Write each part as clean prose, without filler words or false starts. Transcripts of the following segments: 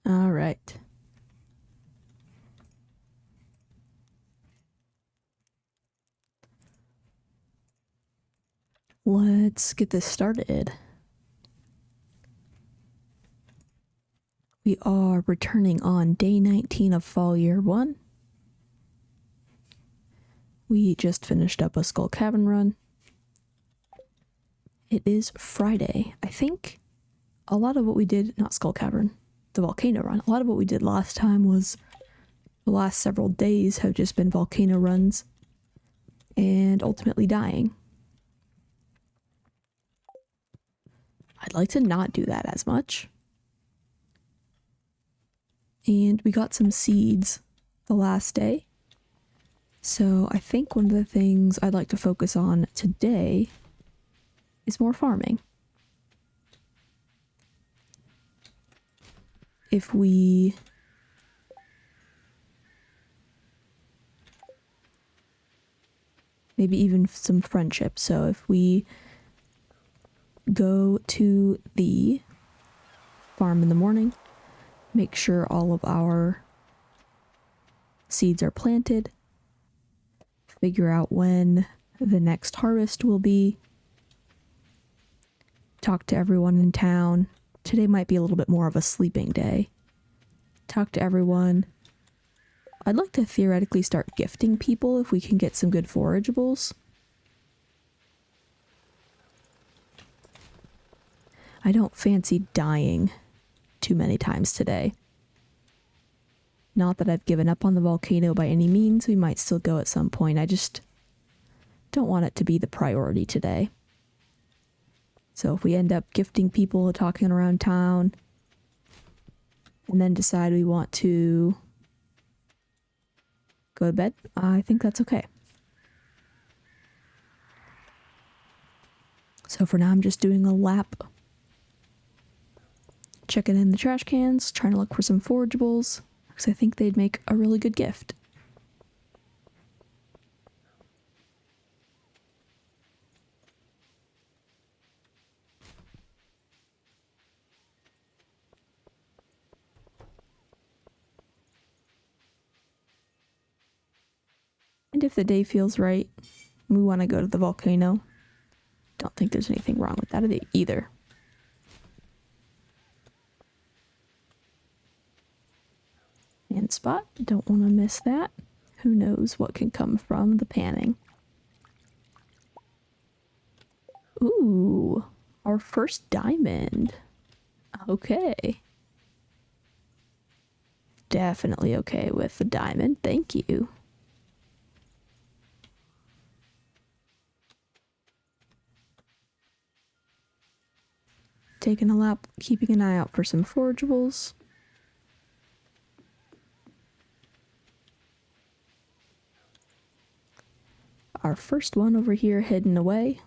All right. Let's get this started. We are returning on day 19 of fall year 1. We just finished up a Skull Cabin run. It is Friday. I think a lot of what we did, not Skull Cavern, the volcano run, a lot of what we did last time was the last several days have just been volcano runs and ultimately dying. I'd like to not do that as much. And we got some seeds the last day. So I think one of the things I'd like to focus on today is more farming. If we maybe even some friendship. So if we go to the farm in the morning, make sure all of our seeds are planted, figure out when the next harvest will be, talk to everyone in town. Today might be a little bit more of a sleeping day. Talk to everyone. I'd like to theoretically start gifting people if we can get some good forageables. I don't fancy dying too many times today. Not that I've given up on the volcano by any means. We might still go at some point. I just don't want it to be the priority today. So if we end up gifting people, talking around town, and then decide we want to go to bed, I think that's okay. So for now, I'm just doing a lap, checking in the trash cans, trying to look for some forageables, because I think they'd make a really good gift. And if the day feels right, we want to go to the volcano. Don't think there's anything wrong with that either. And spot, don't want to miss that. Who knows what can come from the panning. Ooh, our first diamond. Okay. Definitely okay with the diamond, thank you. Taking a lap, keeping an eye out for some forageables. Our first one over here hidden away.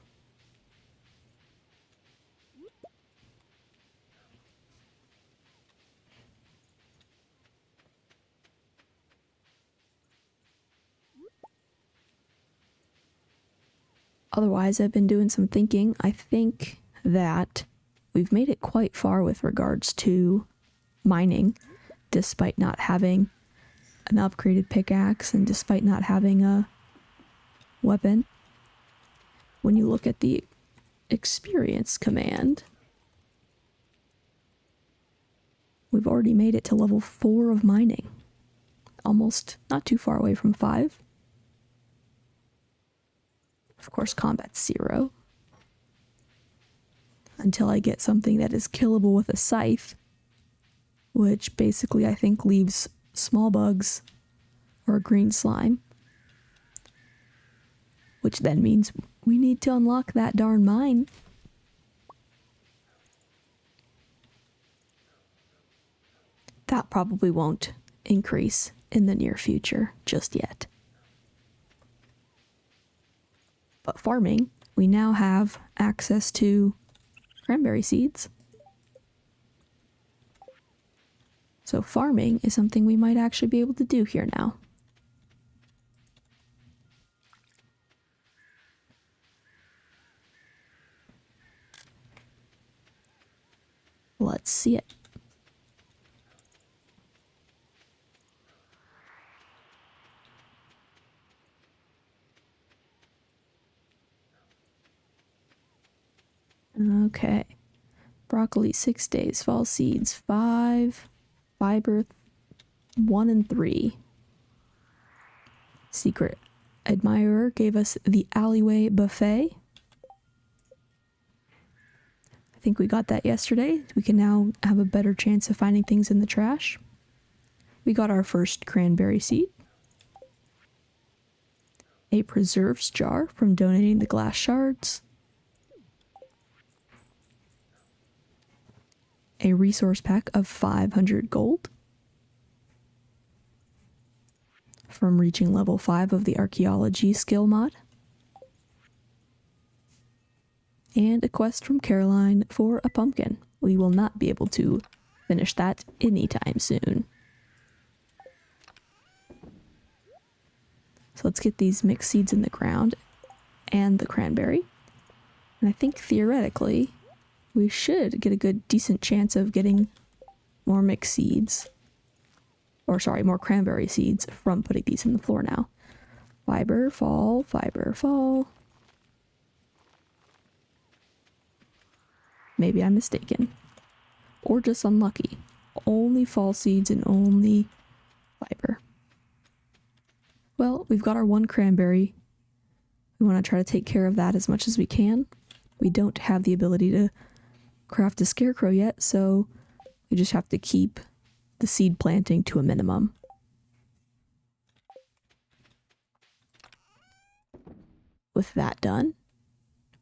Otherwise, I've been doing some thinking. I think that we've made it quite far with regards to mining, despite not having an upgraded pickaxe and despite not having a weapon. When you look at the experience command, we've already made it to level 4 of mining. Almost not too far away from 5. Of course, combat's 0. Until I get something that is killable with a scythe, which basically I think leaves small bugs or green slime. Which then means we need to unlock that darn mine. That probably won't increase in the near future just yet. But farming, we now have access to cranberry seeds. So farming is something we might actually be able to do here now. Let's see it. Okay. Broccoli 6 days, fall seeds 5, fiber 1 and 3. Secret admirer gave us the alleyway buffet. I think we got that yesterday. We can now have a better chance of finding things in the trash. We got our first cranberry seed. A preserves jar from donating the glass shards. A resource pack of 500 gold from reaching level 5 of the archaeology skill mod. And a quest from Caroline for a pumpkin. We will not be able to finish that anytime soon. So let's get these mixed seeds in the ground and the cranberry. And I think theoretically we should get a good decent chance of getting more mixed seeds. Or sorry, more cranberry seeds from putting these in the floor now. Fiber, fall, fiber, fall. Maybe I'm mistaken. Or just unlucky. Only fall seeds and only fiber. Well, we've got our one cranberry. We want to try to take care of that as much as we can. We don't have the ability to craft a scarecrow yet, so we just have to keep the seed planting to a minimum. With that done,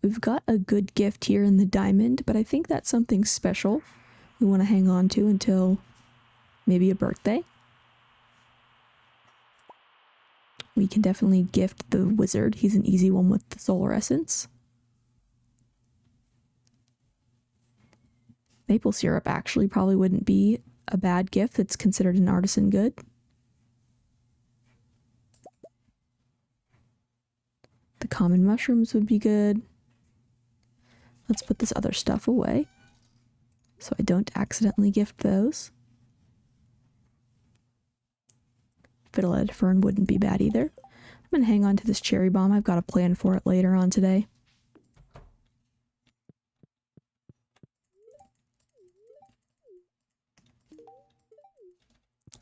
we've got a good gift here in the diamond, but I think that's something special we want to hang on to until maybe a birthday. We can definitely gift the wizard. He's an easy one with the solar essence. Maple syrup actually probably wouldn't be a bad gift. It's considered an artisan good. The common mushrooms would be good. Let's put this other stuff away so I don't accidentally gift those. Fiddlehead fern wouldn't be bad either. I'm going to hang on to this cherry bomb. I've got a plan for it later on today.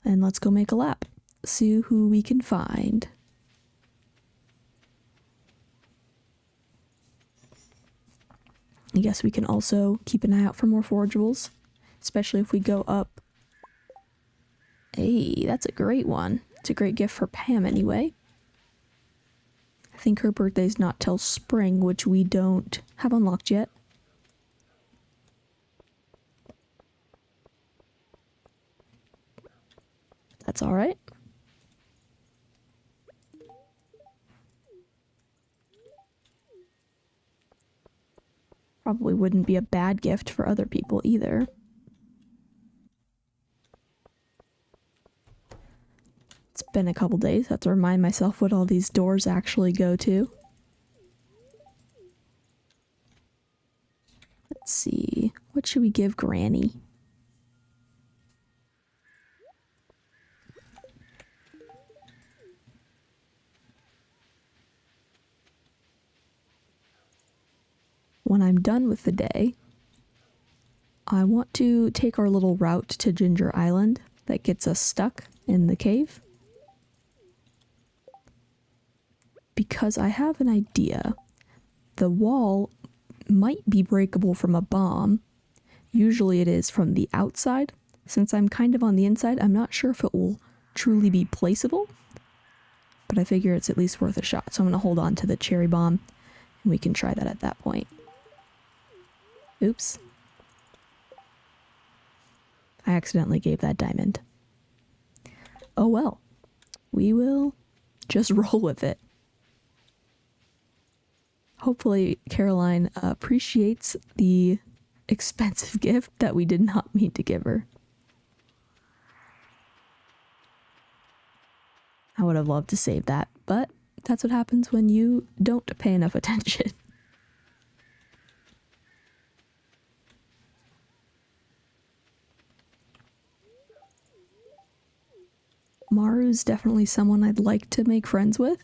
And let's go make a lap. See who we can find. I guess we can also keep an eye out for more forageables, especially if we go up. Hey, that's a great one. It's a great gift for Pam anyway. I think her birthday's not till spring, which we don't have unlocked yet. That's alright. Probably wouldn't be a bad gift for other people either. It's been a couple days. I have to remind myself what all these doors actually go to. Let's see. What should we give Granny? When I'm done with the day, I want to take our little route to Ginger Island that gets us stuck in the cave. Because I have an idea. The wall might be breakable from a bomb. Usually it is from the outside. Since I'm kind of on the inside, I'm not sure if it will truly be placeable. But I figure it's at least worth a shot. So I'm going to hold on to the cherry bomb and we can try that at that point. Oops. I accidentally gave that diamond. Oh well. We will just roll with it. Hopefully Caroline appreciates the expensive gift that we did not mean to give her. I would have loved to save that, but that's what happens when you don't pay enough attention. Maru's definitely someone I'd like to make friends with.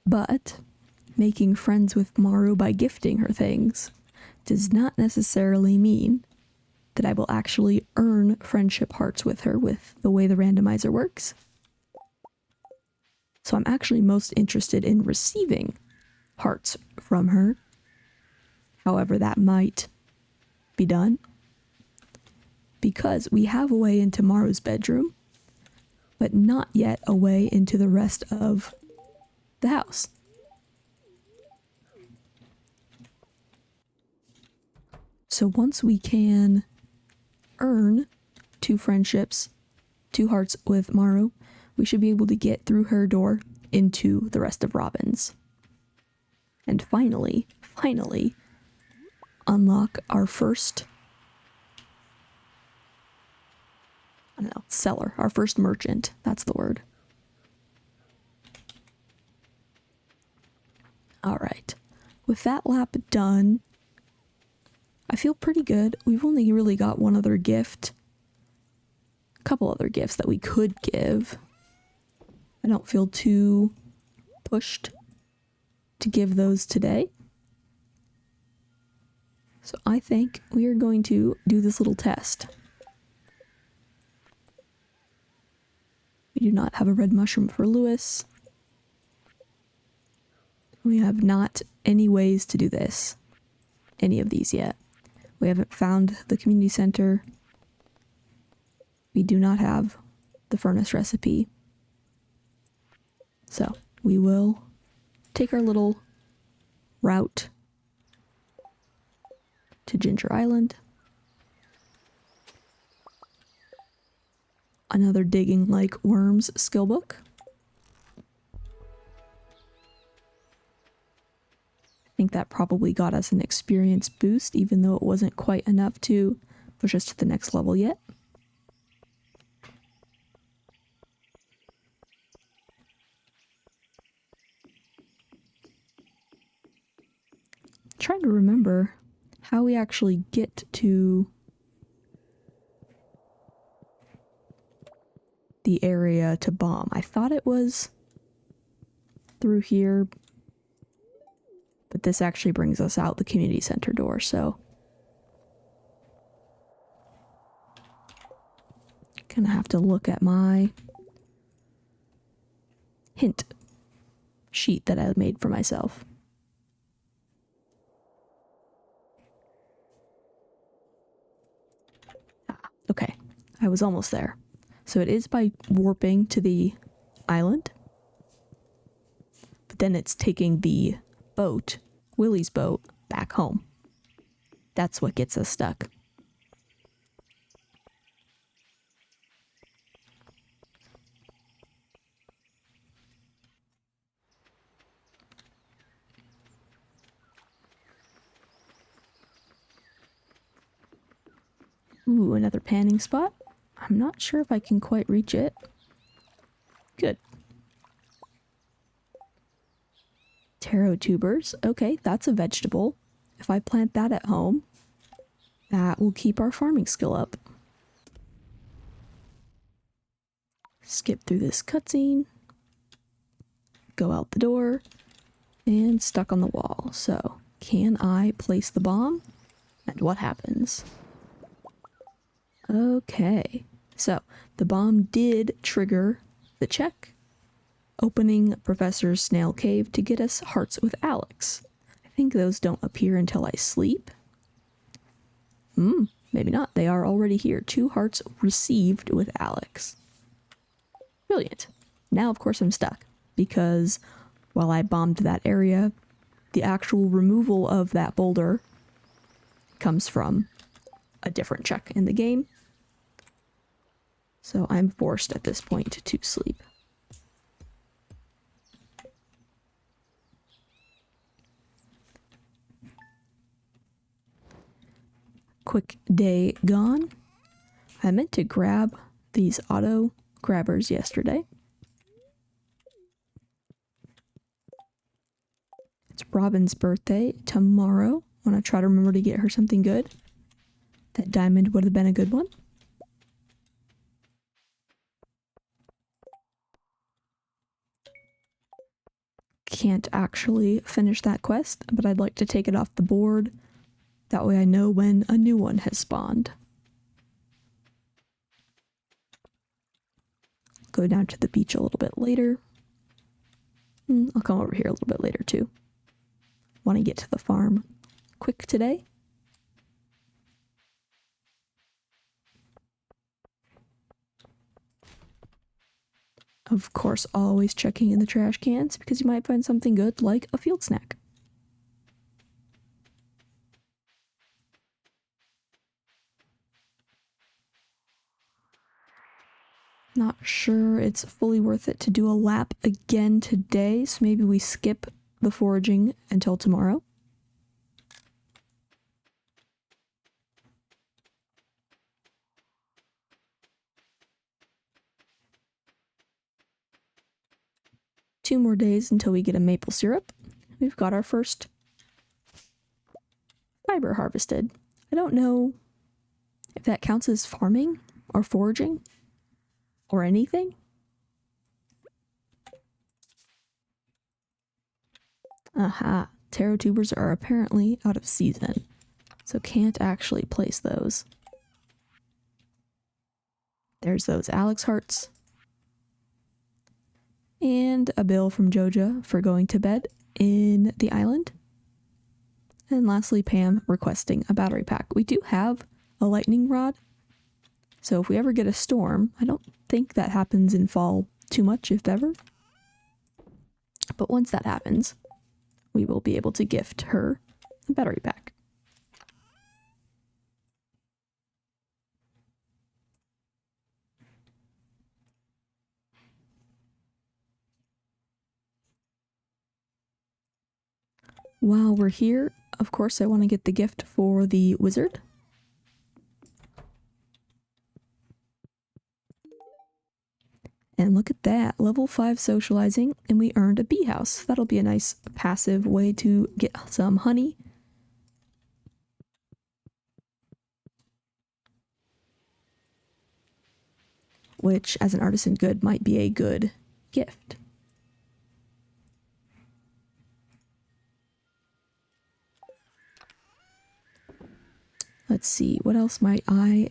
But making friends with Maru by gifting her things does not necessarily mean that I will actually earn friendship hearts with her with the way the randomizer works. So I'm actually most interested in receiving hearts from her, however that might be done, because we have a way into Maru's bedroom, but not yet a way into the rest of the house. So once we can earn 2 friendships, 2 hearts with Maru, we should be able to get through her door into the rest of Robin's. And finally, unlock our first, I don't know, seller, our first merchant. That's the word. All right. With that lap done, I feel pretty good. We've only really got one other gift. A couple other gifts that we could give. I don't feel too pushed to give those today. So I think we are going to do this little test. We do not have a red mushroom for Lewis. We have not any ways to do this, any of these yet. We haven't found the community center. We do not have the furnace recipe. So we will take our little route to Ginger Island. Another digging like worms skill book. I think that probably got us an experience boost, even though it wasn't quite enough to push us to the next level yet. Trying to remember how we actually get to the area to bomb. I thought it was through here, but this actually brings us out the community center door, so gonna have to look at my hint sheet that I made for myself. Okay, I was almost there. So it is by warping to the island, but then it's taking the boat, Willie's boat, back home. That's what gets us stuck. Ooh, another panning spot. I'm not sure if I can quite reach it. Good. Taro tubers. Okay, that's a vegetable. If I plant that at home, that will keep our farming skill up. Skip through this cutscene. Go out the door. And stuck on the wall. So, can I place the bomb? And what happens? Okay. So, the bomb did trigger the check, opening Professor Snail Cave to get us hearts with Alex. I think those don't appear until I sleep. Maybe not. They are already here. 2 hearts received with Alex. Brilliant. Now, of course, I'm stuck, because while I bombed that area, the actual removal of that boulder comes from a different check in the game. So I'm forced at this point to sleep. Quick day gone. I meant to grab these auto grabbers yesterday. It's Robin's birthday tomorrow. I want to try to remember to get her something good. That diamond would have been a good one. can't actually finish that quest, but I'd like to take it off the board. That way I know when a new one has spawned. Go down to the beach a little bit later. I'll come over here a little bit later too. Want to get to the farm quick today. Of course, always checking in the trash cans because you might find something good like a field snack. Not sure it's fully worth it to do a lap again today, so maybe we skip the foraging until tomorrow. Two more days until we get a maple syrup. We've got our first fiber harvested. I don't know if that counts as farming or foraging or anything. Aha, taro tubers are apparently out of season, so can't actually place those. There's those Alex hearts. And a bill from Joja for going to bed in the island. And lastly, Pam requesting a battery pack. We do have a lightning rod, so if we ever get a storm, I don't think that happens in fall too much, if ever. But once that happens, we will be able to gift her a battery pack. While we're here, of course, I want to get the gift for the wizard. And look at that, level 5 socializing, and we earned a bee house. That'll be a nice passive way to get some honey. Which, as an artisan good, might be a good gift. Let's see, what else might I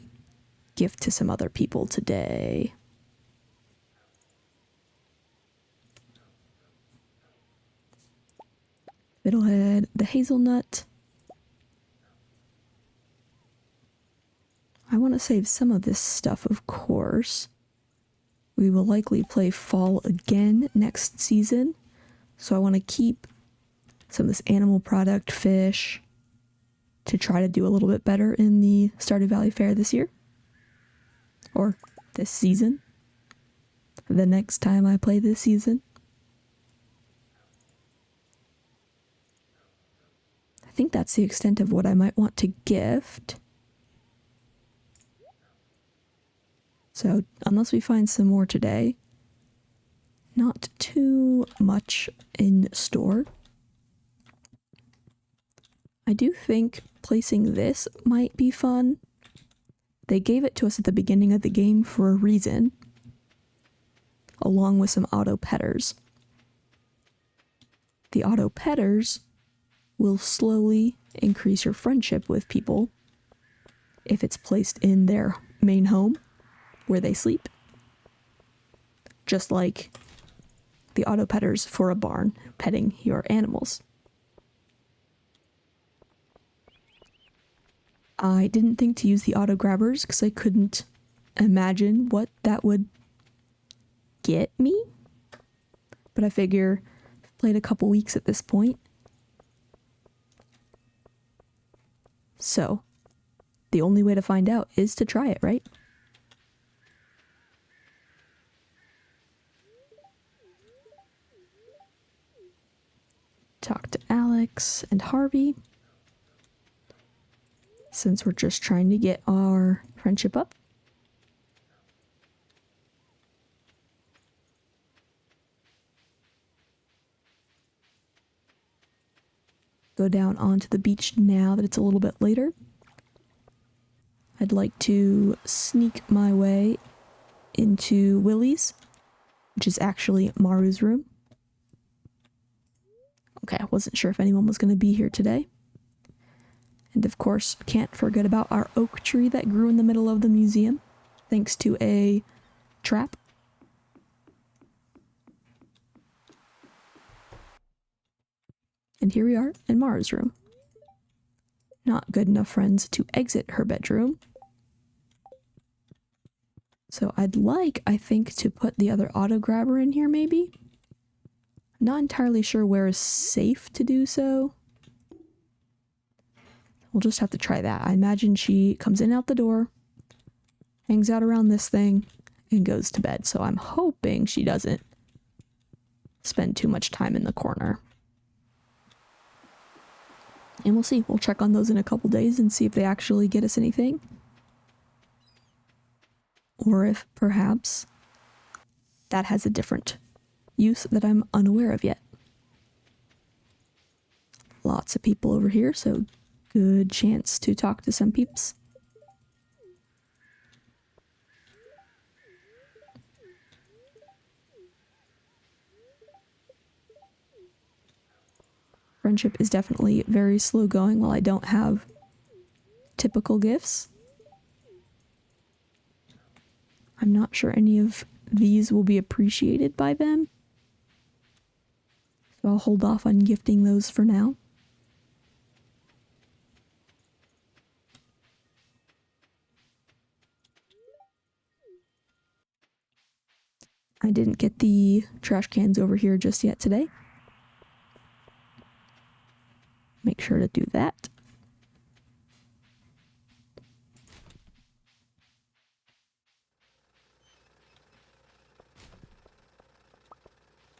gift to some other people today? Fiddlehead, the hazelnut. I want to save some of this stuff, of course. We will likely play fall again next season, so I want to keep some of this animal product, fish, to try to do a little bit better in the Stardew Valley Fair this year. Or this season. The next time I play this season. I think that's the extent of what I might want to gift. So, unless we find some more today, not too much in store. I do think placing this might be fun. They gave it to us at the beginning of the game for a reason, along with some auto petters. The auto petters will slowly increase your friendship with people if it's placed in their main home where they sleep. Just like the auto petters for a barn, petting your animals. I didn't think to use the auto grabbers because I couldn't imagine what that would get me. But I figure I've played a couple weeks at this point. So, the only way to find out is to try it, right? Talk to Alex and Harvey. Since we're just trying to get our friendship up. Go down onto the beach now that it's a little bit later. I'd like to sneak my way into Willie's, which is actually Maru's room. Okay, I wasn't sure if anyone was going to be here today. And of course, can't forget about our oak tree that grew in the middle of the museum, thanks to a trap. And here we are in Mara's room. Not good enough friends to exit her bedroom. So I'd like, I think, to put the other auto grabber in here maybe. Not entirely sure where is safe to do so. We'll just have to try that. I imagine she comes in out the door, hangs out around this thing, and goes to bed. So I'm hoping she doesn't spend too much time in the corner. And we'll see. We'll check on those in a couple days and see if they actually get us anything. Or if perhaps that has a different use that I'm unaware of yet. Lots of people over here, so good chance to talk to some peeps. Friendship is definitely very slow going while I don't have typical gifts. I'm not sure any of these will be appreciated by them. So I'll hold off on gifting those for now. I didn't get the trash cans over here just yet today. Make sure to do that.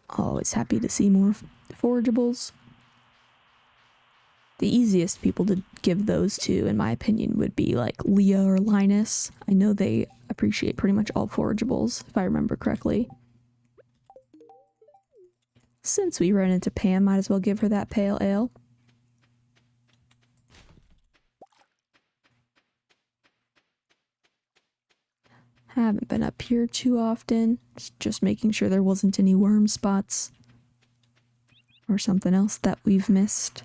Always happy to see more forageables. The easiest people to give those to, in my opinion, would be like Leah or Linus. I know they appreciate pretty much all forageables, if I remember correctly. Since we ran into Pam, might as well give her that pale ale. Haven't been up here too often. Just making sure there wasn't any worm spots. Or something else that we've missed.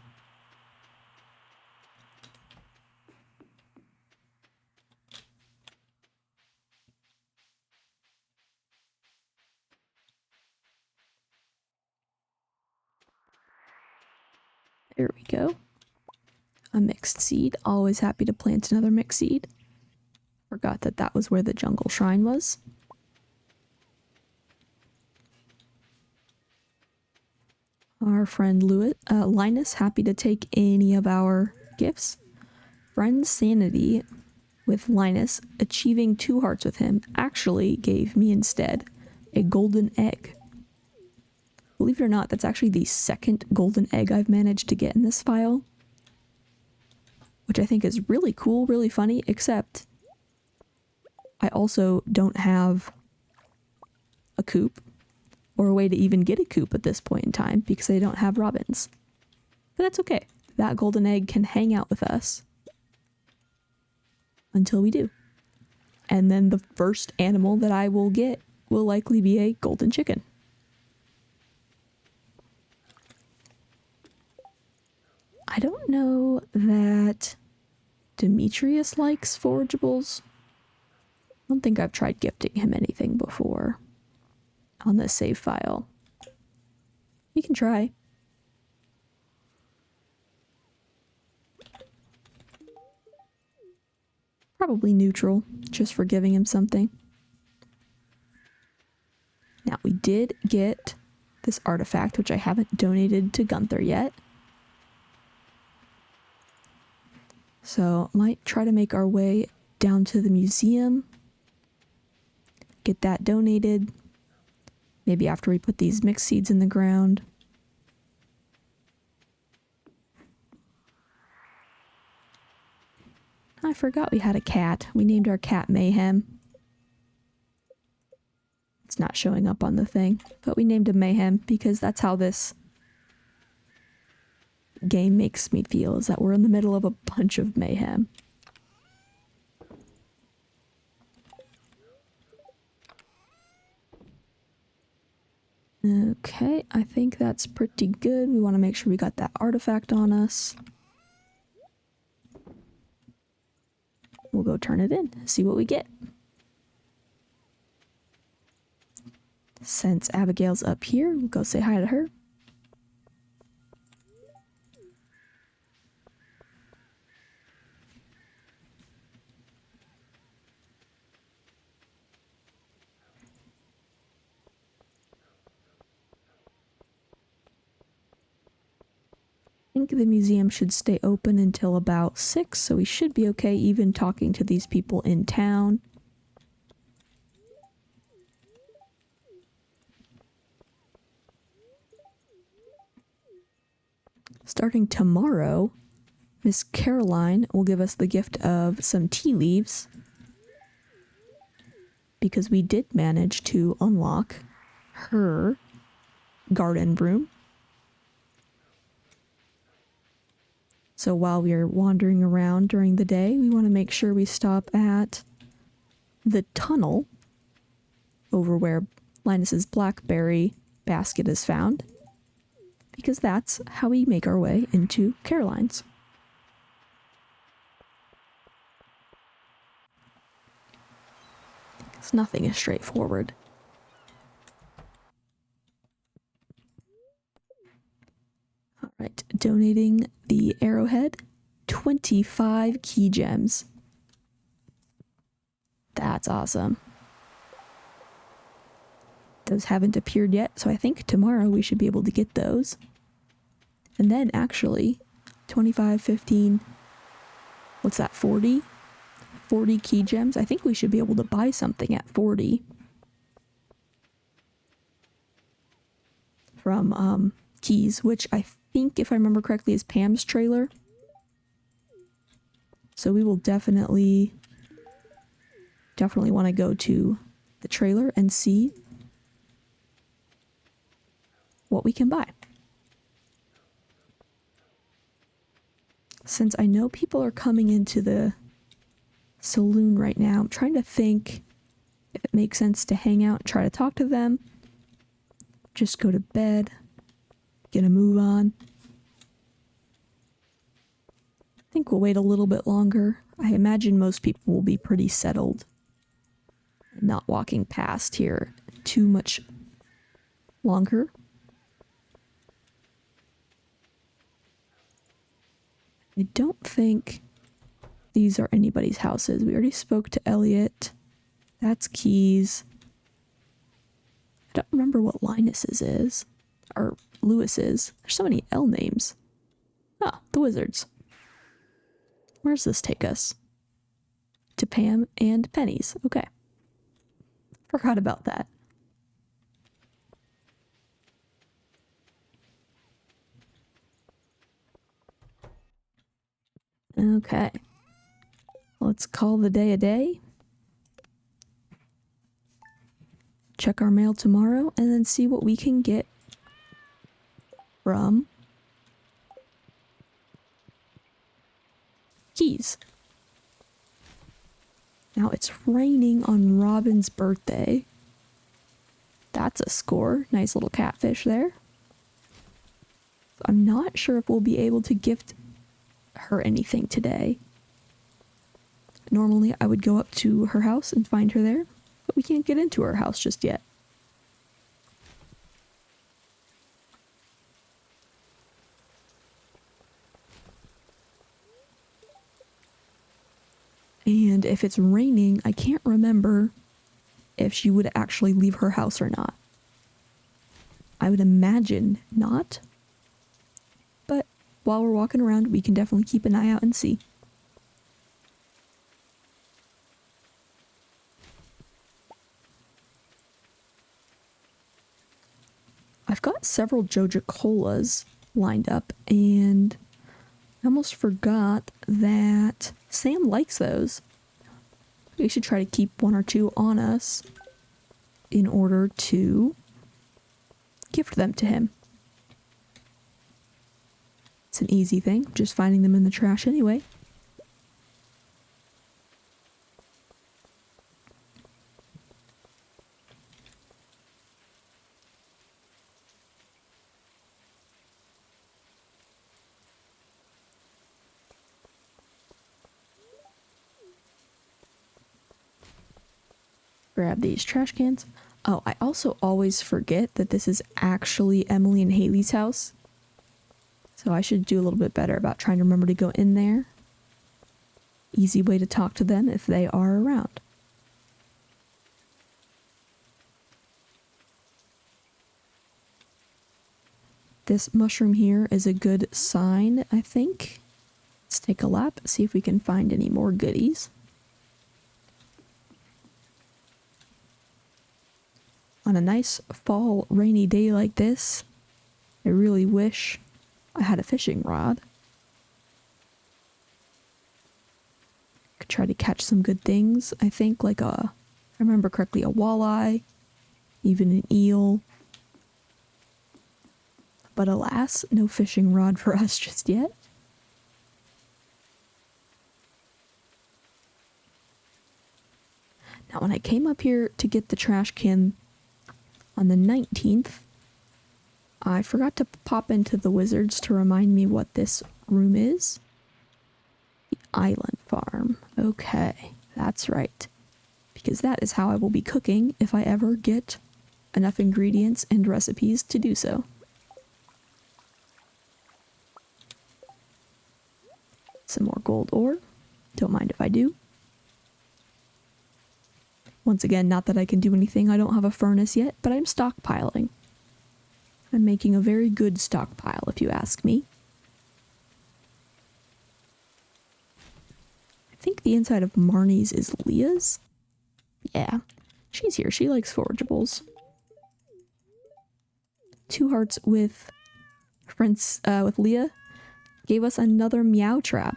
There we go. A mixed seed. Always happy to plant another mixed seed. Forgot that that was where the jungle shrine was. Our friend Linus, happy to take any of our gifts. Friend Sanity with Linus, achieving 2 hearts with him, actually gave me instead a golden egg. Believe it or not, that's actually the second golden egg I've managed to get in this file. Which I think is really cool, really funny, except I also don't have a coop or a way to even get a coop at this point in time because I don't have robins. But that's okay. That golden egg can hang out with us until we do. And then the first animal that I will get will likely be a golden chicken. I don't know that Demetrius likes forageables. I don't think I've tried gifting him anything before on this save file. You can try. Probably neutral, just for giving him something. Now, we did get this artifact, which I haven't donated to Gunther yet. So, might try to make our way down to the museum. Get that donated. Maybe after we put these mixed seeds in the ground. I forgot we had a cat. We named our cat Mayhem. It's not showing up on the thing, but we named him Mayhem because that's how this game makes me feel, is that we're in the middle of a bunch of mayhem. Okay, I think that's pretty good. We want to make sure we got that artifact on us. We'll go turn it in, see what we get. Since Abigail's up here, we'll go say hi to her. I think the museum should stay open until about 6, so we should be okay even talking to these people in town. Starting tomorrow, Miss Caroline will give us the gift of some tea leaves because we did manage to unlock her garden broom. So while we are wandering around during the day, we want to make sure we stop at the tunnel over where Linus's blackberry basket is found, because that's how we make our way into Caroline's. Because nothing is straightforward. Alright, donating the arrowhead, 25 key gems. That's awesome. Those haven't appeared yet, so I think tomorrow we should be able to get those. And then actually, 25, 15, what's that, 40? 40 key gems. I think we should be able to buy something at 40. From Keys, which I think, if I remember correctly, is Pam's trailer. So we will definitely want to go to the trailer and see what we can buy. Since I know people are coming into the saloon right now, I'm trying to think if it makes sense to hang out and try to talk to them. Just go to bed, get a move on. I think we'll wait a little bit longer. I imagine most people will be pretty settled, not walking past here too much longer. I don't think these are anybody's houses. We already spoke to Elliot. That's Keys. I don't remember what Linus's is. Or Lewis's. There's so many L names. Ah, the Wizards. Where does this take us? To Pam and Penny's. Okay. Forgot about that. Okay. Let's call the day a day. Check our mail tomorrow and then see what we can get from Keys. Now it's raining on Robin's birthday. That's a score. Nice little catfish there. I'm not sure if we'll be able to gift her anything today. Normally I would go up to her house and find her there, but we can't get into her house just yet. And if it's raining, I can't remember if she would actually leave her house or not. I would imagine not. But while we're walking around, we can definitely keep an eye out and see. I've got several Joja Colas lined up, and I almost forgot that Sam likes those. We should try to keep one or two on us in order to gift them to him. It's an easy thing, just finding them in the trash anyway. Grab these trash cans. Oh, I also always forget that this is actually Emily and Haley's house. So I should do a little bit better about trying to remember to go in there. Easy way to talk to them if they are around. This mushroom here is a good sign, I think. Let's take a lap, see if we can find any more goodies. On a nice fall rainy day like this, I really wish I had a fishing rod. Could try to catch some good things. I think like if I remember correctly, a walleye, even an eel. But alas, no fishing rod for us just yet. Now when I came up here to get the trash can on the 19th, I forgot to pop into the wizards to remind me what this room is. The island farm. Okay, that's right. Because that is how I will be cooking if I ever get enough ingredients and recipes to do so. Some more gold ore. Don't mind if I do. Once again, not that I can do anything. I don't have a furnace yet, but I'm stockpiling. I'm making a very good stockpile, if you ask me. I think the inside of Marnie's is Leah's. Yeah, she's here. She likes forageables. 2 hearts with friends with Leah. Gave us another meow trap.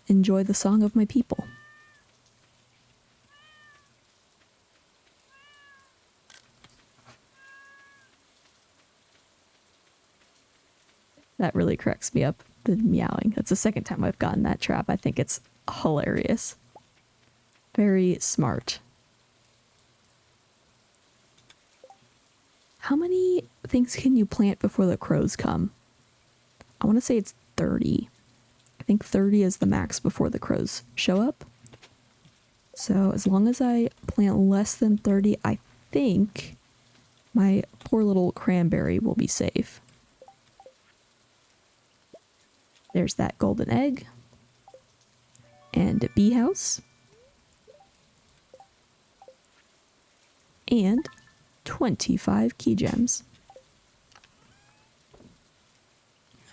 Enjoy the song of my people. That really cracks me up, the meowing. That's the second time I've gotten that trap. I think it's hilarious. Very smart. How many things can you plant before the crows come? I want to say it's 30. I think 30 is the max before the crows show up. So as long as I plant less than 30, I think my poor little cranberry will be safe. There's that golden egg. And a bee house. And 25 key gems.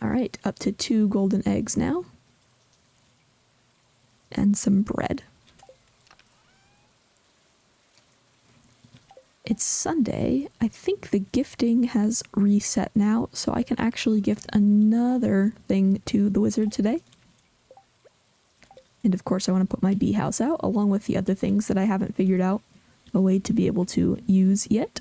Alright, up to 2 golden eggs now. And some bread. It's Sunday. I think the gifting has reset now, so I can actually gift another thing to the wizard today. And of course I want to put my bee house out, along with the other things that I haven't figured out a way to be able to use yet.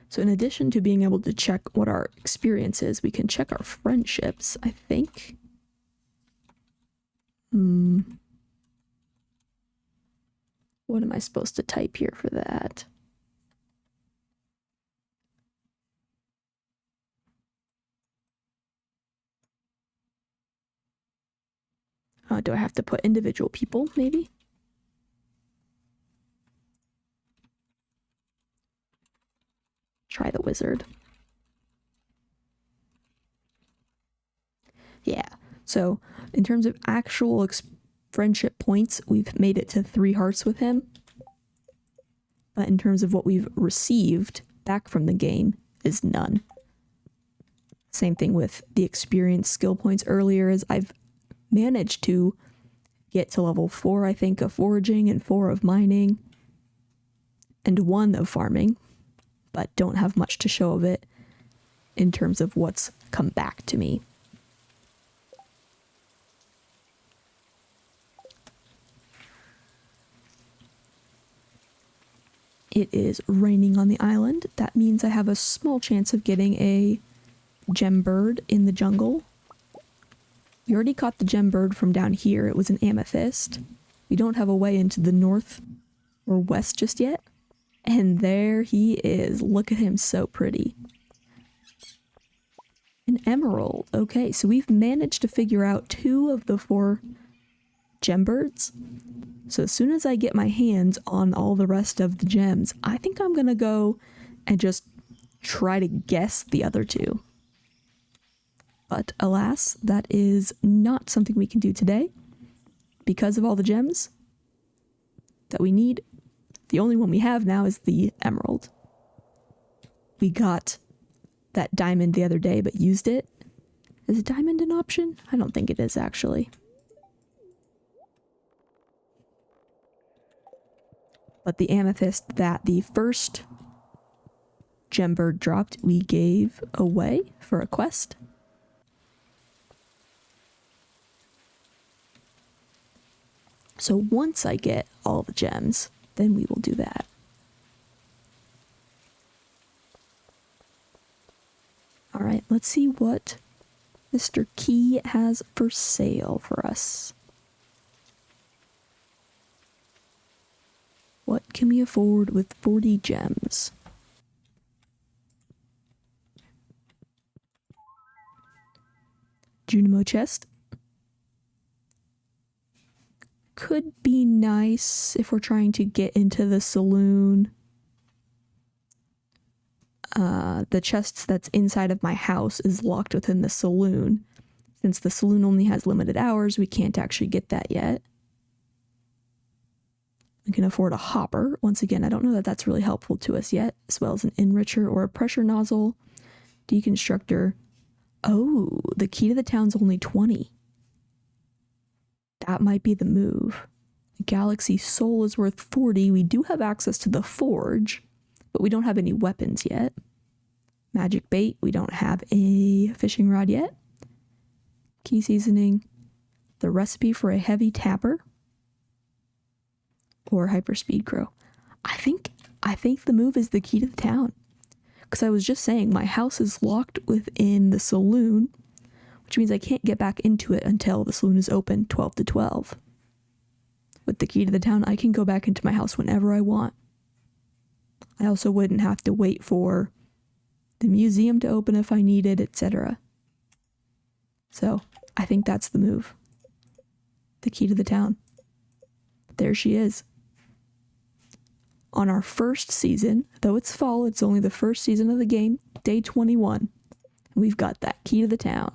So in addition to being able to check what our experience is, we can check our friendships, I think. What am I supposed to type here for that? Do I have to put individual people, maybe? Try the wizard. Yeah, so in terms of actual friendship points, we've made it to 3 hearts with him. But in terms of what we've received back from the game is none. Same thing with the experience skill points earlier, as I've managed to get to level 4, I think, of foraging and 4 of mining and 1 of farming, but don't have much to show of it in terms of what's come back to me. It is raining on the island. That means I have a small chance of getting a gem bird in the jungle. We already caught the gem bird from down here. It was an amethyst. We don't have a way into the north or west just yet. And there he is. Look at him, so pretty. An emerald. Okay, so we've managed to figure out 2 of the 4 gem birds. So as soon as I get my hands on all the rest of the gems, I think I'm gonna go and just try to guess the other 2. But alas, that is not something we can do today. Because of all the gems that we need, the only one we have now is the emerald. We got that diamond the other day, but used it. Is a diamond an option? I don't think it is, actually. But the amethyst that the first gem bird dropped, we gave away for a quest. So once I get all the gems, then we will do that. All right, let's see what Mr. Key has for sale for us. What can we afford with 40 gems? Junimo chest. Could be nice if we're trying to get into the saloon. The chest that's inside of my house is locked within the saloon. Since the saloon only has limited hours, we can't actually get that yet. We can afford a hopper. Once again, I don't know that that's really helpful to us yet, as well as an enricher or a pressure nozzle. Deconstructor. Oh, the key to the town's only 20. That might be the move. Galaxy Soul is worth 40. We do have access to the forge, but we don't have any weapons yet. Magic bait, we don't have a fishing rod yet. Key seasoning, the recipe for a heavy tapper, or hyperspeed crow. I think the move is the key to the town. Because I was just saying, my house is locked within the saloon, which means I can't get back into it until the saloon is open 12 to 12. With the key to the town, I can go back into my house whenever I want. I also wouldn't have to wait for the museum to open if I needed, etc. So, I think that's the move. The key to the town. There she is. On our first season, though it's fall, it's only the first season of the game, day 21. We've got that key to the town.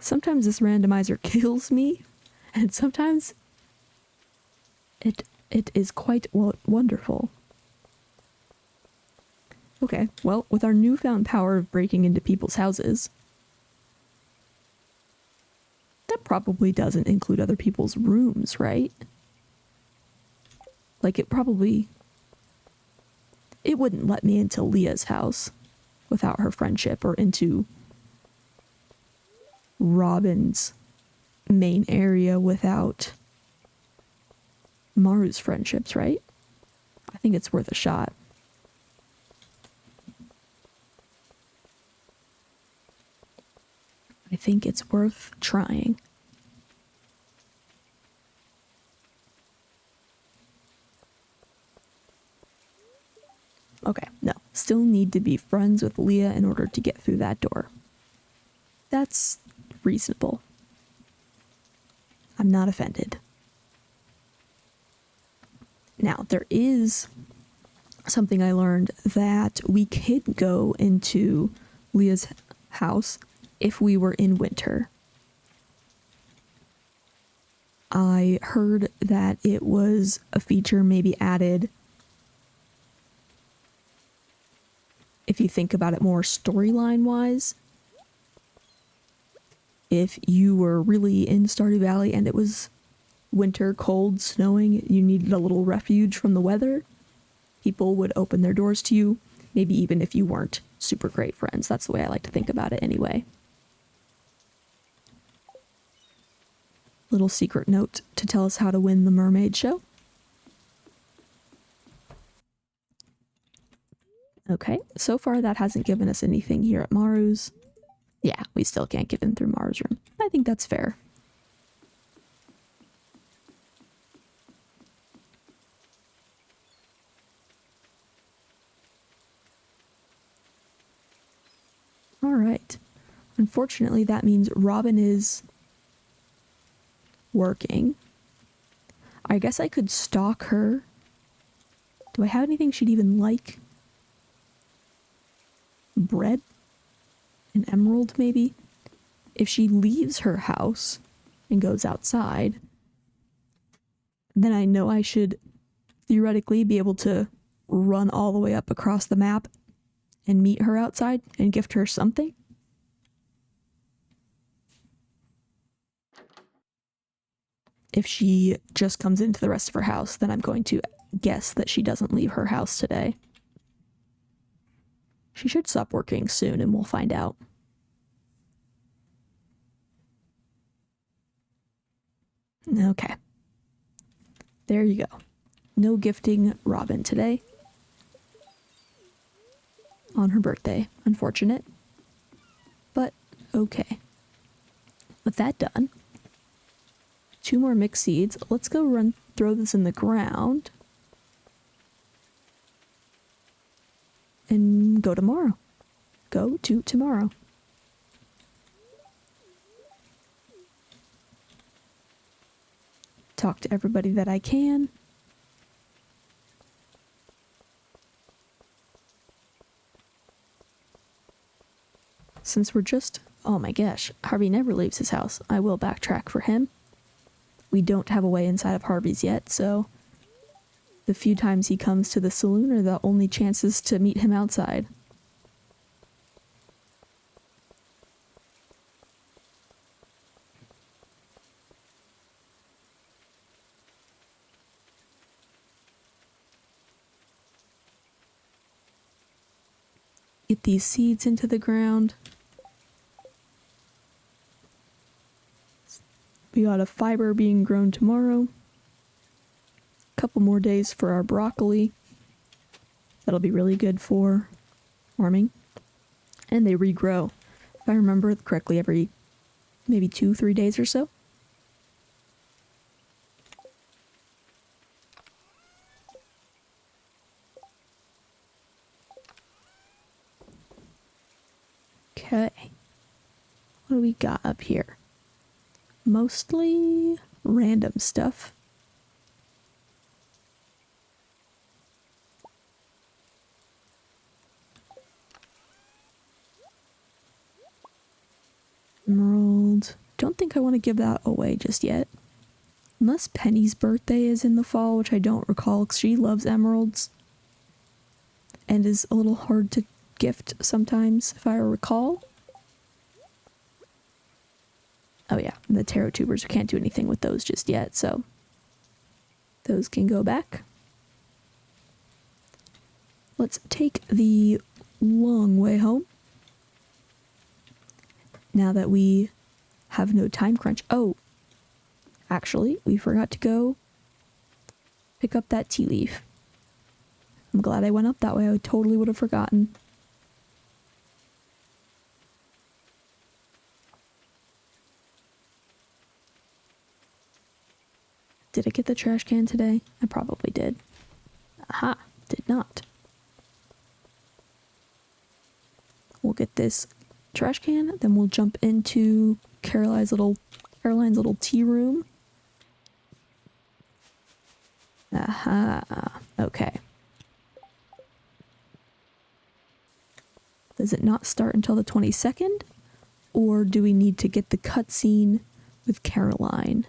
Sometimes this randomizer kills me, and sometimes it is quite wonderful. Okay, well, with our newfound power of breaking into people's houses, that probably doesn't include other people's rooms, right? Like, it wouldn't let me into Leah's house without her friendship, or into Robin's main area without Maru's friendships, right? I think it's worth a shot. I think it's worth trying. Okay, no. Still need to be friends with Leah in order to get through that door. That's reasonable. I'm not offended. Now, there is something I learned, that we could go into Leah's house if we were in winter. I heard that it was a feature maybe added, if you think about it more storyline wise. If you were really in Stardew Valley and it was winter, cold, snowing, you needed a little refuge from the weather, people would open their doors to you, maybe even if you weren't super great friends. That's the way I like to think about it anyway. Little secret note to tell us how to win the mermaid show. Okay, so far that hasn't given us anything here at Maru's. Yeah, we still can't get in through Maru's room. I think that's fair. All right. Unfortunately, that means Robin is working. I guess I could stalk her. Do I have anything she'd even like? Bread? An emerald, maybe? If she leaves her house and goes outside, then I know I should theoretically be able to run all the way up across the map and meet her outside and gift her something. If she just comes into the rest of her house, then I'm going to guess that she doesn't leave her house today. She should stop working soon and we'll find out. Okay. There you go. No gifting Robin today. On her birthday. Unfortunate. But okay. With that done, 2 more mixed seeds. Let's go throw this in the ground. And go tomorrow. Go to tomorrow. Talk to everybody that I can. Since we're just... Oh my gosh, Harvey never leaves his house. I will backtrack for him. We don't have a way inside of Harvey's yet, so the few times he comes to the saloon are the only chances to meet him outside. Get these seeds into the ground. We got a fiber being grown tomorrow. Couple more days for our broccoli. That'll be really good for farming. And they regrow, if I remember correctly, every maybe 2-3 days or so. Okay. What do we got up here? Mostly random stuff. Emerald. Don't think I want to give that away just yet. Unless Penny's birthday is in the fall, which I don't recall because she loves emeralds. And is a little hard to gift sometimes, if I recall. Oh yeah, and the tarot tubers, we can't do anything with those just yet, so those can go back. Let's take the long way home. Now that we have no time crunch. Oh, actually, we forgot to go pick up that tea leaf. I'm glad I went up that way. I totally would have forgotten. Did I get the trash can today? I probably did. Aha, did not. We'll get this trash can, then we'll jump into Caroline's little tea room. Aha, okay. Does it not start until the 22nd? Or do we need to get the cutscene with Caroline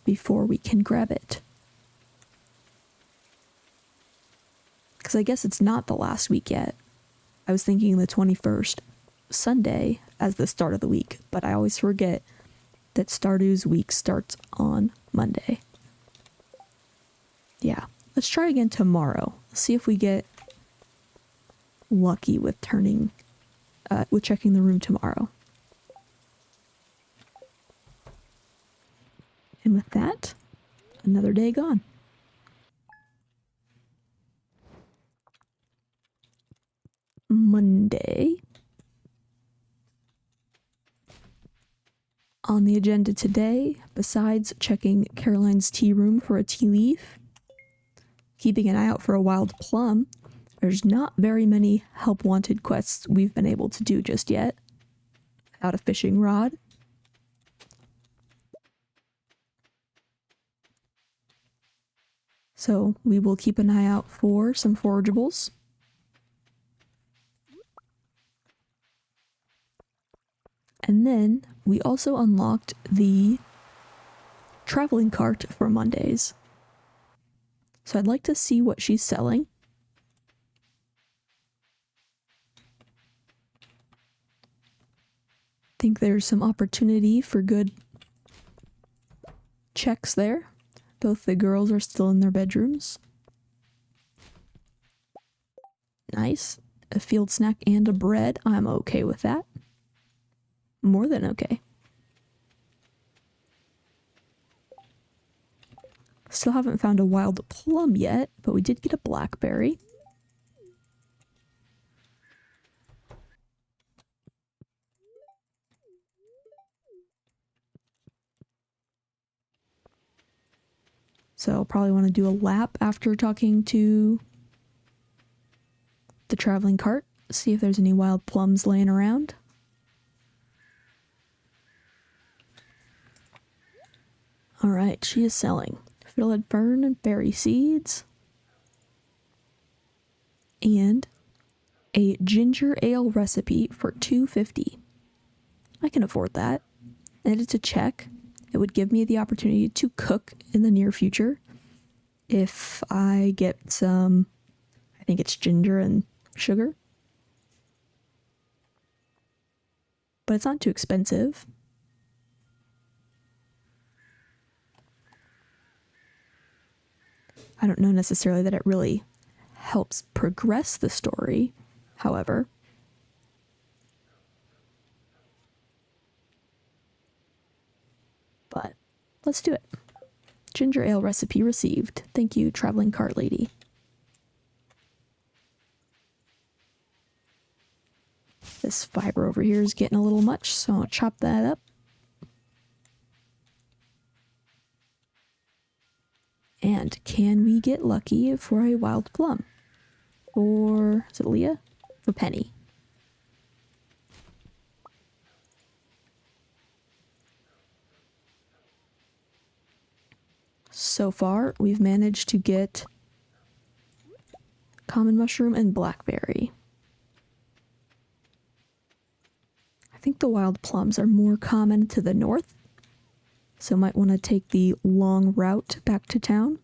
before we can grab it? Because I guess it's not the last week yet. I was thinking the 21st Sunday as the start of the week, but I always forget that Stardew's week starts on Monday. Yeah, let's try again tomorrow. Let's see if we get lucky with with checking the room tomorrow. And with that, another day gone. Monday. On the agenda today, besides checking Caroline's tea room for a tea leaf, keeping an eye out for a wild plum, There's not very many help wanted quests we've been able to do just yet. Without a fishing rod. So we will keep an eye out for some forageables. And then we also unlocked the traveling cart for Mondays. So I'd like to see what she's selling. Think there's some opportunity for good checks there. Both the girls are still in their bedrooms. Nice. A field snack and a bread. I'm okay with that. More than okay. Still haven't found a wild plum yet, but we did get a blackberry. So I'll probably want to do a lap after talking to the traveling cart, see if there's any wild plums laying around. Alright, she is selling fiddlehead fern and berry seeds. And a ginger ale recipe for $2.50. I can afford that. And it's a check. It would give me the opportunity to cook in the near future if I get some, I think it's ginger and sugar. But it's not too expensive. I don't know necessarily that it really helps progress the story, however. But let's do it. Ginger ale recipe received. Thank you, traveling cart lady. This fiber over here is getting a little much, so I'll chop that up. And can we get lucky for a wild plum? Or, is it Leah? For Penny. So far, we've managed to get common mushroom and blackberry. I think the wild plums are more common to the north, so might want to take the long route back to town.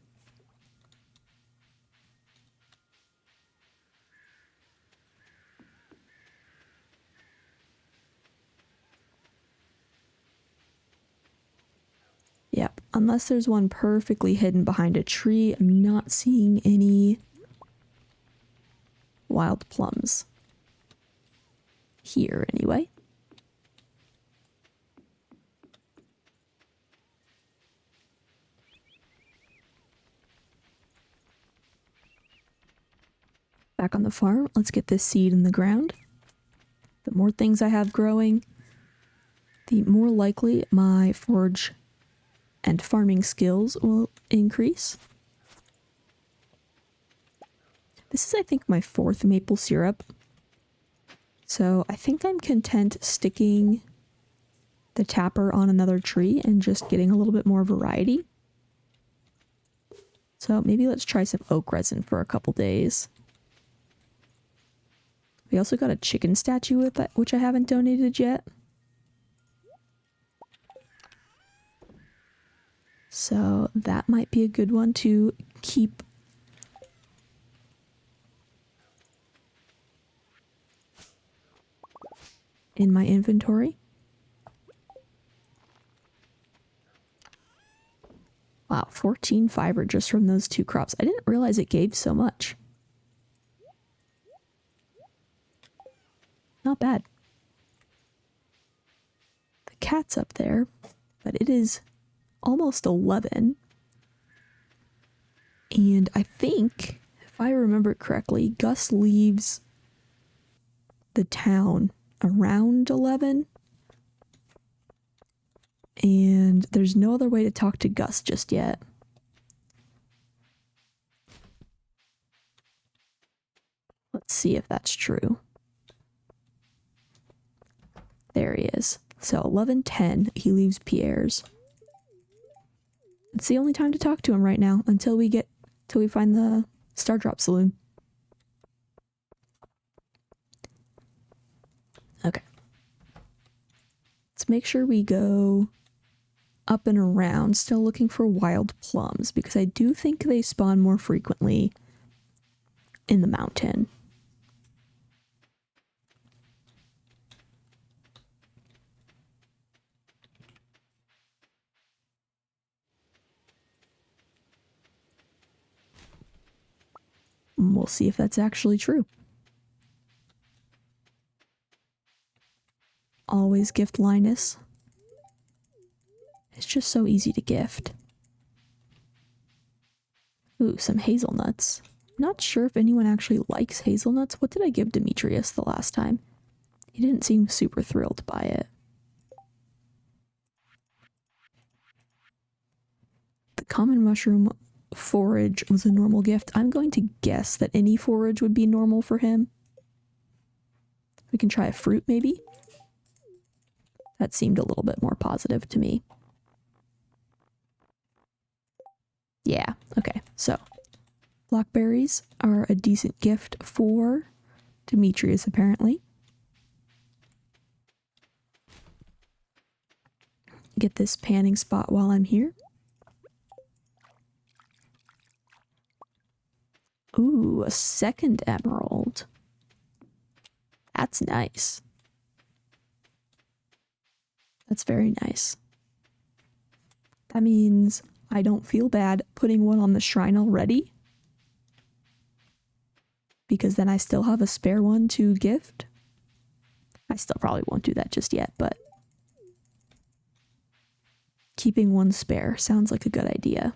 Yep, unless there's one perfectly hidden behind a tree, I'm not seeing any wild plums. Here, anyway. Back on the farm, let's get this seed in the ground. The more things I have growing, the more likely my forage and farming skills will increase. This is, I think, my 4th maple syrup. So I think I'm content sticking the tapper on another tree and just getting a little bit more variety. So maybe let's try some oak resin for a couple days. We also got a chicken statue with that, which I haven't donated yet. So that might be a good one to keep in my inventory. Wow, 14 fiber just from those 2 crops. I didn't realize it gave so much. Not bad. The cat's up there, but it is almost 11. And I think, if I remember correctly, Gus leaves the town around 11. And there's no other way to talk to Gus just yet. Let's see if that's true. There he is. So 11:10, he leaves Pierre's. It's the only time to talk to him right now until we find the Star Drop Saloon. Okay. Let's make sure we go up and around, still looking for wild plums, because I do think they spawn more frequently in the mountain. We'll see if that's actually true. Always gift Linus. It's just so easy to gift. Ooh, some hazelnuts. Not sure if anyone actually likes hazelnuts. What did I give Demetrius the last time? He didn't seem super thrilled by it. The common mushroom forage was a normal gift. I'm going to guess that any forage would be normal for him. We can try a fruit maybe. That seemed a little bit more positive to me. Yeah, okay, so blackberries are a decent gift for Demetrius, apparently. Get this panning spot while I'm here. Ooh, a second emerald. That's nice. That's very nice. That means I don't feel bad putting one on the shrine already, because then I still have a spare one to gift. I still probably won't do that just yet, but keeping one spare sounds like a good idea.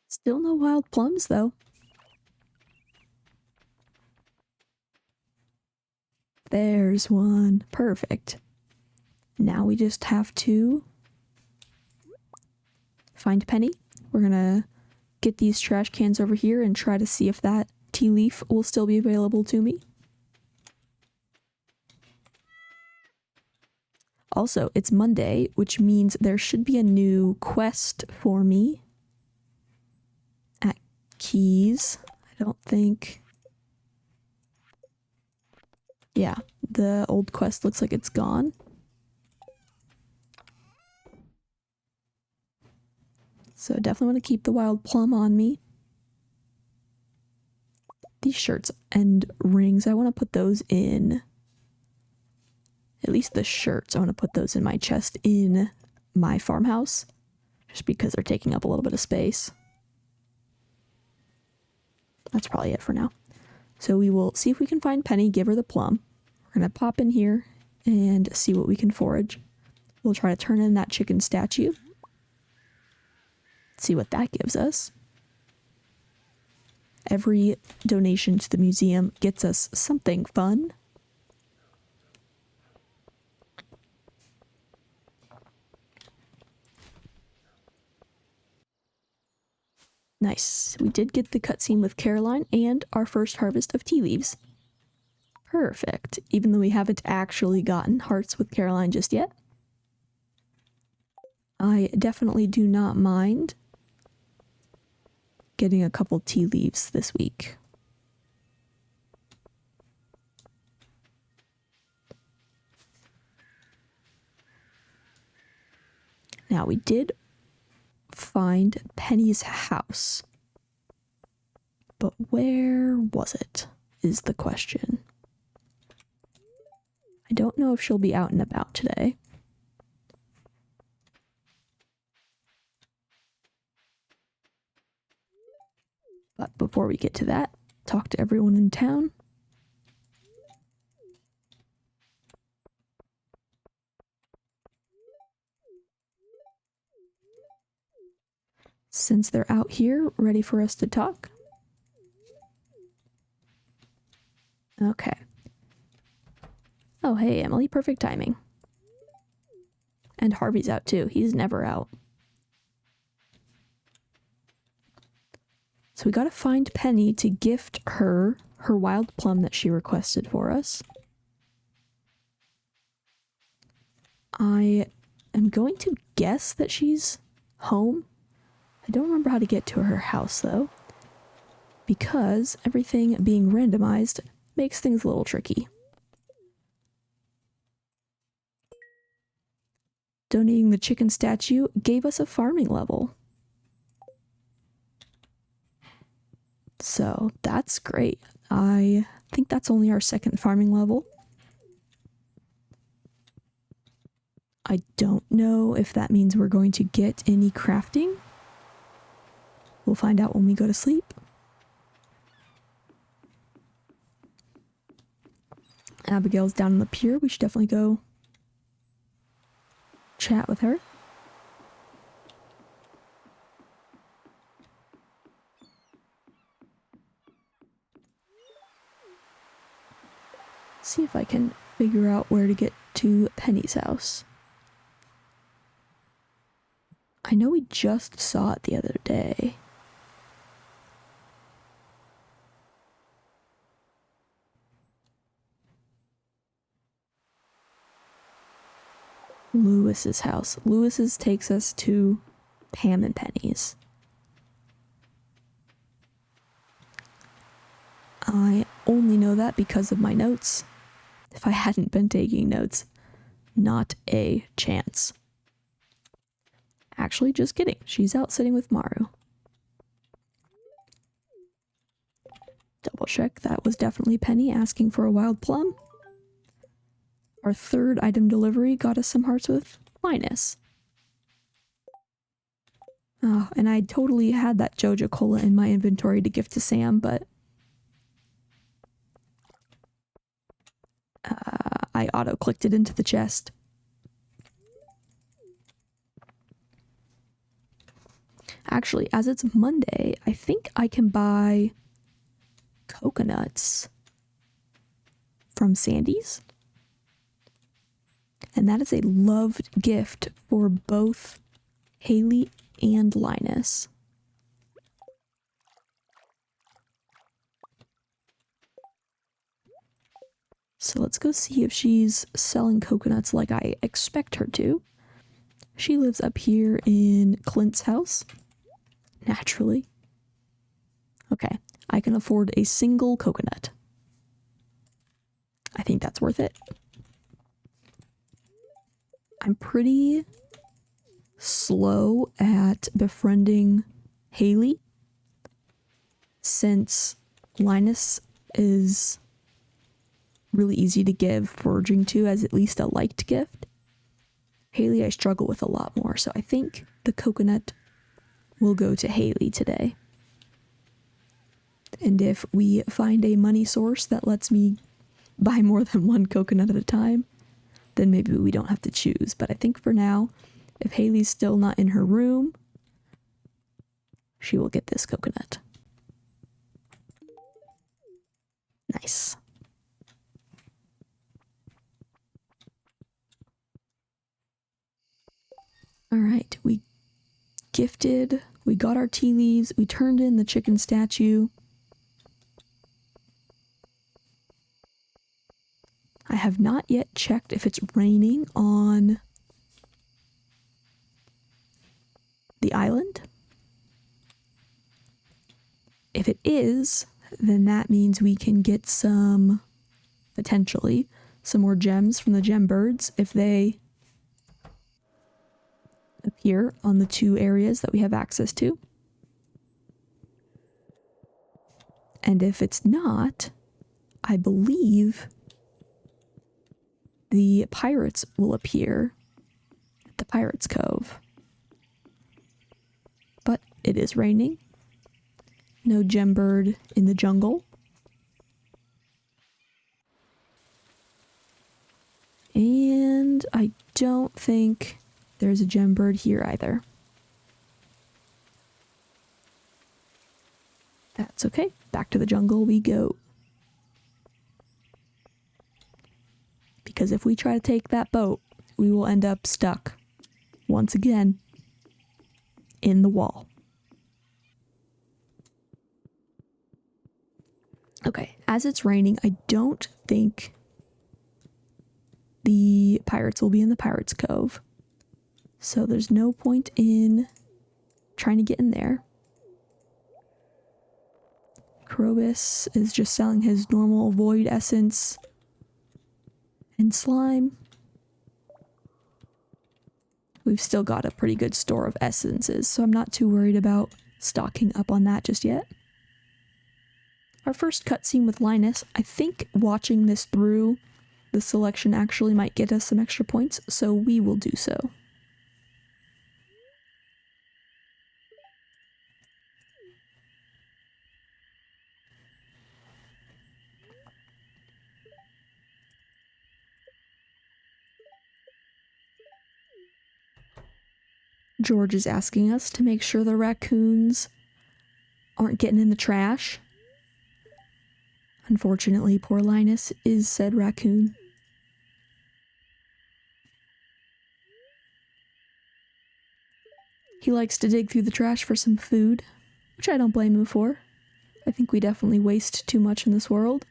Still no wild plums, though. There's one. Perfect. Now we just have to find Penny. We're gonna get these trash cans over here and try to see if that tea leaf will still be available to me. Also, it's Monday, which means there should be a new quest for me at Keys. I don't think... Yeah, the old quest looks like it's gone. So definitely want to keep the wild plum on me. These shirts and rings, I want to put those in. At least the shirts, I want to put those in my chest in my farmhouse. Just because they're taking up a little bit of space. That's probably it for now. So we will see if we can find Penny, give her the plum. We're going to pop in here and see what we can forage. We'll try to turn in that chicken statue. See what that gives us. Every donation to the museum gets us something fun. Nice. We did get the cutscene with Caroline and our first harvest of tea leaves. Perfect. Even though we haven't actually gotten hearts with Caroline just yet. I definitely do not mind getting a couple tea leaves this week. Now we did find Penny's house, but where was it is the question. I don't know if she'll be out and about today. But before we get to that, talk to everyone in town. Since they're out here, ready for us to talk. Okay. Oh, hey, Emily, perfect timing. And Harvey's out too. He's never out. So we gotta find Penny to gift her wild plum that she requested for us. I am going to guess that she's home. I don't remember how to get to her house though, because everything being randomized makes things a little tricky. Donating the chicken statue gave us a farming level. So that's great. I think that's only our second farming level. I don't know if that means we're going to get any crafting. We'll find out when we go to sleep. Abigail's down on the pier. We should definitely go chat with her. See if I can figure out where to get to Penny's house. I know we just saw it the other day. Lewis's house. Lewis's takes us to Pam and Penny's. I only know that because of my notes. If I hadn't been taking notes, not a chance. Actually, just kidding. She's out sitting with Maru. Double check. That was definitely Penny asking for a wild plum. Our third item delivery got us some hearts with Linus. Oh, and I totally had that Joja Cola in my inventory to gift to Sam, but I auto-clicked it into the chest. Actually, as it's Monday, I think I can buy coconuts from Sandy's. And that is a loved gift for both Haley and Linus. So let's go see if she's selling coconuts like I expect her to. She lives up here in Clint's house. Naturally. Okay, I can afford a single coconut. I think that's worth it. I'm pretty slow at befriending Haley since Linus is really easy to give foraging to as at least a liked gift. Haley I struggle with a lot more, so I think the coconut will go to Haley today. And if we find a money source that lets me buy more than one coconut at a time, then maybe we don't have to choose. But I think for now, if Haley's still not in her room, she will get this coconut. Nice. All right, we gifted, we got our tea leaves, we turned in the chicken statue. I have not yet checked if it's raining on the island. If it is, then that means we can get some, potentially, some more gems from the gem birds if they appear on the two areas that we have access to. And if it's not, I believe the pirates will appear at the Pirates Cove. But it is raining. No gem bird in the jungle. And I don't think there's a gem bird here either. That's okay. Back to the jungle we go. Because if we try to take that boat, we will end up stuck once again, in the wall. Okay, as it's raining, I don't think the pirates will be in the Pirates Cove. So there's no point in trying to get in there. Krobus is just selling his normal void essence and slime. We've still got a pretty good store of essences, so I'm not too worried about stocking up on that just yet. Our first cutscene with Linus, I think watching this through, the selection actually might get us some extra points, so we will do so. George is asking us to make sure the raccoons aren't getting in the trash. Unfortunately, poor Linus is said raccoon. He likes to dig through the trash for some food, which I don't blame him for. I think we definitely waste too much in this world.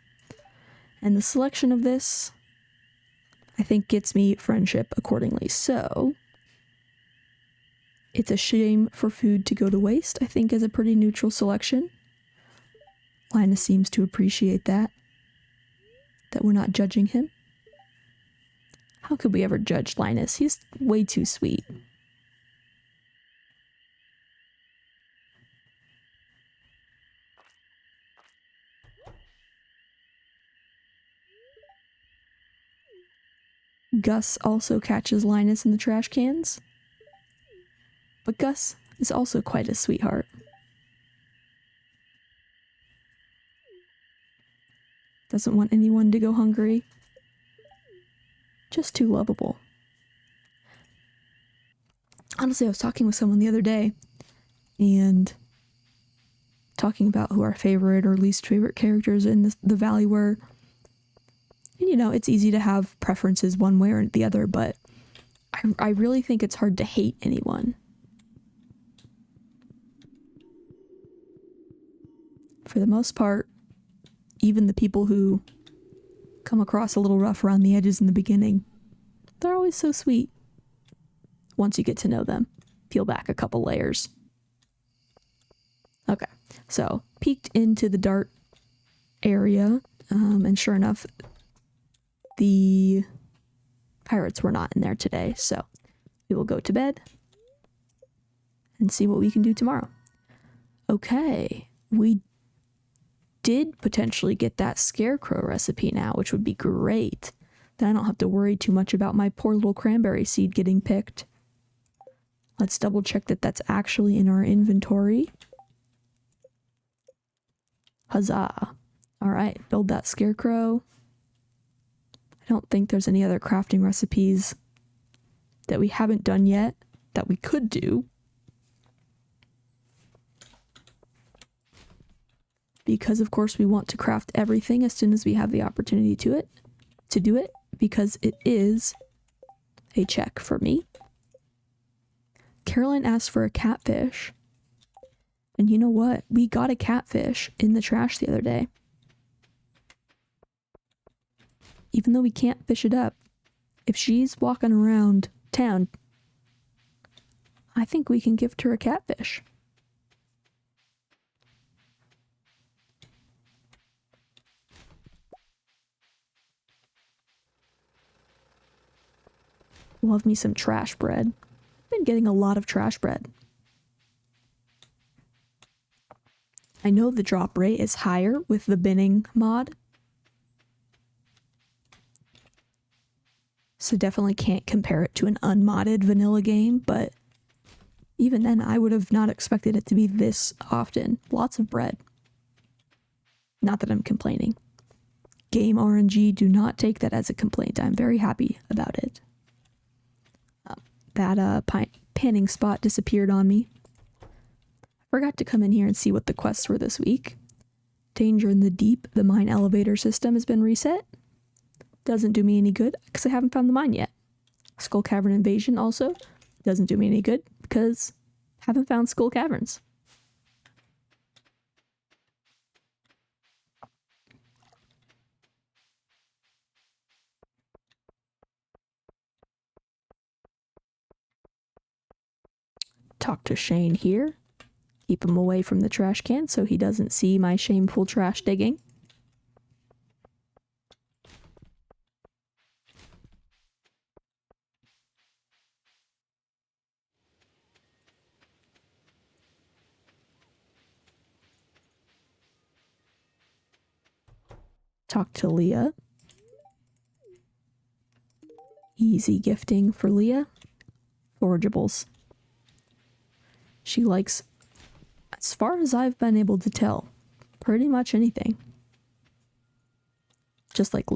And the selection of this, I think, gets me friendship accordingly. So it's a shame for food to go to waste, I think, is a pretty neutral selection. Linus seems to appreciate that we're not judging him. How could we ever judge Linus? He's way too sweet. Gus also catches Linus in the trash cans. But Gus is also quite a sweetheart. Doesn't want anyone to go hungry. Just too lovable. Honestly, I was talking with someone the other day and talking about who our favorite or least favorite characters in the valley were. And you know, it's easy to have preferences one way or the other, but I really think it's hard to hate anyone. For the most part, even the people who come across a little rough around the edges in the beginning, they're always so sweet. Once you get to know them, peel back a couple layers. Okay, so peeked into the dart area, and sure enough, the pirates were not in there today, so we will go to bed and see what we can do tomorrow. Okay, we did potentially get that scarecrow recipe now, which would be great. Then I don't have to worry too much about my poor little cranberry seed getting picked. Let's double check that that's actually in our inventory. Huzzah. All right, build that scarecrow. I don't think there's any other crafting recipes that we haven't done yet that we could do. Because of course we want to craft everything as soon as we have the opportunity to do it, because it is a check for me. Caroline asked for a catfish. And you know what? We got a catfish in the trash the other day. Even though we can't fish it up, if she's walking around town, I think we can gift her a catfish. Love me some trash bread. I've been getting a lot of trash bread. I know the drop rate is higher with the binning mod. So definitely can't compare it to an unmodded vanilla game, but even then I would have not expected it to be this often. Lots of bread. Not that I'm complaining. Game RNG, do not take that as a complaint. I'm very happy about it. That panning spot disappeared on me. Forgot to come in here and see what the quests were this week. Danger in the Deep, the mine elevator system has been reset. Doesn't do me any good because I haven't found the mine yet. Skull Cavern Invasion also. Doesn't do me any good because haven't found Skull Caverns. Talk to Shane here. Keep him away from the trash can so he doesn't see my shameful trash digging. Talk to Leah. Easy gifting for Leah. Forageables. She likes, as far as I've been able to tell, pretty much anything. Just like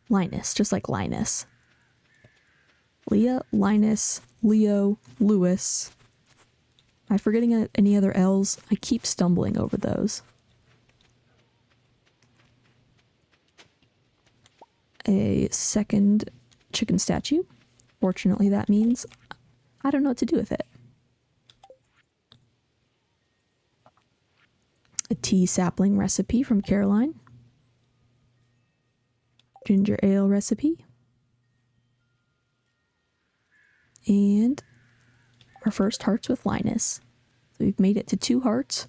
Linus. Just like Linus. Leah, Linus, Leo, Lewis. Am I forgetting any other L's? I keep stumbling over those. A second chicken statue. Fortunately, that means I don't know what to do with it. A tea sapling recipe from Caroline. Ginger ale recipe. And our first hearts with Linus. So we've made it to 2 hearts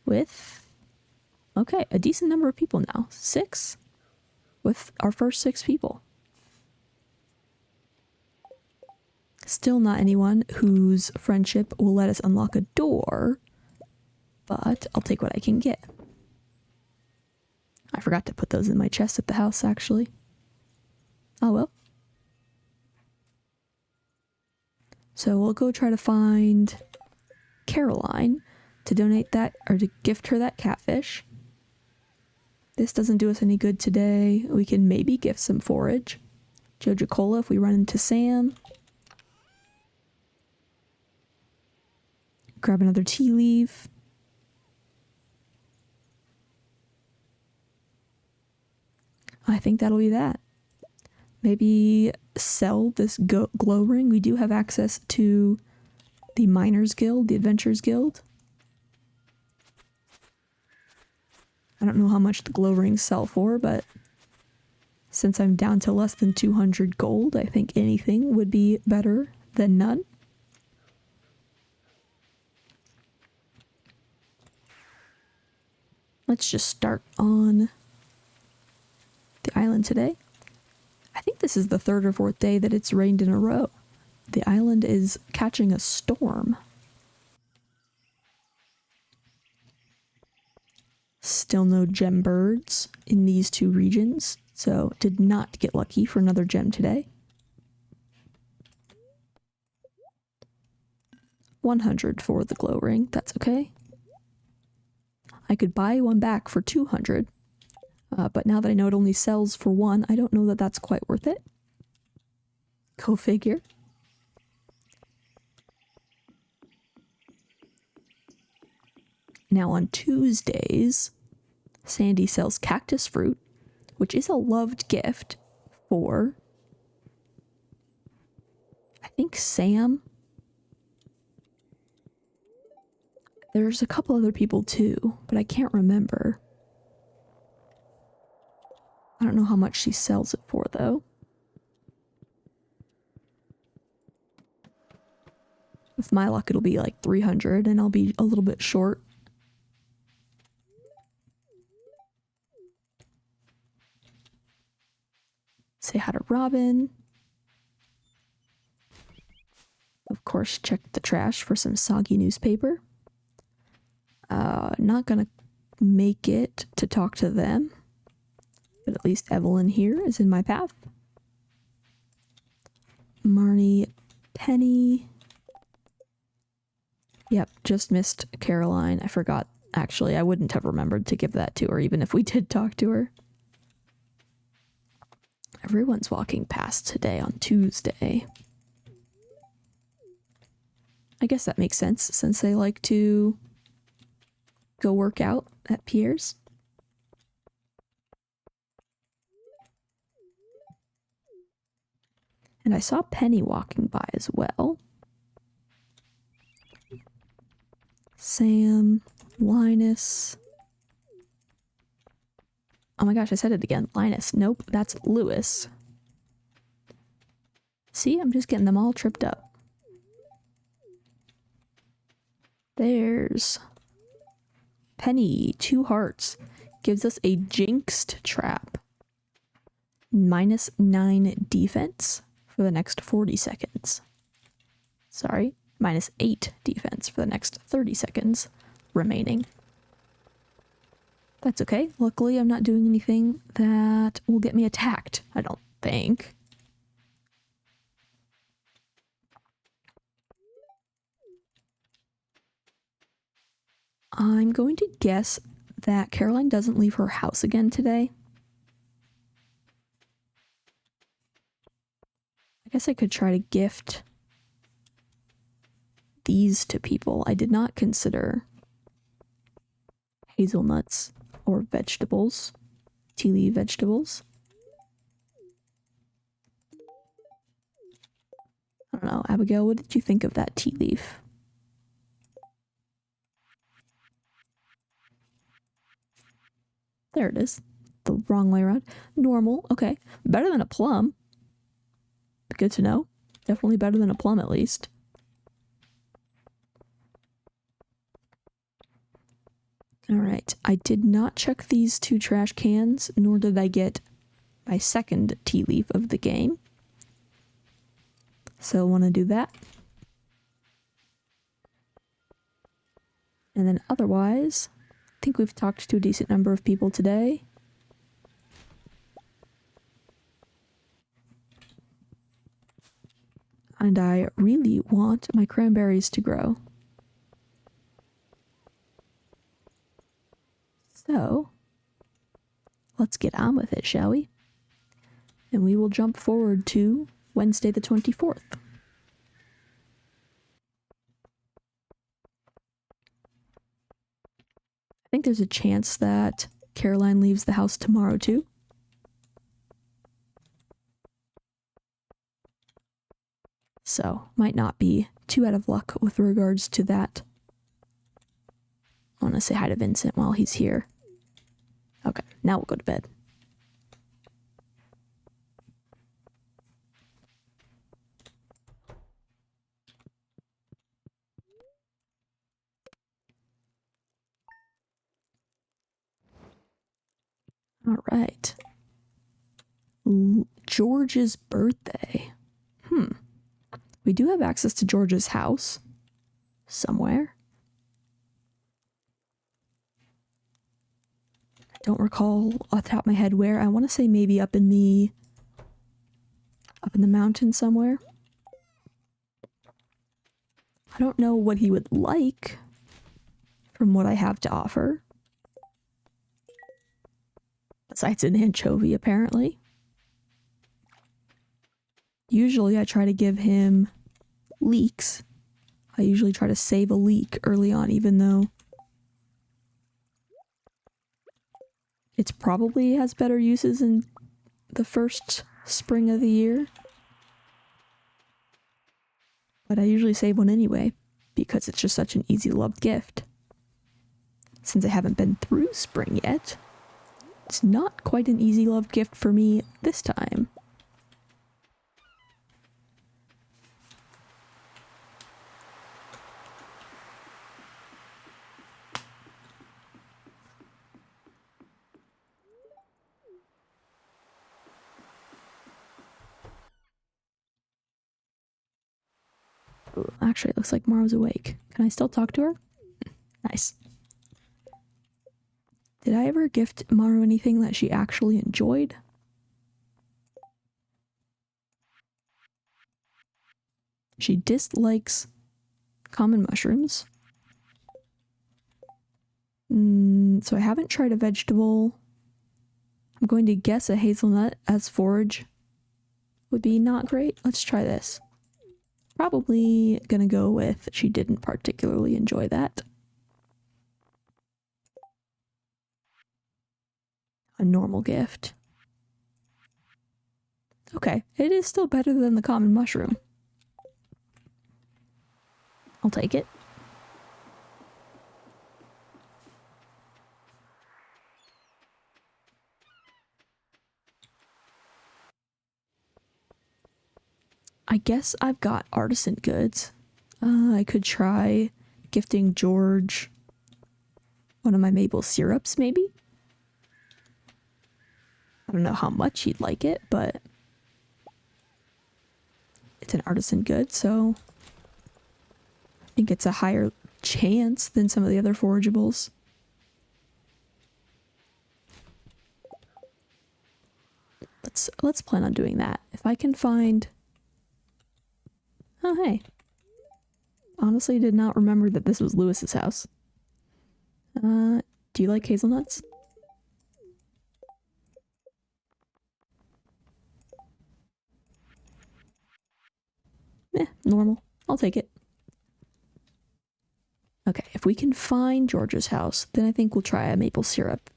with, okay, a decent number of people now. 6 with our first 6 people. Still not anyone whose friendship will let us unlock a door, but I'll take what I can get. I forgot to put those in my chest at the house, actually. Oh well. So we'll go try to find Caroline to donate that, or to gift her that catfish. This doesn't do us any good today. We can maybe gift some forage. Jojo Cola if we run into Sam. Grab another tea leaf. I think that'll be that. Maybe sell this glow ring. We do have access to the Miners Guild, the Adventurers Guild. I don't know how much the glow rings sell for, but since I'm down to less than 200 gold, I think anything would be better than none. Let's just start on the island today. I think this is the 3rd or 4th day that it's rained in a row. The island is catching a storm. Still no gem birds in these 2 regions, so did not get lucky for another gem today. 100 for the glow ring, that's okay. I could buy one back for 200, but now that I know it only sells for 1, I don't know that that's quite worth it. Go figure. Now on Tuesdays, Sandy sells cactus fruit, which is a loved gift for, I think, Sam. There's a couple other people too, but I can't remember. I don't know how much she sells it for though. With my luck, it'll be like 300 and I'll be a little bit short. Say hi to Robin. Of course, check the trash for some soggy newspaper. Not gonna make it to talk to them, but at least Evelyn here is in my path. Marnie, Penny. Yep, just missed Caroline. I forgot. Actually, I wouldn't have remembered to give that to her, even if we did talk to her. Everyone's walking past today on Tuesday. I guess that makes sense, since they like to go work out at Pierre's. And I saw Penny walking by as well. Sam, Linus. Oh my gosh, I said it again. Linus. Nope, that's Lewis. See, I'm just getting them all tripped up. There's Penny, 2 hearts. Gives us a jinxed trap. -9 defense for the next 40 seconds. Sorry, -8 defense for the next 30 seconds remaining. That's okay. Luckily, I'm not doing anything that will get me attacked, I don't think. I'm going to guess that Caroline doesn't leave her house again today. I guess I could try to gift these to people. I did not consider hazelnuts or vegetables, tea leaf vegetables. I don't know, Abigail, what did you think of that tea leaf? There it is. The wrong way around. Normal, okay. Better than a plum. Good to know. Definitely better than a plum at least. Alright, I did not check these 2 trash cans, nor did I get my second tea leaf of the game. So I want to do that. And then otherwise, I think we've talked to a decent number of people today. And I really want my cranberries to grow. So, let's get on with it, shall we? And we will jump forward to Wednesday the 24th. I think there's a chance that Caroline leaves the house tomorrow too. So, might not be too out of luck with regards to that. I want to say hi to Vincent while he's here. Okay, now we'll go to bed. All right. George's birthday. We do have access to George's house somewhere. I don't recall off the top of my head where. I want to say maybe up in the mountain somewhere. I don't know what he would like from what I have to offer. Besides an anchovy, apparently. Usually I try to give him leeks. I usually try to save a leek early on, even though it probably has better uses in the first spring of the year. But I usually save one anyway, because it's just such an easy loved gift. Since I haven't been through spring yet, it's not quite an easy loved gift for me this time. Ooh, actually, it looks like Mara's awake. Can I still talk to her? Nice. Did I ever gift Maru anything that she actually enjoyed? She dislikes common mushrooms. So I haven't tried a vegetable. I'm going to guess a hazelnut as forage would be not great. Let's try this. Probably gonna go with she didn't particularly enjoy that. A normal gift. Okay, it is still better than the common mushroom. I'll take it. I guess I've got artisan goods. I could try gifting George one of my maple syrups, maybe? I don't know how much he'd like it, but it's an artisan good, so I think it's a higher chance than some of the other forageables. Let's plan on doing that. If I can find... Oh, hey. Honestly, did not remember that this was Lewis's house. Do you like hazelnuts? Normal. I'll take it. Okay, if we can find George's house, then I think we'll try a maple syrup.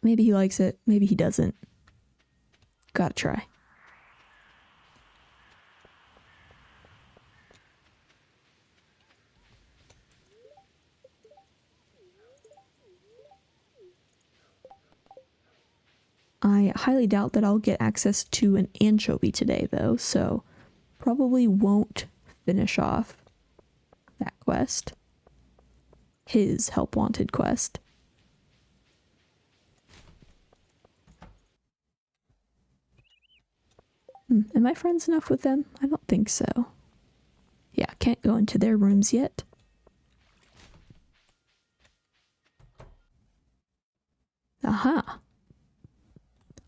Maybe he likes it, maybe he doesn't. Gotta try. I highly doubt that I'll get access to an anchovy today, though, so probably won't finish off that quest. His help wanted quest. Am I friends enough with them? I don't think so. Yeah, can't go into their rooms yet. Aha!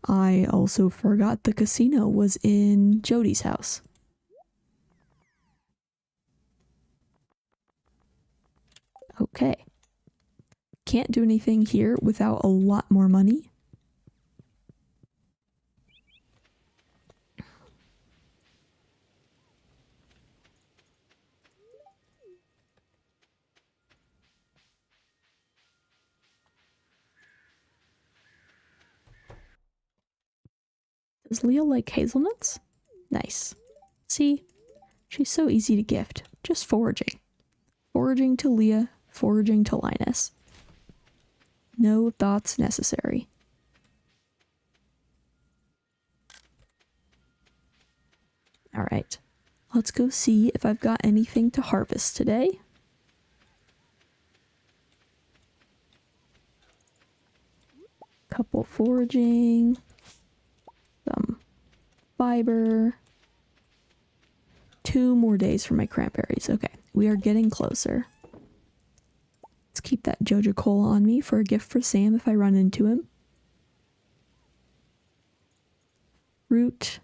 I also forgot the casino was in Jody's house. Okay. Can't do anything here without a lot more money. Does Leah like hazelnuts? Nice. See? She's so easy to gift. Just foraging. Foraging to Leah, foraging to Linus. No thoughts necessary. Alright. Let's go see if I've got anything to harvest today. Couple foraging. Some fiber. 2 more days for my cranberries. Okay, we are getting closer. Let's keep that Joja Cola on me for a gift for Sam if I run into him. Fruit.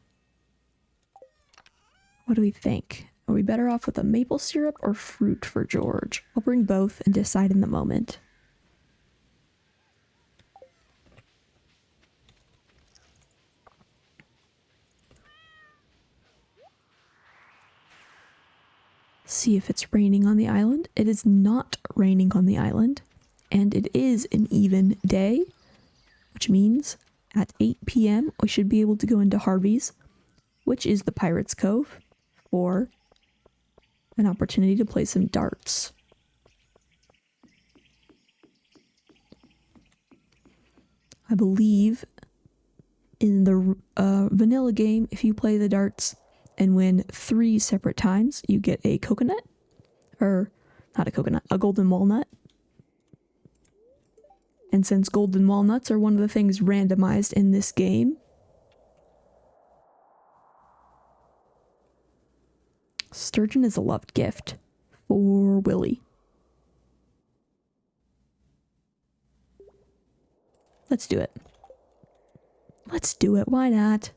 What do we think? Are we better off with a maple syrup or fruit for George? I'll bring both and decide in the moment. See if it's raining on the island. It is not raining on the island, and it is an even day, which means at 8 p.m. we should be able to go into Harvey's, which is the Pirate's Cove, for an opportunity to play some darts. I believe in the vanilla game, if you play the darts and win 3 separate times, you get a coconut. Or, not a coconut, a golden walnut. And since golden walnuts are one of the things randomized in this game, sturgeon is a loved gift for Willie. Let's do it. Let's do it, why not?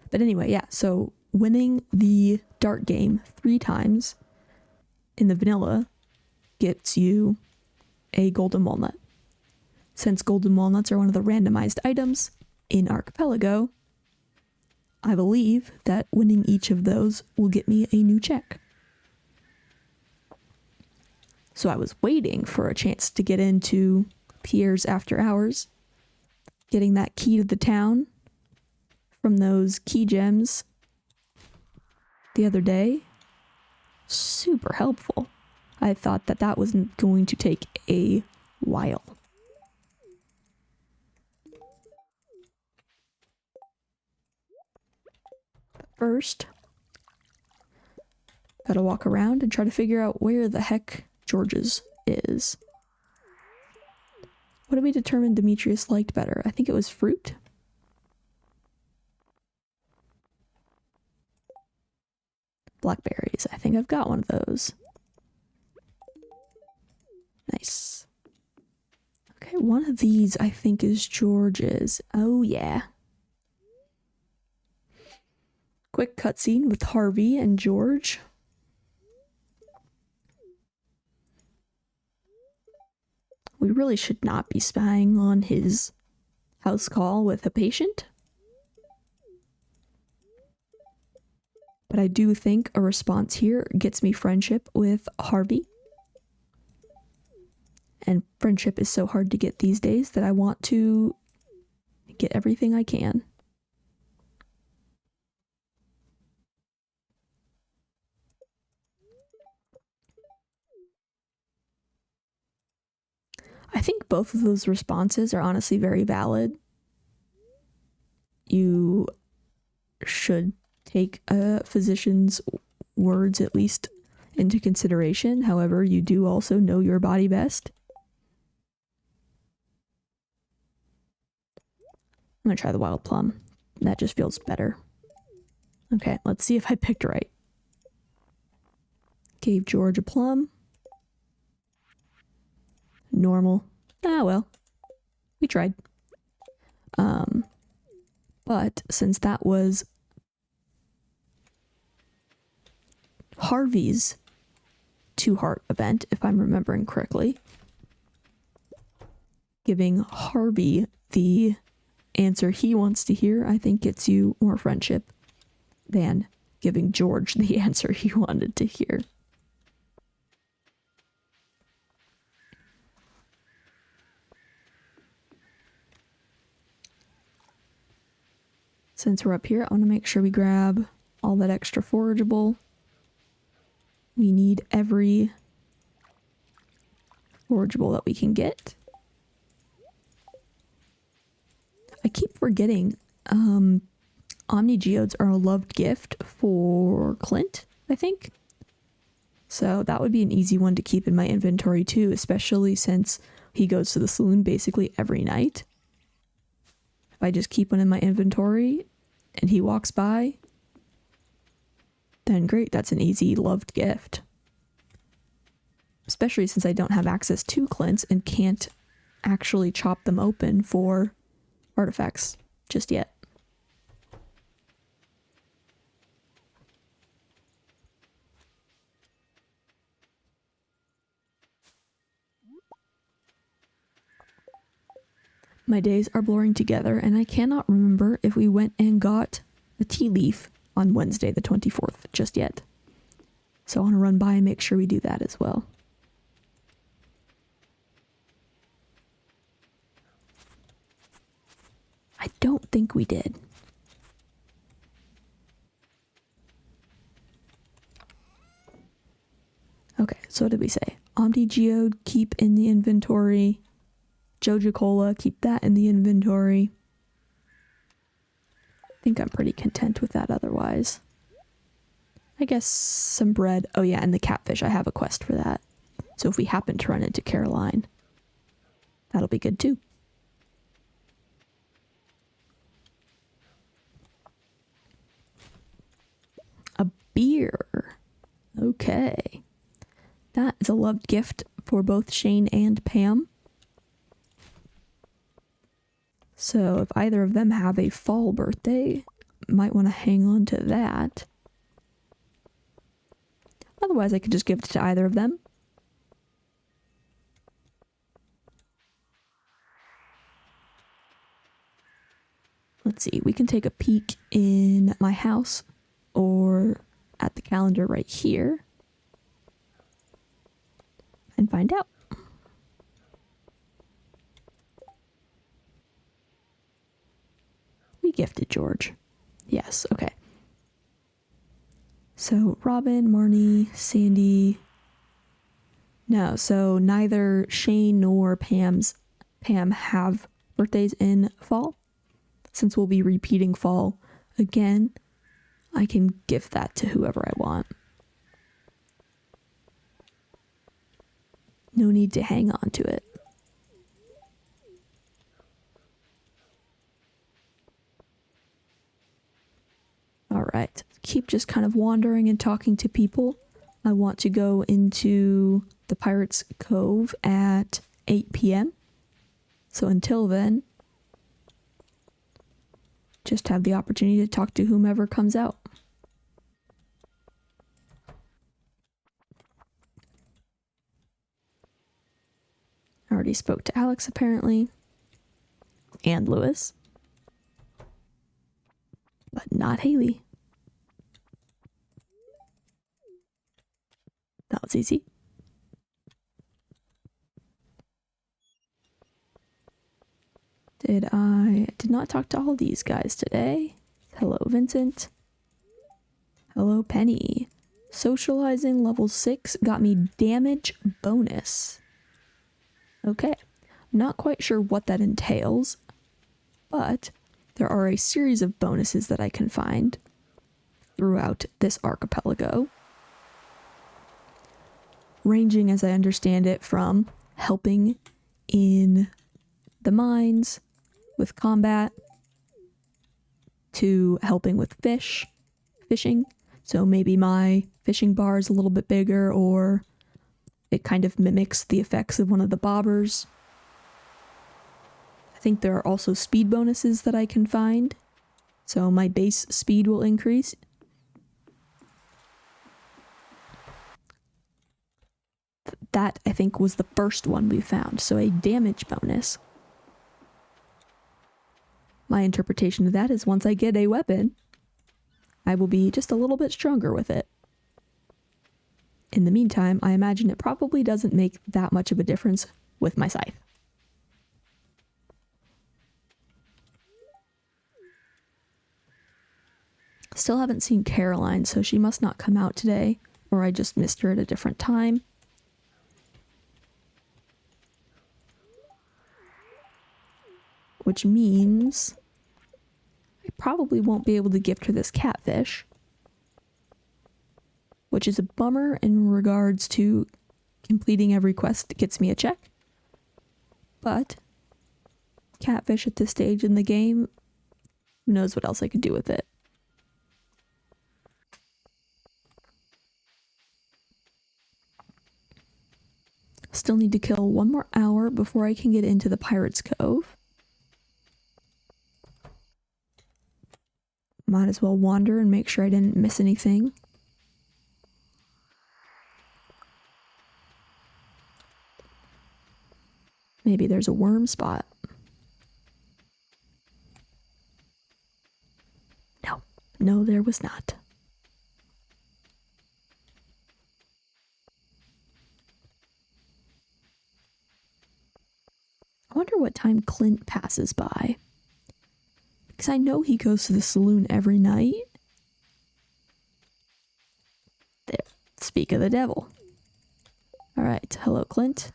But anyway, yeah, so winning the dart game 3 times in the vanilla gets you a golden walnut. Since golden walnuts are one of the randomized items in Archipelago, I believe that winning each of those will get me a new check. So I was waiting for a chance to get into Pierre's After Hours, getting that key to the town from those key gems the other day. Super helpful. I thought that that was going to take a while. First, gotta walk around and try to figure out where the heck George's is. What did we determine Demetrius liked better? I think it was fruit. Blackberries. I think I've got one of those. Nice. Okay, one of these I think is George's. Oh yeah. Quick cutscene with Harvey and George. We really should not be spying on his house call with a patient. But I do think a response here gets me friendship with Harvey. And friendship is so hard to get these days that I want to get everything I can. I think both of those responses are honestly very valid. You should take a physician's words at least into consideration. However, you do also know your body best. I'm gonna try the wild plum. That just feels better. Okay, let's see if I picked right. Gave George a plum. Normal. Ah, well. We tried. But since that was Harvey's 2-heart event, if I'm remembering correctly, giving Harvey the answer he wants to hear, I think gets you more friendship than giving George the answer he wanted to hear. Since we're up here, I want to make sure we grab all that extra forageable. We need every forageable that we can get. I keep forgetting Omni Geodes are a loved gift for Clint, I think. So that would be an easy one to keep in my inventory too, especially since he goes to the saloon basically every night. If I just keep one in my inventory and he walks by, then great, that's an easy loved gift. Especially since I don't have access to Clint's and can't actually chop them open for artifacts just yet. My days are blurring together, and I cannot remember if we went and got a tea leaf on Wednesday the 24th just yet. So I want to run by and make sure we do that as well. I don't think we did. Okay, so what did we say? Omni Geode, keep in the inventory. Joja Cola, keep that in the inventory. I think I'm pretty content with that otherwise. I guess some bread. Oh yeah, and the catfish. I have a quest for that. So if we happen to run into Caroline, that'll be good too. A beer. Okay. That is a loved gift for both Shane and Pam. So if either of them have a fall birthday, might want to hang on to that. Otherwise, I could just give it to either of them. Let's see, we can take a peek in my house or at the calendar right here and find out. We gifted George. Yes, okay. So Robin, Marnie, Sandy. No, so neither Shane nor Pam have birthdays in fall. Since we'll be repeating fall again, I can gift that to whoever I want. No need to hang on to it. All right, keep just kind of wandering and talking to people. I want to go into the Pirates Cove at 8 p.m. So until then, just have the opportunity to talk to whomever comes out. I already spoke to Alex apparently, and Lewis, but not Haley. That was easy. I did not talk to all these guys today. Hello, Vincent. Hello, Penny. Socializing level 6 got me damage bonus. Okay, I'm not quite sure what that entails, but there are a series of bonuses that I can find throughout this archipelago, ranging, as I understand it, from helping in the mines with combat to helping with fishing. So maybe my fishing bar is a little bit bigger, or it kind of mimics the effects of one of the bobbers. I think there are also speed bonuses that I can find. So my base speed will increase. That, I think, was the first one we found. So a damage bonus. My interpretation of that is once I get a weapon, I will be just a little bit stronger with it. In the meantime, I imagine it probably doesn't make that much of a difference with my scythe. Still haven't seen Caroline, so she must not come out today, or I just missed her at a different time. Which means I probably won't be able to gift her this catfish, which is a bummer in regards to completing every quest that gets me a check. But catfish at this stage in the game, who knows what else I could do with it. Still need to kill one more hour before I can get into the Pirates Cove. Might as well wander and make sure I didn't miss anything. Maybe there's a worm spot. No, there was not. I wonder what time Clint passes by. Because I know he goes to the saloon every night. There, speak of the devil. Alright, hello Clint.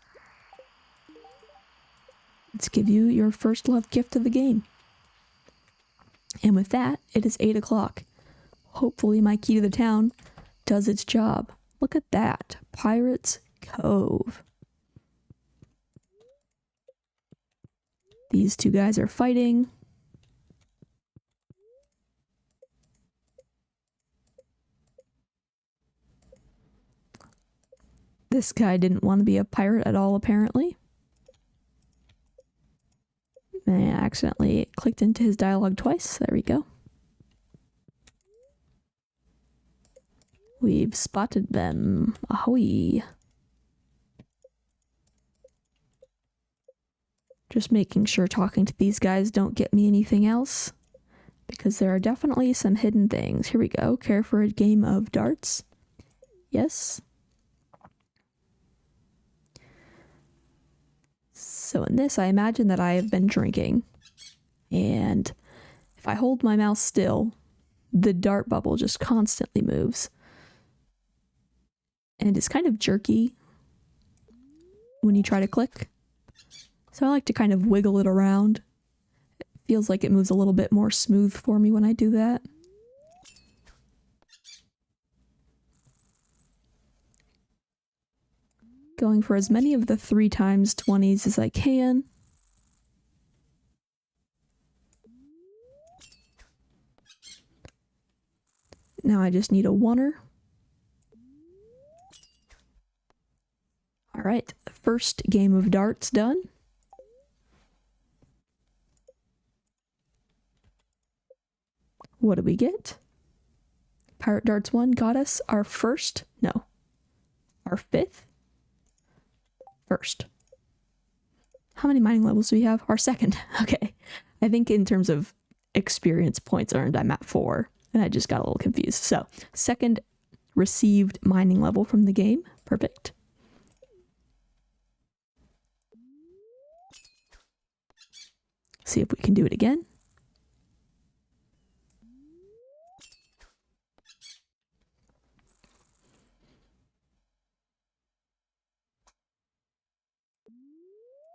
Let's give you your first love gift of the game. And with that, it is 8 o'clock. Hopefully my key to the town does its job. Look at that. Pirates Cove. These two guys are fighting. This guy didn't want to be a pirate at all, apparently. And I accidentally clicked into his dialogue twice. There we go. We've spotted them. Ahoy. Just making sure talking to these guys don't get me anything else, because there are definitely some hidden things. Here we go. Care for a game of darts? Yes. So in this, I imagine that I have been drinking, and If I hold my mouse still, the dart bubble just constantly moves. And it's kind of jerky when you try to click. So I like to kind of wiggle it around. It feels like it moves a little bit more smooth for me when I do that. Going for as many of the 3x20s as I can. Now I just need a 1-er. All right, first game of darts done. What do we get? Pirate Darts 1 got us our first, no, our 5th? First. How many mining levels do we have? Our 2nd. Okay. I think in terms of experience points earned, I'm at 4, and I just got a little confused. So, 2nd received mining level from the game. Perfect. See if we can do it again.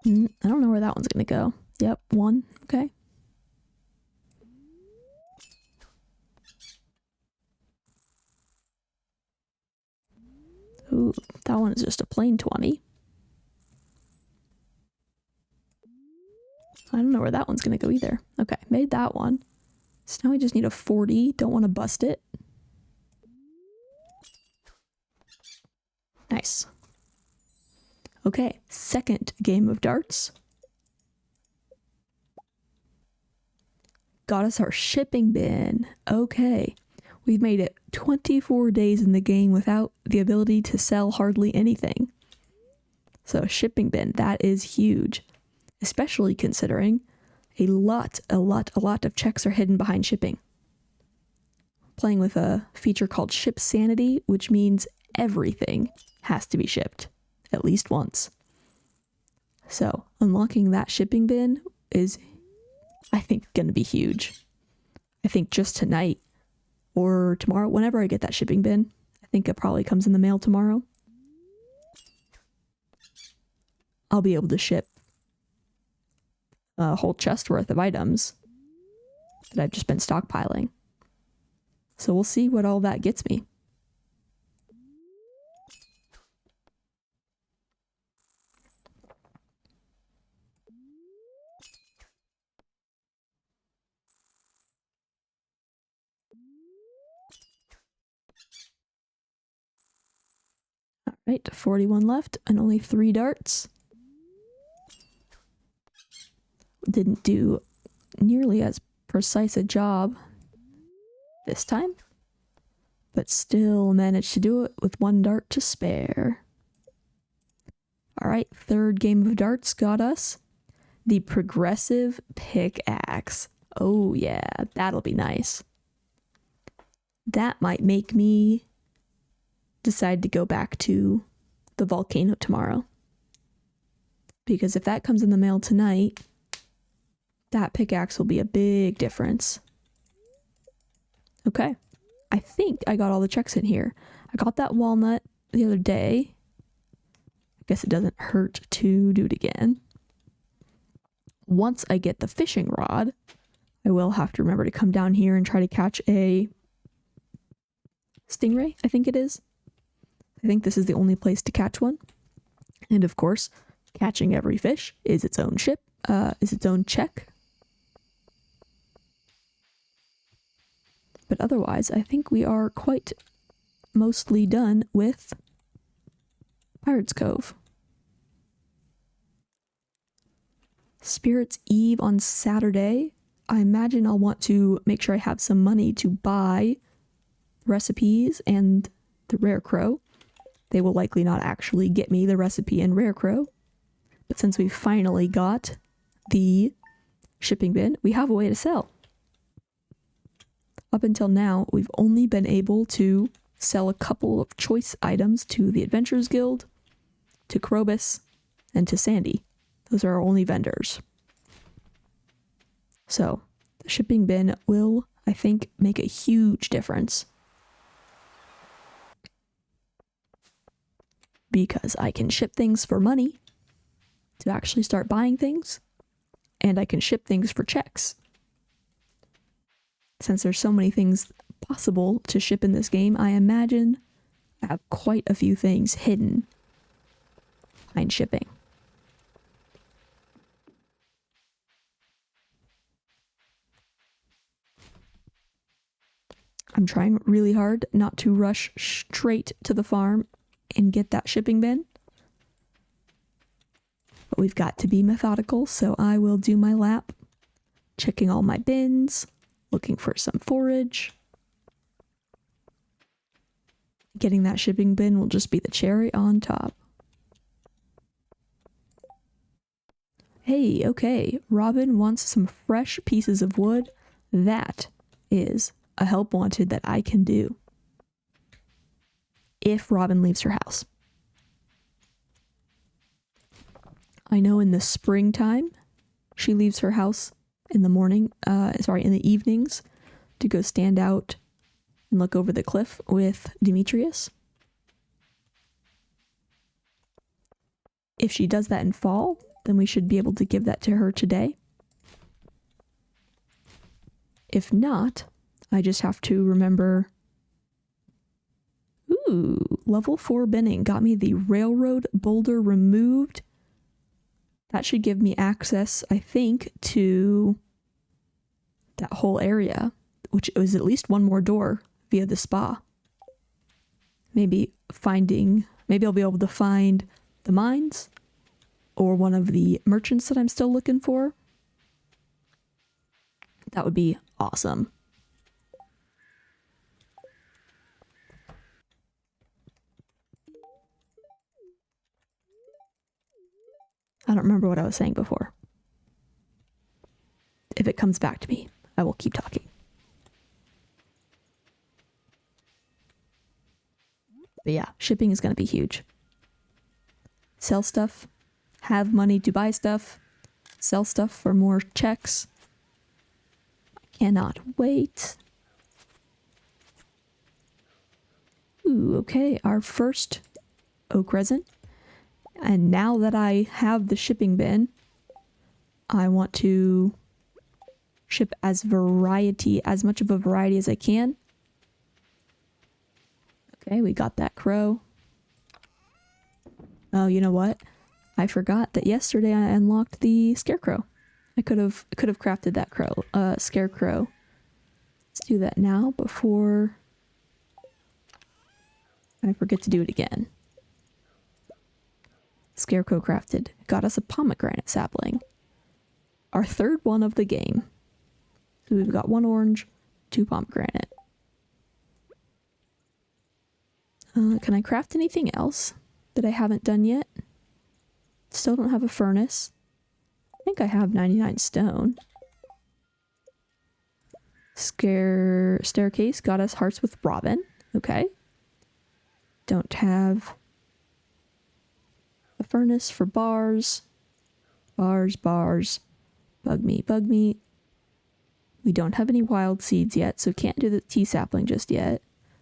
I don't know where that one's gonna go. Yep, 1. Okay. Ooh, that one is just a plain 20. I don't know where that one's gonna go either. Okay, made that one. So now we just need a 40. Don't want to bust it. Nice. Okay, 2nd game of darts. Got us our shipping bin. Okay. We've made it 24 days in the game without the ability to sell hardly anything. So shipping bin, that is huge. Especially considering a lot of checks are hidden behind shipping. Playing with a feature called Ship Sanity, which means everything has to be shipped at least once. So unlocking that shipping bin is, I think, going to be huge. I think just tonight or tomorrow, whenever I get that shipping bin, I think it probably comes in the mail tomorrow, I'll be able to ship a whole chest worth of items that I've just been stockpiling. So we'll see what all that gets me. All right, 41 left and only 3 darts. Didn't do nearly as precise a job this time, but still managed to do it with 1 dart to spare. All right, 3rd game of darts got us the progressive pickaxe. Oh yeah, that'll be nice. That might make me decide to go back to the volcano tomorrow. Because if that comes in the mail tonight, that pickaxe will be a big difference. Okay. I think I got all the checks in here. I got that walnut the other day. I guess it doesn't hurt to do it again. Once I get the fishing rod, I will have to remember to come down here and try to catch a stingray, I think it is. I think this is the only place to catch one. And of course, catching every fish is its own check. But otherwise, I think we are quite mostly done with Pirates Cove. Spirit's Eve on Saturday. I imagine I'll want to make sure I have some money to buy recipes and the rare crow. They will likely not actually get me the recipe and rare crow. But since we finally got the shipping bin, we have a way to sell. Up until now, we've only been able to sell a couple of choice items to the Adventurers Guild, to Krobus, and to Sandy. Those are our only vendors. So, The shipping bin will, I think, make a huge difference. Because I can ship things for money to actually start buying things, and I can ship things for checks. Since there's so many things possible to ship in this game, I imagine I have quite a few things hidden behind shipping. I'm trying really hard not to rush straight to the farm and get that shipping bin. But we've got to be methodical, so I will do my lap, checking all my bins, looking for some forage. Getting that shipping bin will just be the cherry on top. Hey, okay, Robin wants some fresh pieces of wood. That is a help wanted that I can do. If Robin leaves her house. I know in the springtime, she leaves her house in the morning, in the evenings to go stand out and look over the cliff with Demetrius. If she does that in fall, then we should be able to give that to her today. If not, I just have to remember. Ooh, level 4 binning got me the railroad boulder removed. That should give me access, I think, to that whole area, which was at least one more door via the spa. Maybe I'll be able to find the mines or one of the merchants that I'm still looking for. That would be awesome. I don't remember what I was saying before. If it comes back to me, I will keep talking. But yeah, shipping is going to be huge. Sell stuff, have money to buy stuff, sell stuff for more checks. I cannot wait. Ooh, okay, our first oak resin. And now that I have the shipping bin, I want to ship as much of a variety as I can. Okay, we got that crow. Oh, you know what? I forgot that yesterday I unlocked the scarecrow. I could have crafted that scarecrow. Let's do that now before I forget to do it again. Scarecrow crafted. Got us a pomegranate sapling. Our third one of the game. So we've got 1 orange, 2 pomegranate. Can I craft anything else that I haven't done yet? Still don't have a furnace. I think I have 99 stone. Staircase got us hearts with Robin. Okay. Don't have a furnace for bars. Bars. Bug meat. We don't have any wild seeds yet, so can't do the tea sapling just yet.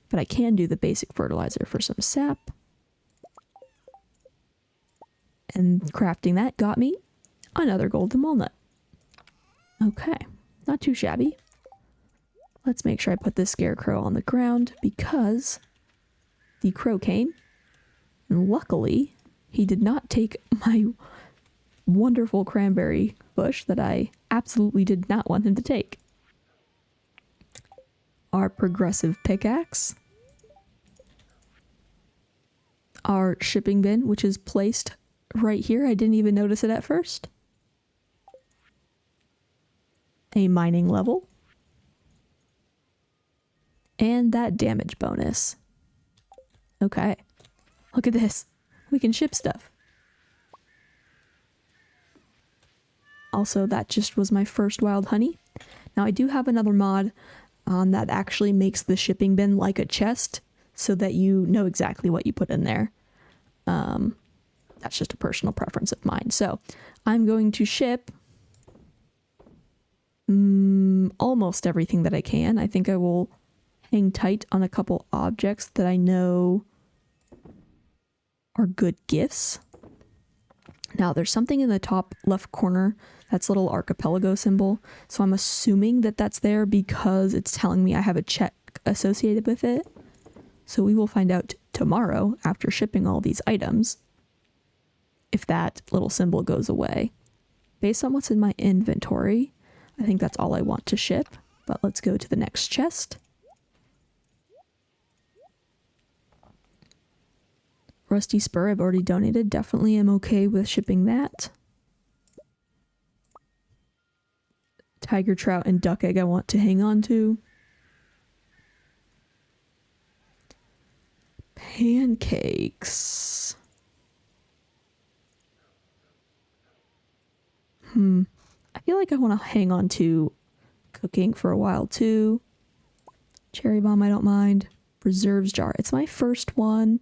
But I can do the basic fertilizer for some sap. And crafting that got me another golden walnut. Okay, not too shabby. Let's make sure I put this scarecrow on the ground because the crow came. And luckily, he did not take my wonderful cranberry bush that I absolutely did not want him to take. Our progressive pickaxe. Our shipping bin, which is placed right here. I didn't even notice it at first. A mining level. And that damage bonus. Okay. Look at this. We can ship stuff. Also, that just was my first wild honey. Now, I do have another mod that actually makes the shipping bin like a chest so that you know exactly what you put in there. That's just a personal preference of mine. So I'm going to ship almost everything that I can. I think I will hang tight on a couple objects that I know are good gifts. Now there's something in the top left corner, that's little archipelago symbol. So I'm assuming that that's there because it's telling me I have a check associated with it. So we will find out tomorrow after shipping all these items if that little symbol goes away. Based on what's in my inventory, I think that's all I want to ship, but let's go to the next chest. Rusty Spur I've already donated. Definitely am okay with shipping that. Tiger Trout and Duck Egg I want to hang on to. Pancakes. I feel like I want to hang on to cooking for a while too. Cherry Bomb I don't mind. Preserves jar. It's my first one.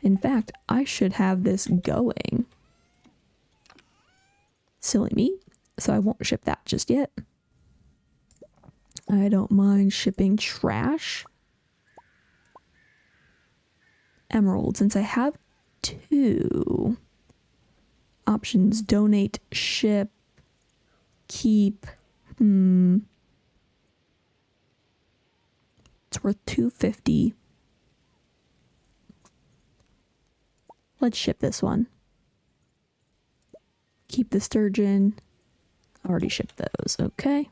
In fact, I should have this going. Silly me. So I won't ship that just yet. I don't mind shipping trash. Emerald, since I have 2 options, donate, ship, keep. It's worth $250. Let's ship this one. Keep the sturgeon. Already shipped those, okay.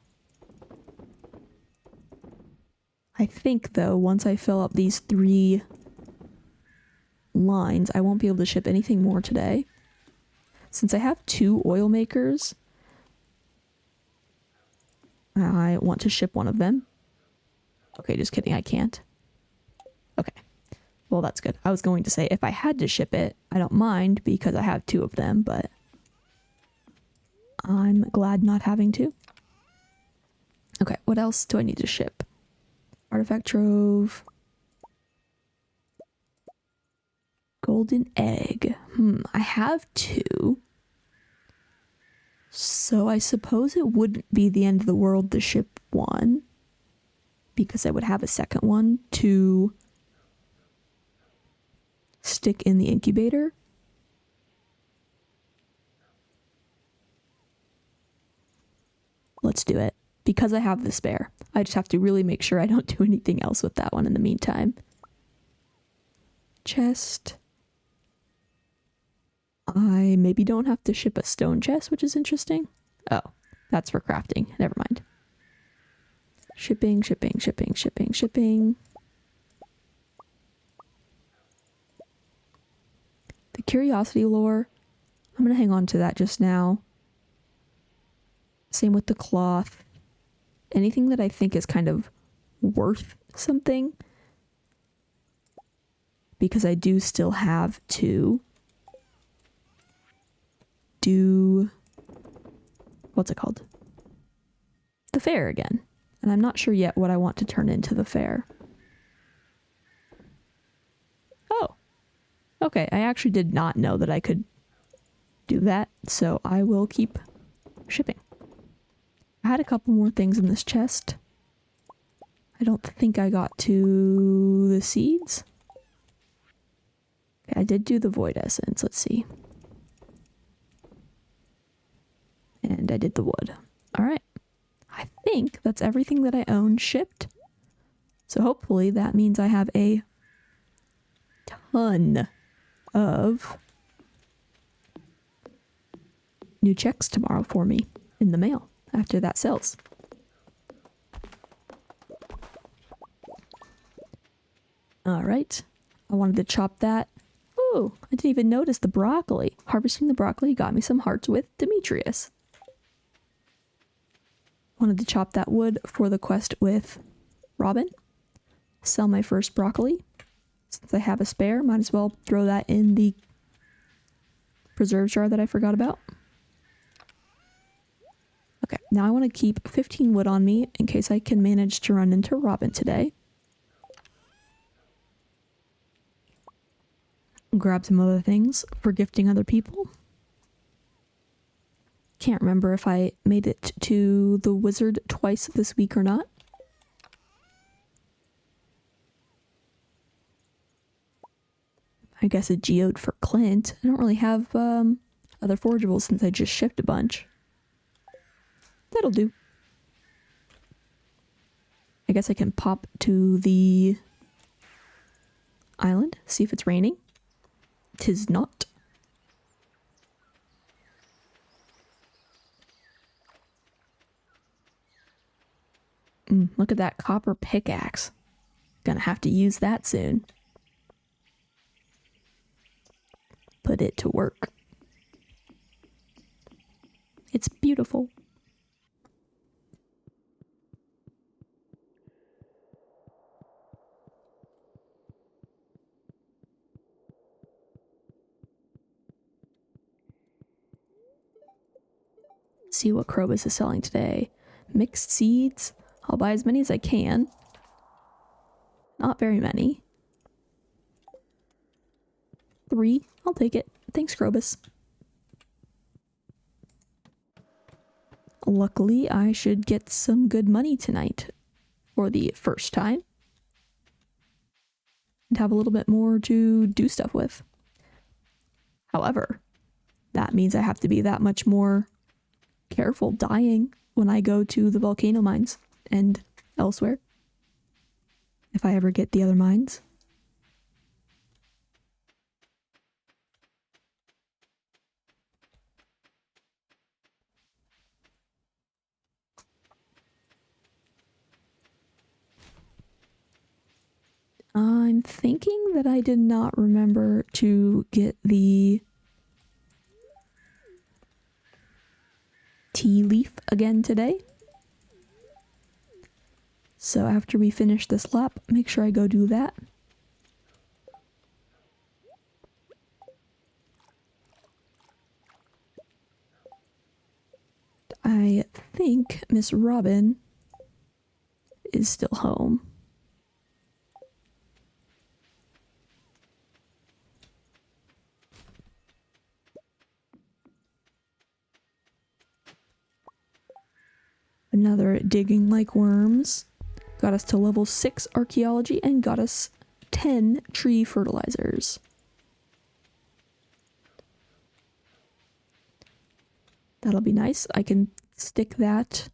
I think though, once I fill up these 3 lines, I won't be able to ship anything more today. Since I have 2 oil makers, I want to ship one of them. Okay, just kidding, I can't. Okay, well that's good. I was going to say if I had to ship it, I don't mind because I have 2 of them, but I'm glad not having to. Okay, what else do I need to ship? Artifact Trove. Golden egg. I have 2. So I suppose it wouldn't be the end of the world to ship 1. Because I would have a second one to stick in the incubator. Let's do it. Because I have the spare. I just have to really make sure I don't do anything else with that one in the meantime. Chest. I maybe don't have to ship a stone chest, which is interesting. Oh, that's for crafting. Never mind. Shipping, shipping, shipping, shipping, shipping. The curiosity lore. I'm going to hang on to that just now. Same with the cloth. Anything that I think is kind of worth something. Because I do still have to do, what's it called? The fair again. And I'm not sure yet what I want to turn into the fair. Oh, okay. I actually did not know that I could do that, so I will keep shipping. I had a couple more things in this chest. I don't think I got to the seeds. Okay, I did do the void essence. Let's see. And I did the wood. All right. I think that's everything that I own shipped. So hopefully that means I have a ton of new checks tomorrow for me in the mail after that sells. All right. I wanted to chop that. Ooh, I didn't even notice the broccoli. Harvesting the broccoli got me some hearts with Demetrius. Wanted to chop that wood for the quest with Robin. Sell my first broccoli. Since I have a spare, might as well throw that in the preserve jar that I forgot about. Okay, now I want to keep 15 wood on me in case I can manage to run into Robin today. Grab some other things for gifting other people. can't remember if I made it to the wizard twice this week or not. I guess a geode for Clint. I don't really have other forageables since I just shipped a bunch. That'll do. I guess I can pop to the island, see if it's raining. 'Tis not. Look at that copper pickaxe. Gonna have to use that soon. Put it to work. It's beautiful. See what Krobus is selling today. Mixed seeds. I'll buy as many as I can. Not very many. 3. I'll take it. Thanks, Krobus. Luckily, I should get some good money tonight for the first time. And have a little bit more to do stuff with. However, that means I have to be that much more careful dying when I go to the volcano mines and elsewhere. If I ever get the other mines. I'm thinking that I did not remember to get the tea leaf again today. So after we finish this lap, make sure I go do that. I think Miss Robin is still home. Another digging like worms. Got us to level 6 archaeology and got us 10 tree fertilizers. That'll be nice. I can stick that,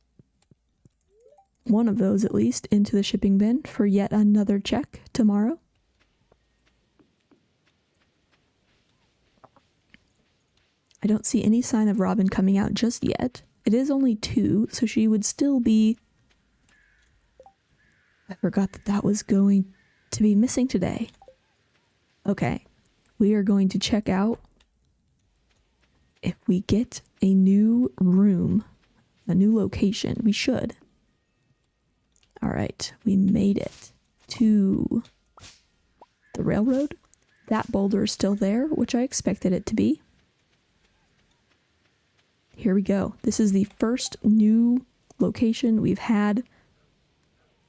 one of those at least, into the shipping bin for yet another check tomorrow. I don't see any sign of Robin coming out just yet. It is only 2, so she would still be... I forgot that that was going to be missing today. Okay, we are going to check out if we get a new room, a new location. We should. All right, we made it to the railroad. That boulder is still there, which I expected it to be. Here we go. This is the first new location we've had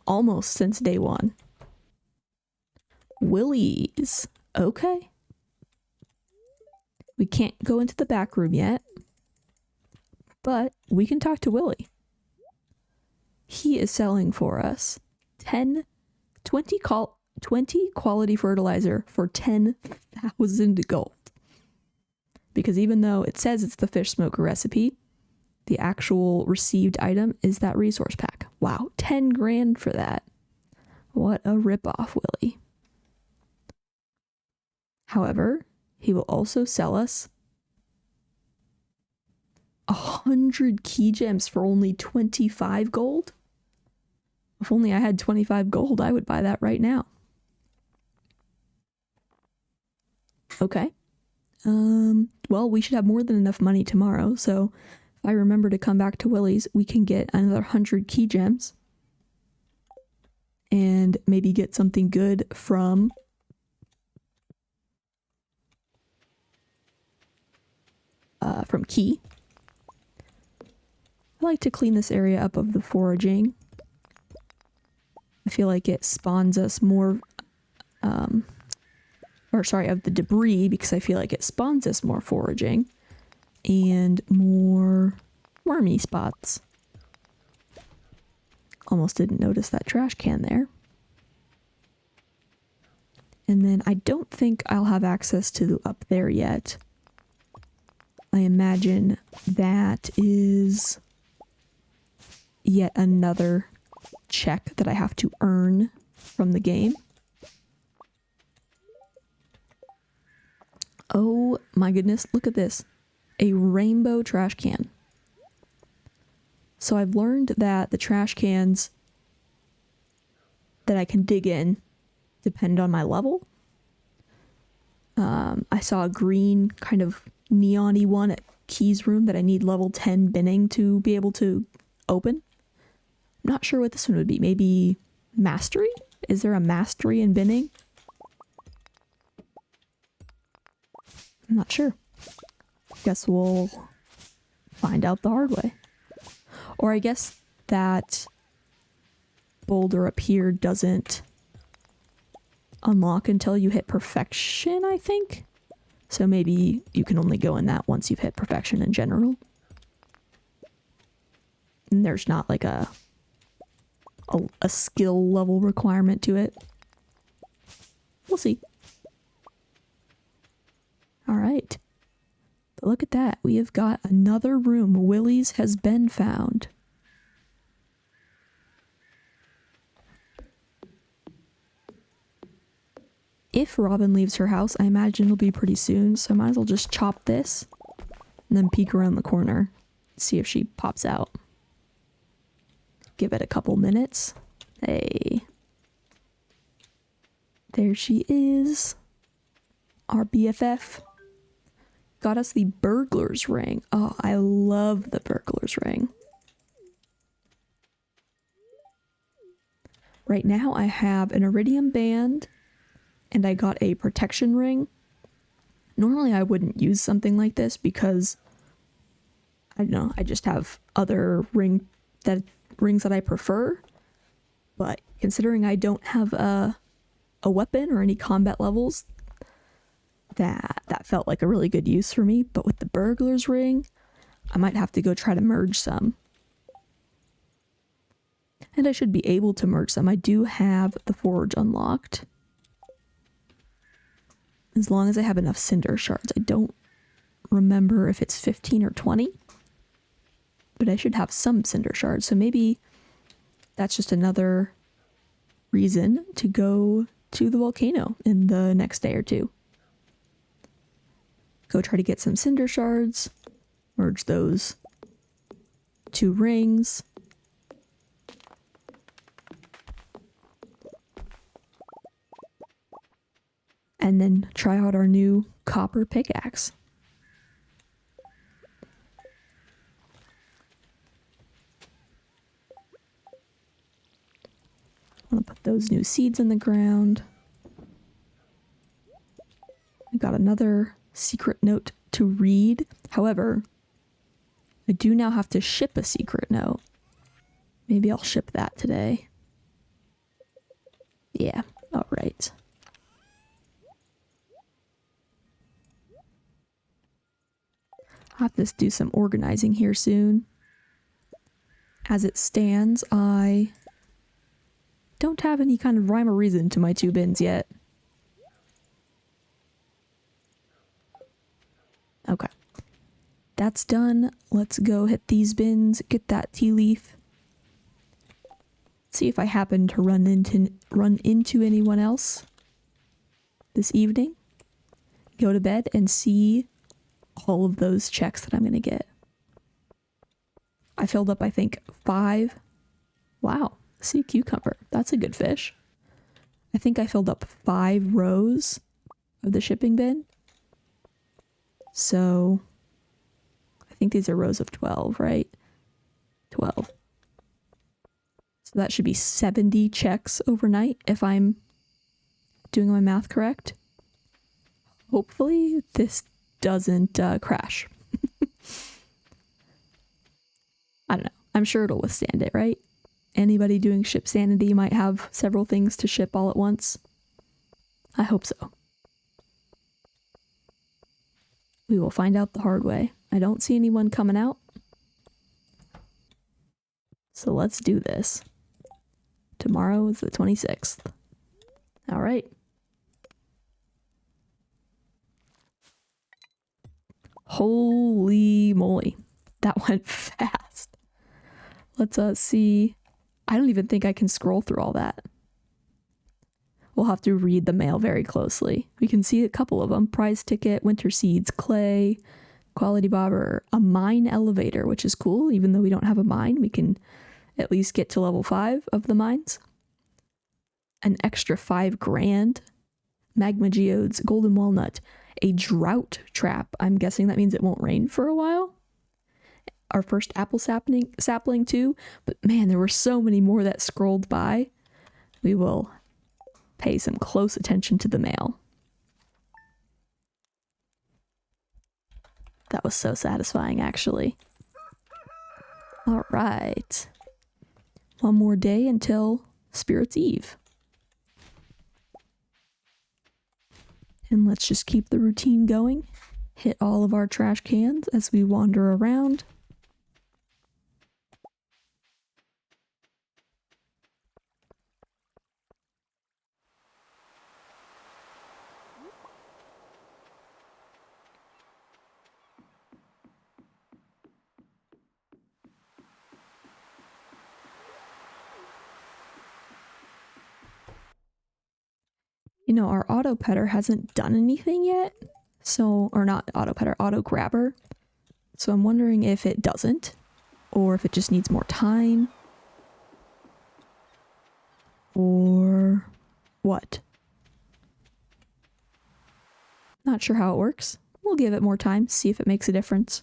almost since day 1. Willie's. Okay. We can't go into the back room yet, but we can talk to Willie. He is selling for us 20 quality fertilizer for 10,000 gold. Because even though it says it's the fish smoker recipe, the actual received item is that resource pack. Wow, 10 grand for that. What a ripoff, Willie. However, he will also sell us 100 key gems for only 25 gold. If only I had 25 gold, I would buy that right now. Okay. Well, we should have more than enough money tomorrow, so if I remember to come back to Willie's, we can get another 100 key gems and maybe get something good from Key. I like to clean this area up of the foraging. I feel like it spawns us more, of the debris, because I feel like it spawns us more foraging and more wormy spots. Almost didn't notice that trash can there. And then I don't think I'll have access to up there yet. I imagine that is yet another check that I have to earn from the game. Oh my goodness, look at this. A rainbow trash can. So I've learned that the trash cans that I can dig in depend on my level. I saw a green kind of neon-y one at Key's room that I need level 10 binning to be able to open. I'm not sure what this one would be. Maybe mastery? Is there a mastery in binning? I'm not sure. Guess we'll find out the hard way. Or I guess that boulder up here doesn't unlock until you hit perfection, I think. So maybe you can only go in that once you've hit perfection in general. And there's not like a skill level requirement to it. We'll see. All right. But look at that. We have got another room. Willie's has been found. If Robin leaves her house, I imagine it'll be pretty soon, so I might as well just chop this and then peek around the corner, see if she pops out. Give it a couple minutes. Hey. There she is. Our BFF. Got us the burglar's ring. Oh, I love the burglar's ring. Right now I have an iridium band and I got a protection ring. Normally I wouldn't use something like this because I don't know, I just have other rings that I prefer. But considering I don't have a weapon or any combat levels, that felt like a really good use for me. But with the burglar's ring, I might have to go try to merge some. And I should be able to merge some. I do have the forge unlocked. As long as I have enough cinder shards. I don't remember if it's 15 or 20. But I should have some cinder shards. So maybe that's just another reason to go to the volcano in the next day or two. Go try to get some cinder shards. Merge those 2 rings. And then try out our new copper pickaxe. I'm gonna put those new seeds in the ground. I got another secret note to read. However, I do now have to ship a secret note. Maybe I'll ship that today. Yeah, all right. I'll have to do some organizing here soon. As it stands, I don't have any kind of rhyme or reason to my 2 bins yet. Okay. That's done. Let's go hit these bins, get that tea leaf. See if I happen to run into anyone else this evening. Go to bed and see all of those checks that I'm going to get. I filled up, I think, 5. Wow, sea cucumber. That's a good fish. I think I filled up 5 rows of the shipping bin. So, I think these are rows of 12, right? 12. So that should be 70 checks overnight if I'm doing my math correct. Hopefully this doesn't crash. I don't know. I'm sure it'll withstand it, right? Anybody doing ship sanity might have several things to ship all at once. I hope so. We will find out the hard way. I don't see anyone coming out. So let's do this. Tomorrow is the 26th. All right. Holy moly. That went fast. Let's see. I don't even think I can scroll through all that. We'll have to read the mail very closely. We can see a couple of them. Prize ticket, winter seeds, clay, quality bobber, a mine elevator, which is cool. Even though we don't have a mine, we can at least get to level 5 of the mines. An extra 5 grand. Magma geodes, golden walnut, a drought trap. I'm guessing that means it won't rain for a while. Our first apple sapling too. But man, there were so many more that scrolled by. We will pay some close attention to the mail. That was so satisfying, actually. All right. One more day until Spirit's Eve. And let's just keep the routine going. Hit all of our trash cans as we wander around. You know, our auto petter hasn't done anything yet. So, or not auto petter, auto grabber. So I'm wondering if it doesn't, or if it just needs more time, or what. Not sure how it works. We'll give it more time, see if it makes a difference.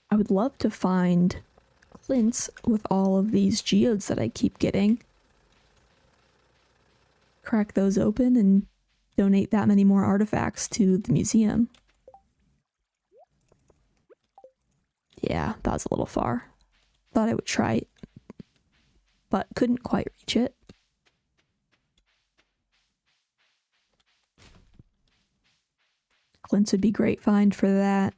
I would love to find Clint's with all of these geodes that I keep getting. Crack those open and donate that many more artifacts to the museum. Yeah, that was a little far. Thought I would try it, but couldn't quite reach it. Clint's would be great find for that.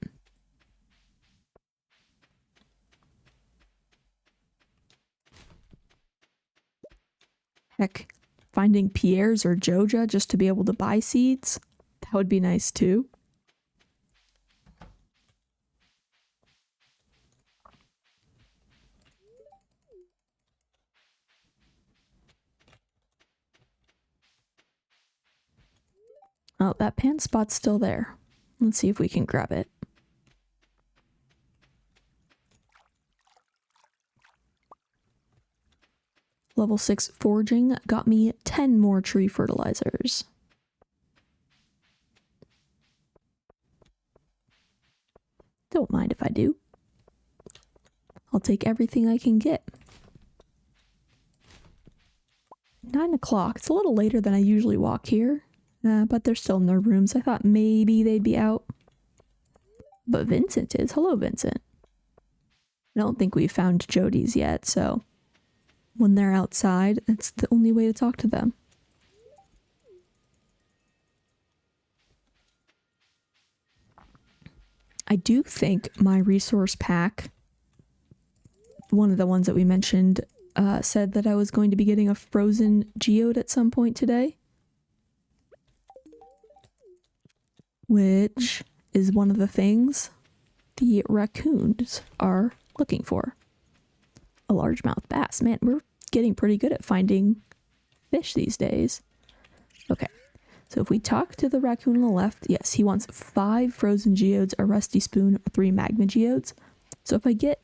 Heck, finding Pierre's or Joja just to be able to buy seeds, that would be nice too. Oh, that pan spot's still there. Let's see if we can grab it. Level 6 foraging got me 10 more tree fertilizers. Don't mind if I do. I'll take everything I can get. 9 o'clock. It's a little later than I usually walk here, but they're still in their rooms. I thought maybe they'd be out. But Vincent is. Hello, Vincent. I don't think we've found Jody's yet, so when they're outside, it's the only way to talk to them. I do think my resource pack, one of the ones that we mentioned, said that I was going to be getting a frozen geode at some point today. Which is one of the things the raccoons are looking for. A largemouth bass. Man, we're getting pretty good at finding fish these days. Okay, so if we talk to the raccoon on the left, yes, he wants 5 frozen geodes, a rusty spoon, or 3 magma geodes. So if I get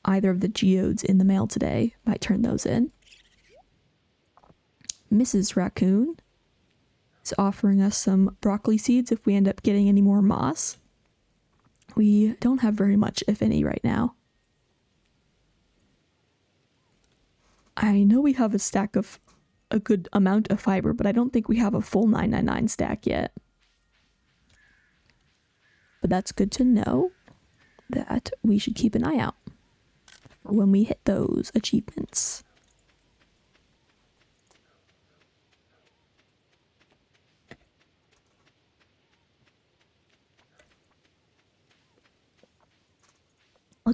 either of the geodes in the mail today, I might turn those in. Mrs. Raccoon is offering us some broccoli seeds if we end up getting any more moss. We don't have very much, if any, right now. I know we have a stack of a good amount of fiber, but I don't think we have a full 999 stack yet. But that's good to know that we should keep an eye out for when we hit those achievements.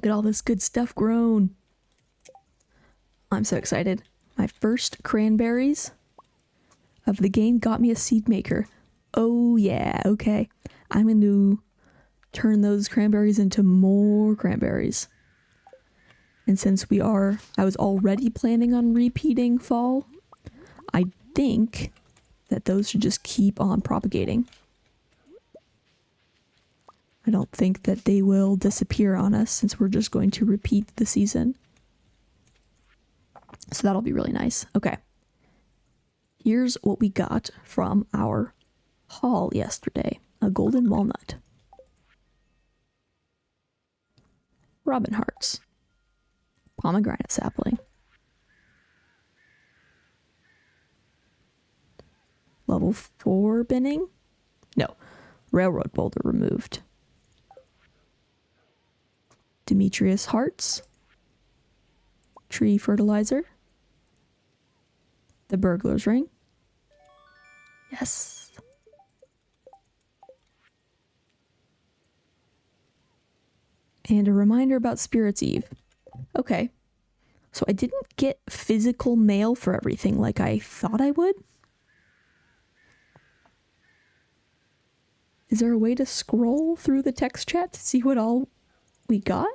Look at all this good stuff grown. I'm so excited. My first cranberries of the game got me a seed maker. Oh yeah, okay. I'm going to turn those cranberries into more cranberries. And since I was already planning on repeating fall, I think that those should just keep on propagating. I don't think that they will disappear on us since we're just going to repeat the season. So that'll be really nice. Okay. Here's what we got from our haul yesterday. A golden walnut. Robin hearts. Pomegranate sapling. Level 4 binning? No. Railroad boulder removed. Demetrius hearts. Tree fertilizer. The burglar's ring. Yes. And a reminder about Spirit's Eve. Okay. So I didn't get physical mail for everything like I thought I would. Is there a way to scroll through the text chat to see what all we got?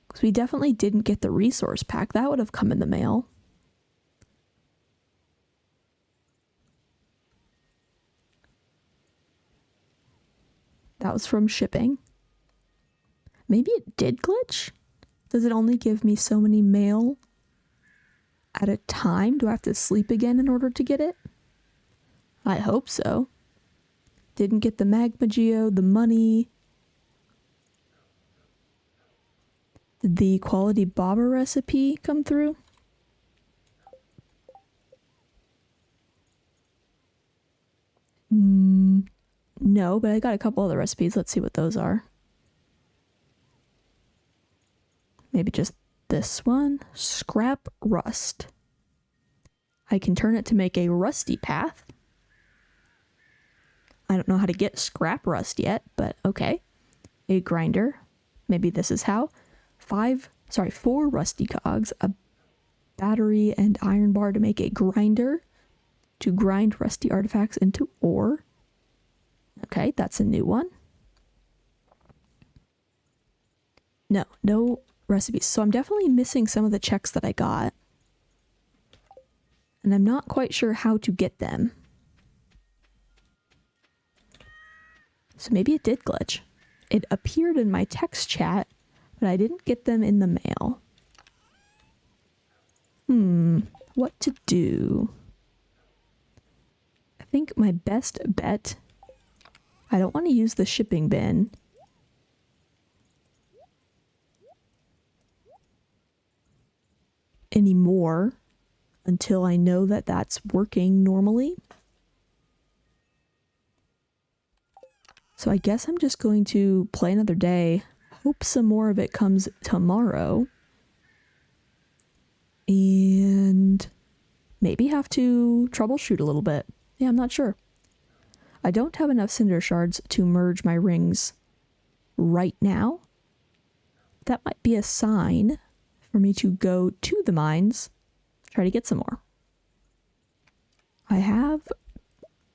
Because we definitely didn't get the resource pack. That would have come in the mail. That was from shipping. Maybe it did glitch? Does it only give me so many mail at a time? Do I have to sleep again in order to get it? I hope so. Didn't get the magma geo, the money. Did the quality bobber recipe come through? No, but I got a couple other recipes. Let's see what those are. Maybe just this one. Scrap rust. I can turn it to make a rusty path. I don't know how to get scrap rust yet, but okay. A grinder. Maybe this is how. 4 rusty cogs, a battery and iron bar to make a grinder to grind rusty artifacts into ore. Okay, that's a new one. No recipes. So I'm definitely missing some of the checks that I got. And I'm not quite sure how to get them. So maybe it did glitch. It appeared in my text chat, but I didn't get them in the mail. What to do? I think my best bet... I don't want to use the shipping bin. Anymore until I know that that's working normally. So I guess I'm just going to play another day. Hope some more of it comes tomorrow. And maybe have to troubleshoot a little bit. Yeah, I'm not sure. I don't have enough cinder shards to merge my rings right now. That might be a sign for me to go to the mines, try to get some more. I have,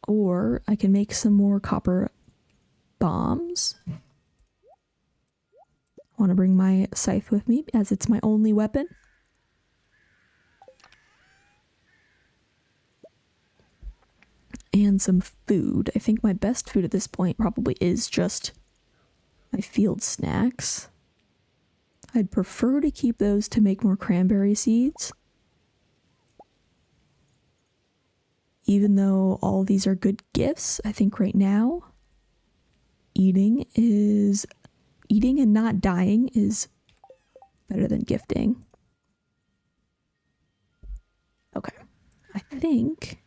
or I can make some more copper bombs. I want to bring my scythe with me as it's my only weapon. And some food. I think my best food at this point probably is just my field snacks. I'd prefer to keep those to make more cranberry seeds. Even though all of these are good gifts, I think right now eating and not dying is better than gifting. Okay. I think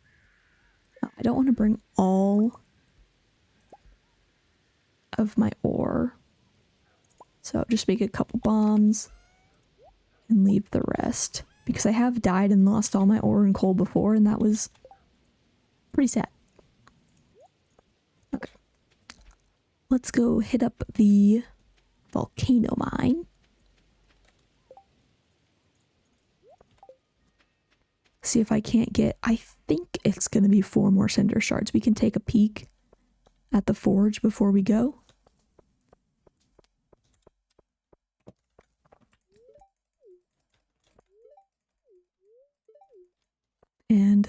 I don't want to bring all of my ore. So just make a couple bombs and leave the rest. Because I have died and lost all my ore and coal before, and that was pretty sad. let's go hit up the volcano mine. See if I can't get, I think it's going to be 4 more cinder shards. We can take a peek at the forge before we go. And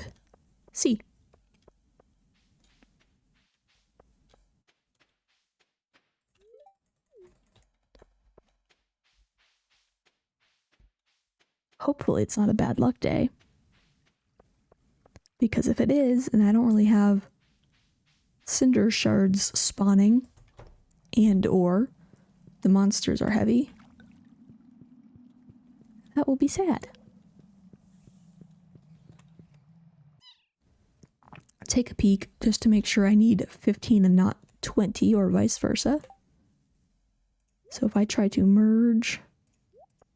see. Hopefully it's not a bad luck day. Because if it is, and I don't really have cinder shards spawning, and or the monsters are heavy, that will be sad. Take a peek just to make sure I need 15 and not 20 or vice versa. So if I try to merge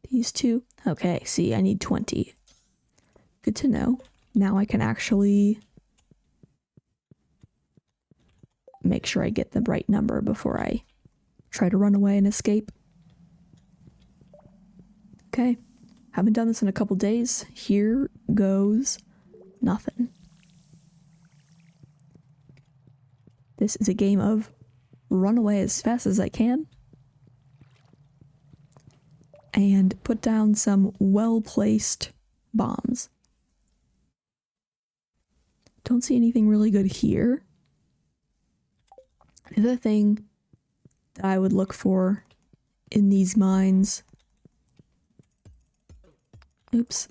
these two, okay, see, I need 20. Good to know. Now I can actually make sure I get the right number before I try to run away and escape. Okay, haven't done this in a couple days. Here goes nothing. This is a game of run away as fast as I can and put down some well-placed bombs. Don't see anything really good here. The other thing that I would look for in these mines, oops,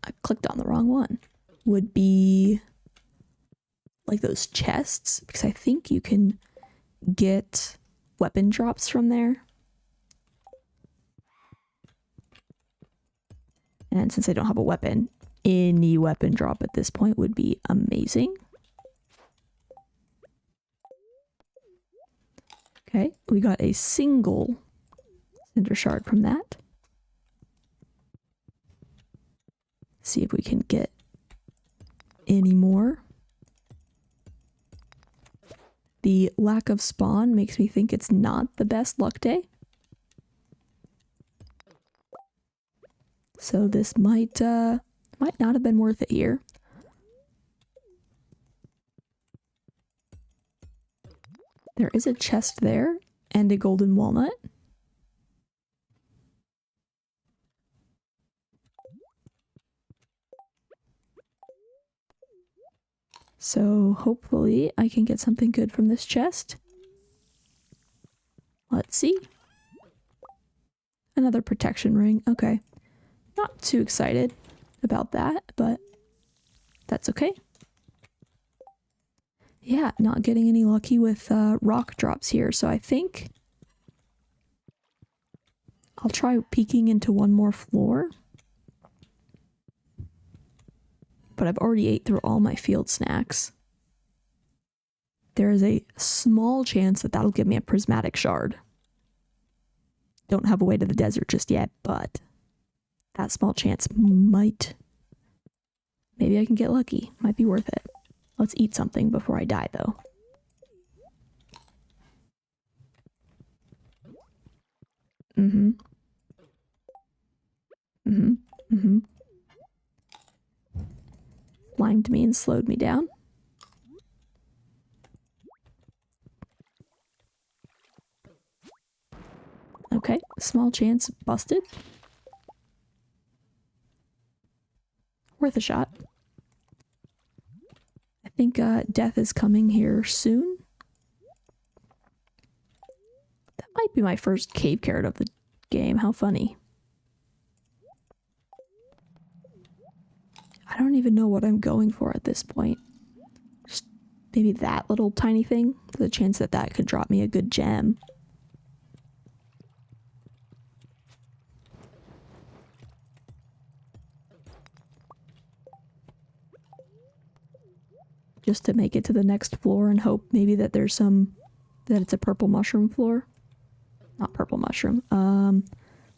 I clicked on the wrong one, would be like those chests, because I think you can get weapon drops from there. And since I don't have a weapon, any weapon drop at this point would be amazing. Okay, we got a single cinder shard from that. See if we can get any more. The lack of spawn makes me think it's not the best luck day. So this might not have been worth it here. There is a chest there and a golden walnut. So hopefully I can get something good from this chest. Let's see. Another protection ring. Okay. Not too excited about that, but that's okay. Yeah, not getting any lucky with rock drops here, so I think I'll try peeking into one more floor. But I've already ate through all my field snacks. There is a small chance that that'll give me a prismatic shard. Don't have a way to the desert just yet, but that small chance might. Maybe I can get lucky. Might be worth it. Let's eat something before I die, though. Mm-hmm. Mm-hmm. Mm-hmm. Limed me and slowed me down. Okay, small chance busted. Worth a shot. I think death is coming here soon. That might be my first cave carrot of the game. How funny. I don't even know what I'm going for at this point. Just maybe that little tiny thing. There's a chance that that could drop me a good gem. Just to make it to the next floor and hope maybe that there's some, that it's a purple mushroom floor. Not purple mushroom,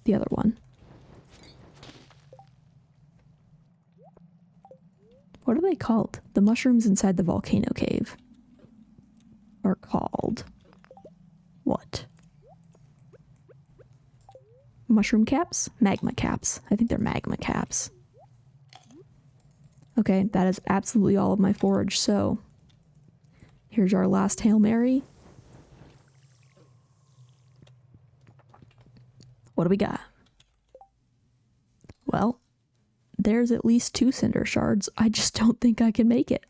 the other one. What are they called? The mushrooms inside the volcano cave. mushroom caps? Magma caps. I think they're magma caps. Okay, that is absolutely all of my forage, so here's our last Hail Mary. What do we got? Well, there's at least 2 cinder shards. I just don't think I can make it.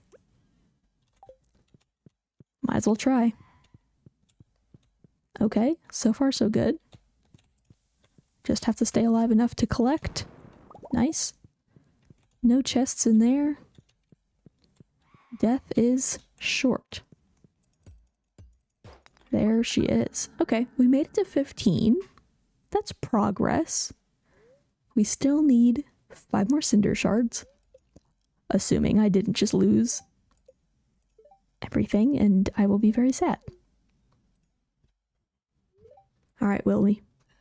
Might as well try. Okay, so far so good. Just have to stay alive enough to collect. Nice. No chests in there. Death is short. There she is. Okay, we made it to 15. That's progress. We still need 5 more cinder shards. Assuming I didn't just lose everything, and I will be very sad. Alright, Willie.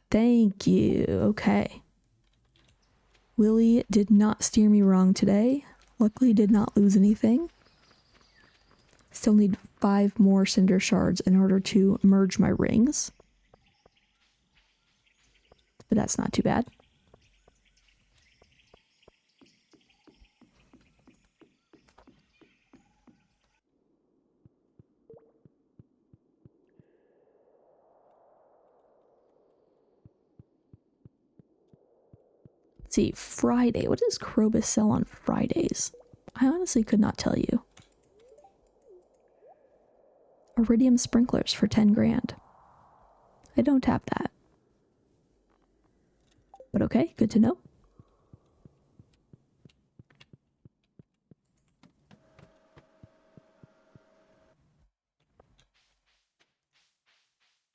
Thank you. Okay. Willie did not steer me wrong today. Luckily did not lose anything. Still need 5 more cinder shards in order to merge my rings. But that's not too bad. Let's see, Friday. What does Krobus sell on Fridays? I honestly could not tell you. Iridium sprinklers for 10 grand. I don't have that. But okay, good to know.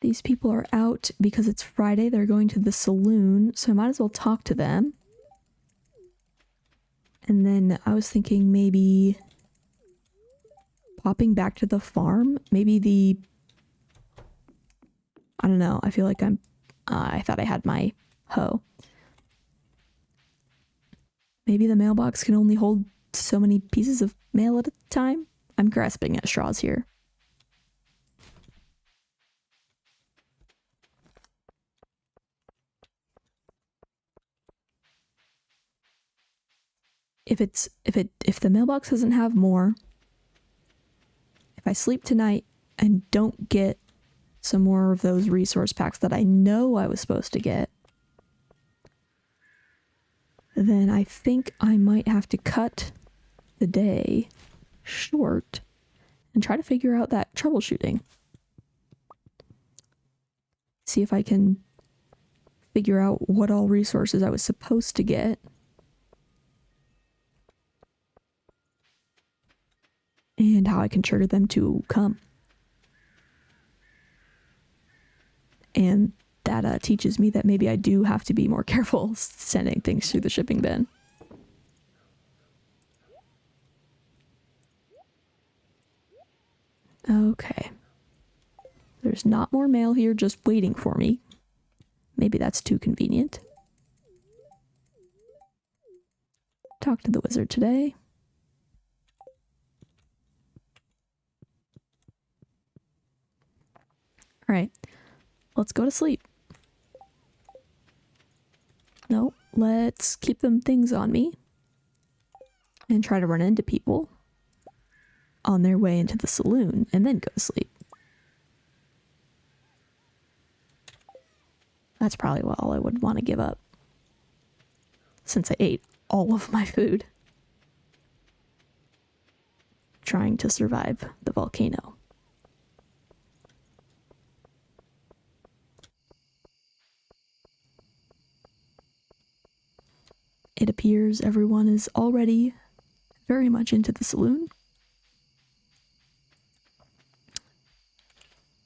These people are out because it's Friday. They're going to the saloon, so I might as well talk to them. And then I was thinking maybe popping back to the farm. Maybe I don't know. I feel like I thought I had my hoe. Maybe the mailbox can only hold so many pieces of mail at a time. I'm grasping at straws here. If the mailbox doesn't have more, if I sleep tonight and don't get some more of those resource packs that I know I was supposed to get, then I think I might have to cut the day short and try to figure out that troubleshooting. See if I can figure out what all resources I was supposed to get. And how I can trigger them to come. And that teaches me that maybe I do have to be more careful sending things through the shipping bin. Okay. There's not more mail here just waiting for me. Maybe that's too convenient. Talk to the wizard today. All right, let's go to sleep. No, let's keep them things on me and try to run into people on their way into the saloon and then go to sleep. That's probably all I would want to give up since I ate all of my food trying to survive the volcano. It appears everyone is already very much into the saloon.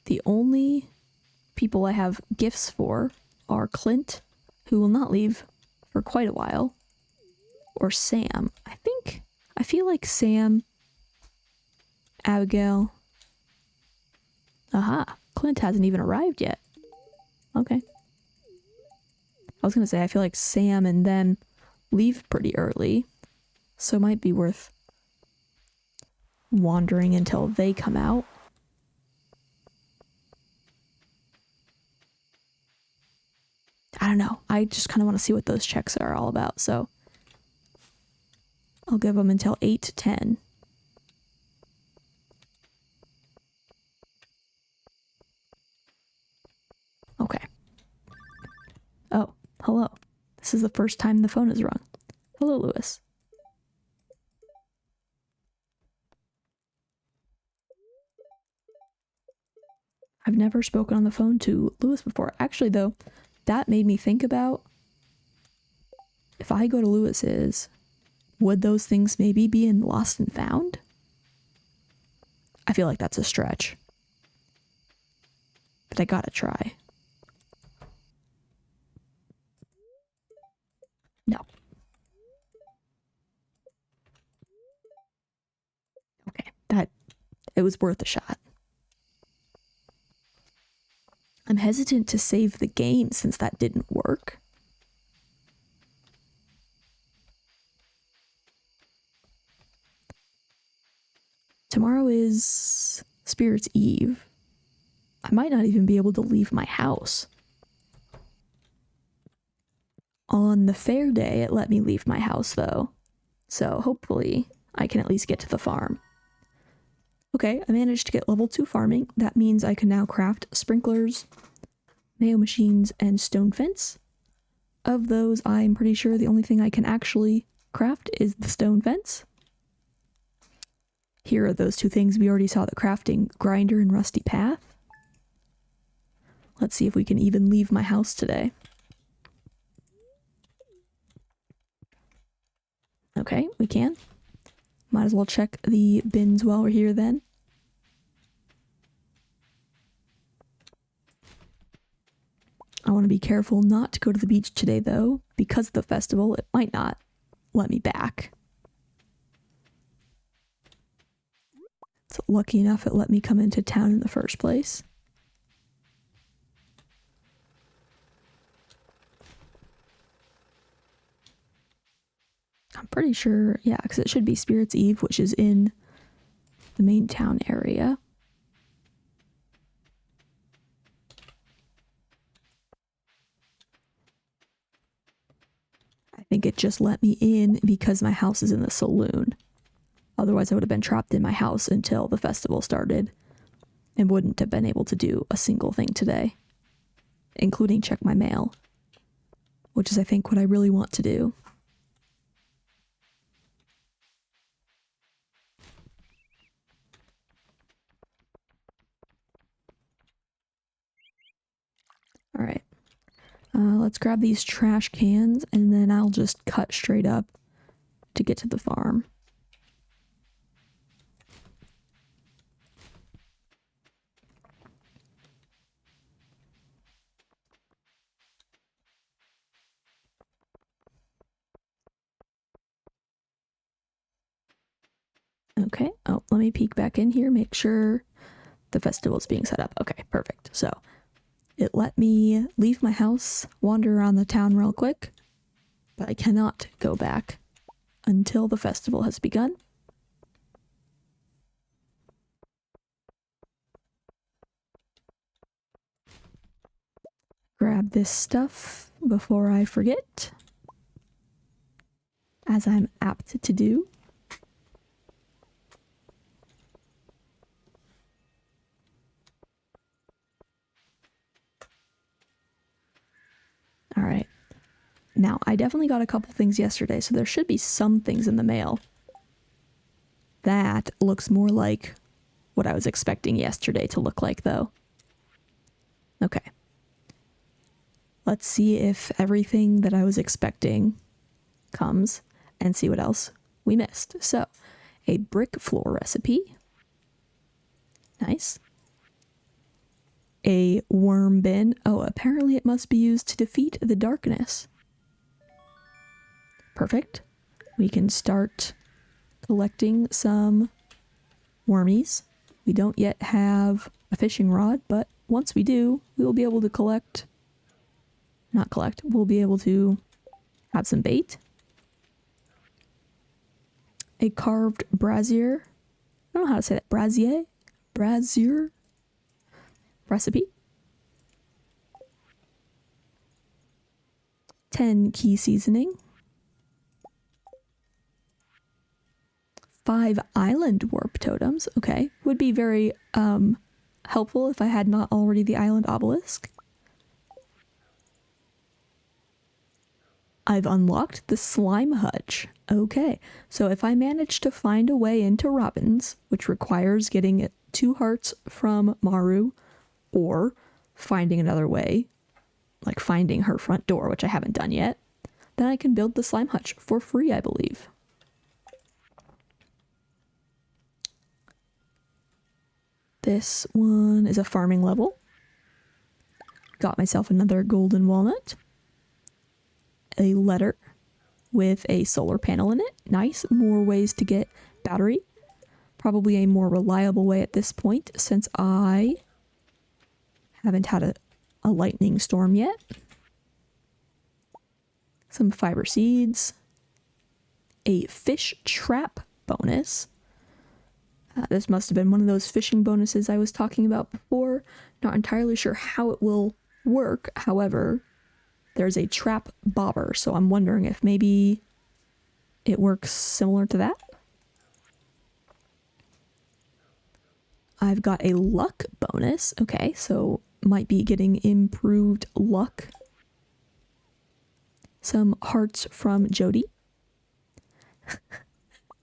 The only people I have gifts for are Clint, who will not leave for quite a while, or Sam. I feel like Sam, Abigail. Aha, Clint hasn't even arrived yet. Okay. I was gonna say, I feel like Sam and them leave pretty early, so it might be worth wandering until they come out. I don't know. I just kind of want to see what those checks are all about. So I'll give them until 8 to 10. Okay. Oh, hello. This is the first time the phone is rung. Hello, Lewis. I've never spoken on the phone to Lewis before. Actually, though, that made me think about if I go to Lewis's, would those things maybe be in Lost and Found? I feel like that's a stretch. But I gotta try. No. Okay, it was worth a shot. I'm hesitant to save the game since that didn't work. Tomorrow is Spirit's Eve. I might not even be able to leave my house. On the fair day, it let me leave my house though. So hopefully I can at least get to the farm. Okay, I managed to get level 2 farming. That means I can now craft sprinklers, mayo machines, and stone fence. Of those, I'm pretty sure the only thing I can actually craft is the stone fence. Here are those two things we already saw: the crafting grinder and rusty path. Let's see if we can even leave my house today. Okay, we can. Might as well check the bins while we're here then. I want to be careful not to go to the beach today though. Because of the festival, it might not let me back. It's lucky enough it let me come into town in the first place. I'm pretty sure, yeah, because it should be Spirit's Eve, which is in the main town area. I think it just let me in because my house is in the saloon. Otherwise, I would have been trapped in my house until the festival started and wouldn't have been able to do a single thing today, including check my mail, which is, I think, what I really want to do. All right, let's grab these trash cans and then I'll just cut straight up to get to the farm. Okay, oh, let me peek back in here, make sure the festival is being set up. Okay, perfect. So it let me leave my house, wander around the town real quick, but I cannot go back until the festival has begun. Grab this stuff before I forget, as I'm apt to do. All right. Now, I definitely got a couple things yesterday, so there should be some things in the mail. That looks more like what I was expecting yesterday to look like, though. Okay. Let's see if everything that I was expecting comes and see what else we missed. So, a brick floor recipe. Nice. A worm bin. Oh, apparently it must be used to defeat the darkness. Perfect. We can start collecting some wormies. We don't yet have a fishing rod, but once we do, we will be able to we'll be able to have some bait. A carved brazier. I don't know how to say that. Brazier recipe. 10 key seasoning. 5 island warp totems. Okay. Would be very helpful if I had not already the island obelisk. I've unlocked the slime hutch. Okay. So if I manage to find a way into Robin's, which requires getting 2 hearts from Maru, or finding another way, like finding her front door, which I haven't done yet, then I can build the slime hutch for free, I believe. This one is a farming level. Got myself another golden walnut. A letter with a solar panel in it. Nice. More ways to get battery. Probably a more reliable way at this point since I haven't had a lightning storm yet. Some fiber seeds. A fish trap bonus. This must have been one of those fishing bonuses I was talking about before. Not entirely sure how it will work. However, there's a trap bobber, so I'm wondering if maybe it works similar to that. I've got a luck bonus. Okay, so might be getting improved luck. Some hearts from Jody.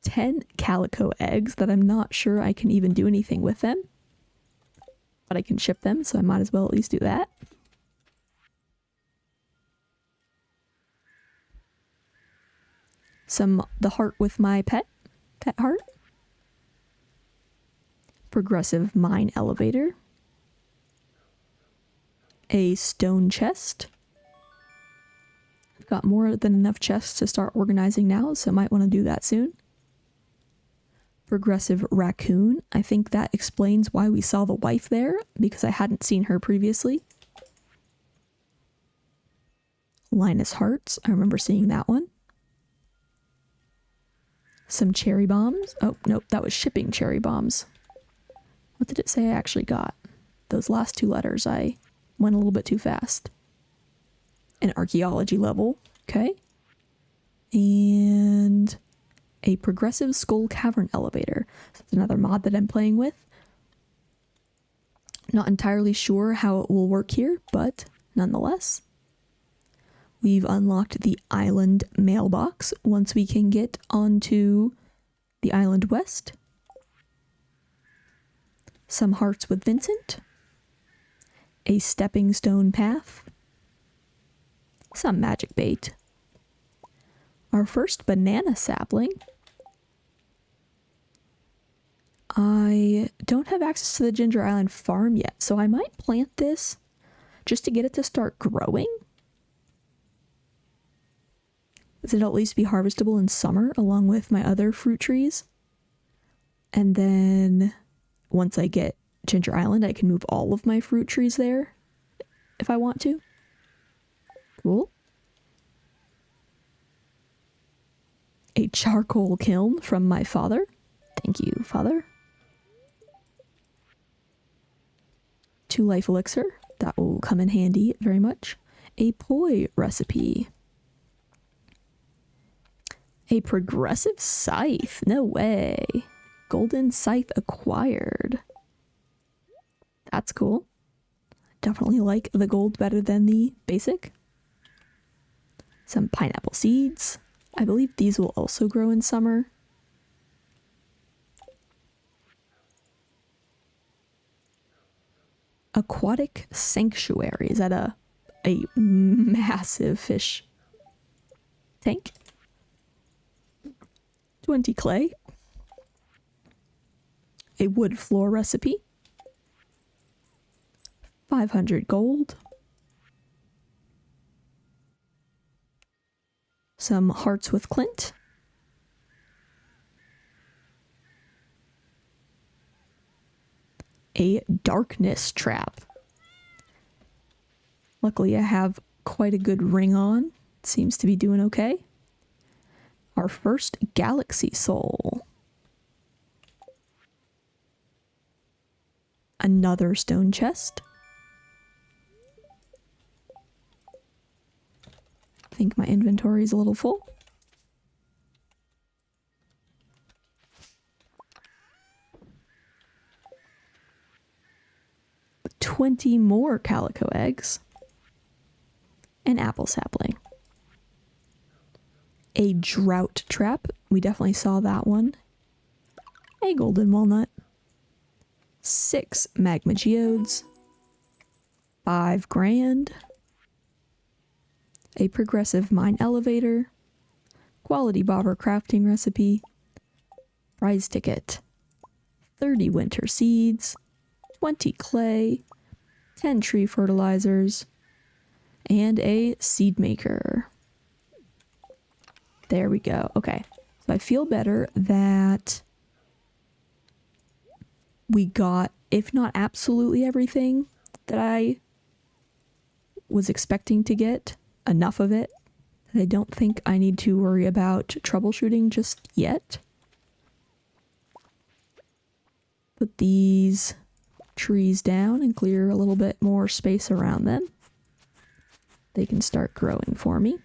10 calico eggs that I'm not sure I can even do anything with them. But I can ship them, so I might as well at least do that. The heart with my pet heart. Progressive mine elevator. A stone chest. I've got more than enough chests to start organizing now, so I might want to do that soon. Progressive raccoon. I think that explains why we saw the wife there, because I hadn't seen her previously. Linus hearts. I remember seeing that one. Some cherry bombs. Oh, nope, that was shipping cherry bombs. What did it say I actually got? Those last 2 letters, I went a little bit too fast. An archaeology level. Okay. And a progressive skull cavern elevator. That's another mod that I'm playing with. Not entirely sure how it will work here, but nonetheless. We've unlocked the island mailbox once we can get onto the island west. Some hearts with Vincent. A stepping stone path. Some magic bait. Our first banana sapling. I don't have access to the Ginger Island farm yet, so I might plant this just to get it to start growing. It'll at least be harvestable in summer along with my other fruit trees. And then once I get Ginger Island, I can move all of my fruit trees there if I want to. Cool. A charcoal kiln from my father. Thank you, father. 2 life elixir. That will come in handy very much. A poi recipe. A progressive scythe. No way. Golden scythe acquired. That's cool. Definitely like the gold better than the basic. Some pineapple seeds. I believe these will also grow in summer. Aquatic sanctuary. Is that a massive fish tank? 20 clay. A wood floor recipe. 500 gold. Some hearts with Clint. A darkness trap. Luckily I have quite a good ring on. Seems to be doing okay. Our first galaxy soul. Another stone chest. think my inventory is a little full. $20 more calico eggs. An apple sapling. A drought trap. We definitely saw that one. A golden walnut. 6 magma geodes. 5 grand. A progressive mine elevator. Quality bobber crafting recipe. Prize ticket. 30 winter seeds. 20 clay. 10 tree fertilizers. And a seed maker. There we go. Okay. So I feel better that we got, if not absolutely everything that I was expecting to get, enough of it. I don't think I need to worry about troubleshooting just yet. Put these trees down and clear a little bit more space around them. They can start growing for me.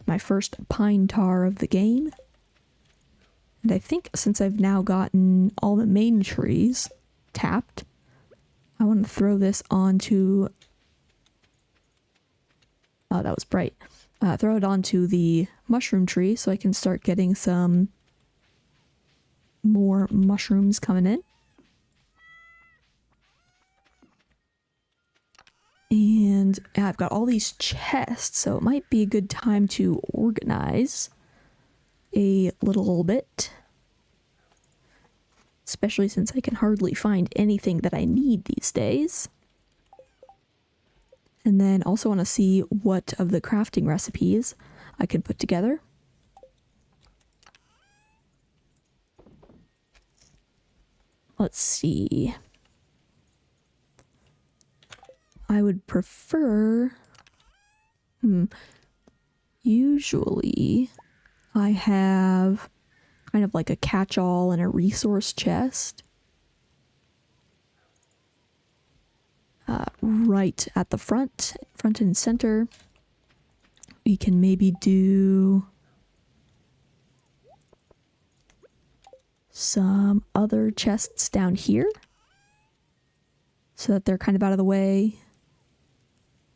My first pine tar of the game. And I think since I've now gotten all the main trees tapped, I want to throw this onto... Oh, that was bright. Throw it onto the mushroom tree so I can start getting some more mushrooms coming in. And I've got all these chests, so it might be a good time to organize a little bit. Especially since I can hardly find anything that I need these days. And then also want to see what of the crafting recipes I can put together. Let's see. I would prefer... Usually, I have kind of like a catch-all and a resource chest. Right at the front and center. We can maybe do some other chests down here so that they're kind of out of the way,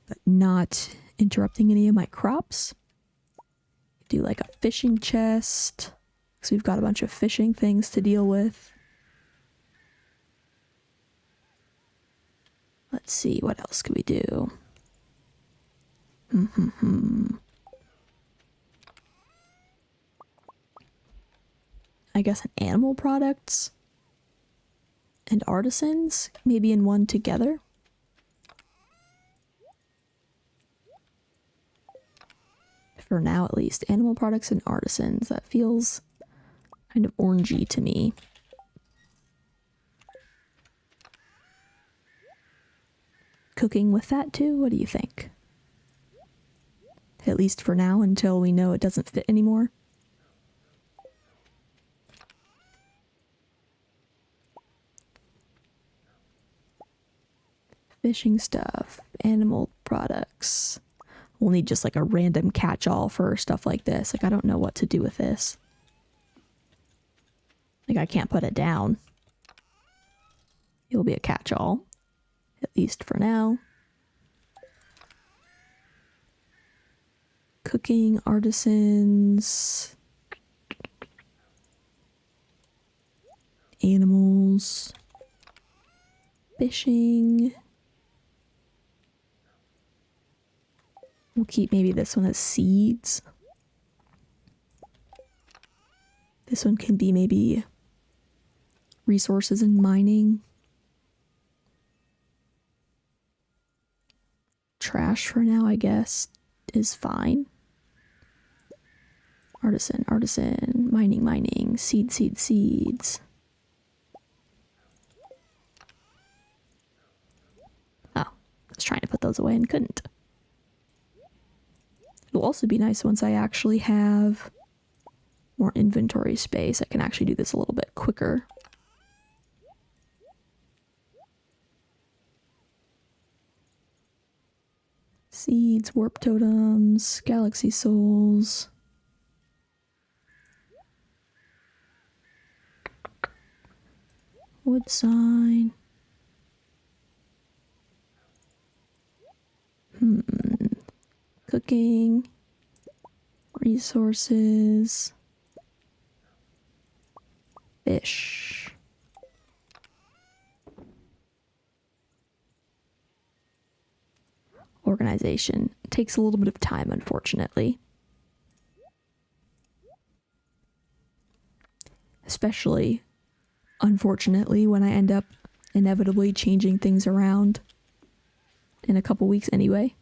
but not interrupting any of my crops. Do like a fishing chest, because we've got a bunch of fishing things to deal with. Let's see, what else could we do? I guess an animal products and artisans, maybe in one together. For now, at least. Animal products and artisans. That feels kind of orangey to me. Cooking with that too? What do you think? At least for now, until we know it doesn't fit anymore. Fishing stuff, animal products. We'll need just like a random catch-all for stuff like this. Like, I don't know what to do with this. Like, I can't put it down. It'll be a catch-all. At least for now. Cooking, artisans. Animals. Fishing. We'll keep maybe this one as seeds. This one can be maybe resources and mining. Trash for now, I guess, is fine. Artisan, artisan, mining, mining, seed, seed, seeds. Oh, I was trying to put those away and couldn't. It'll also be nice once I actually have more inventory space. I can actually do this a little bit quicker. Seeds, warp totems, galaxy souls. Wood sign. Cooking. Resources. Fish. Organization. It takes a little bit of time, unfortunately. Especially, unfortunately, when I end up inevitably changing things around in a couple weeks anyway.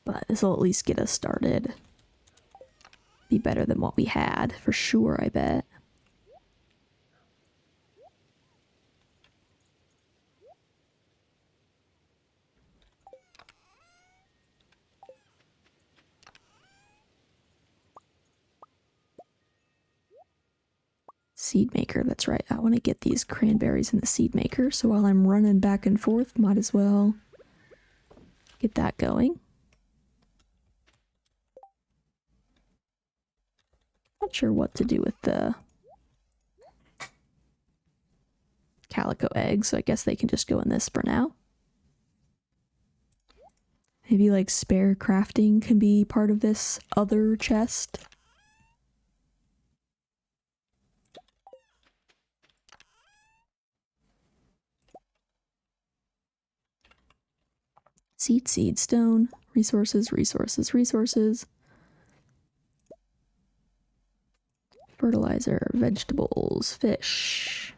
But this will at least get us started. Be better than what we had, for sure, I bet. Seed maker, that's right. I want to get these cranberries in the seed maker, so while I'm running back and forth, might as well get that going. Not sure what to do with the calico eggs, so I guess they can just go in this for now. Maybe like spare crafting can be part of this other chest. Seed, stone, resources, resources. Fertilizer, vegetables, fish.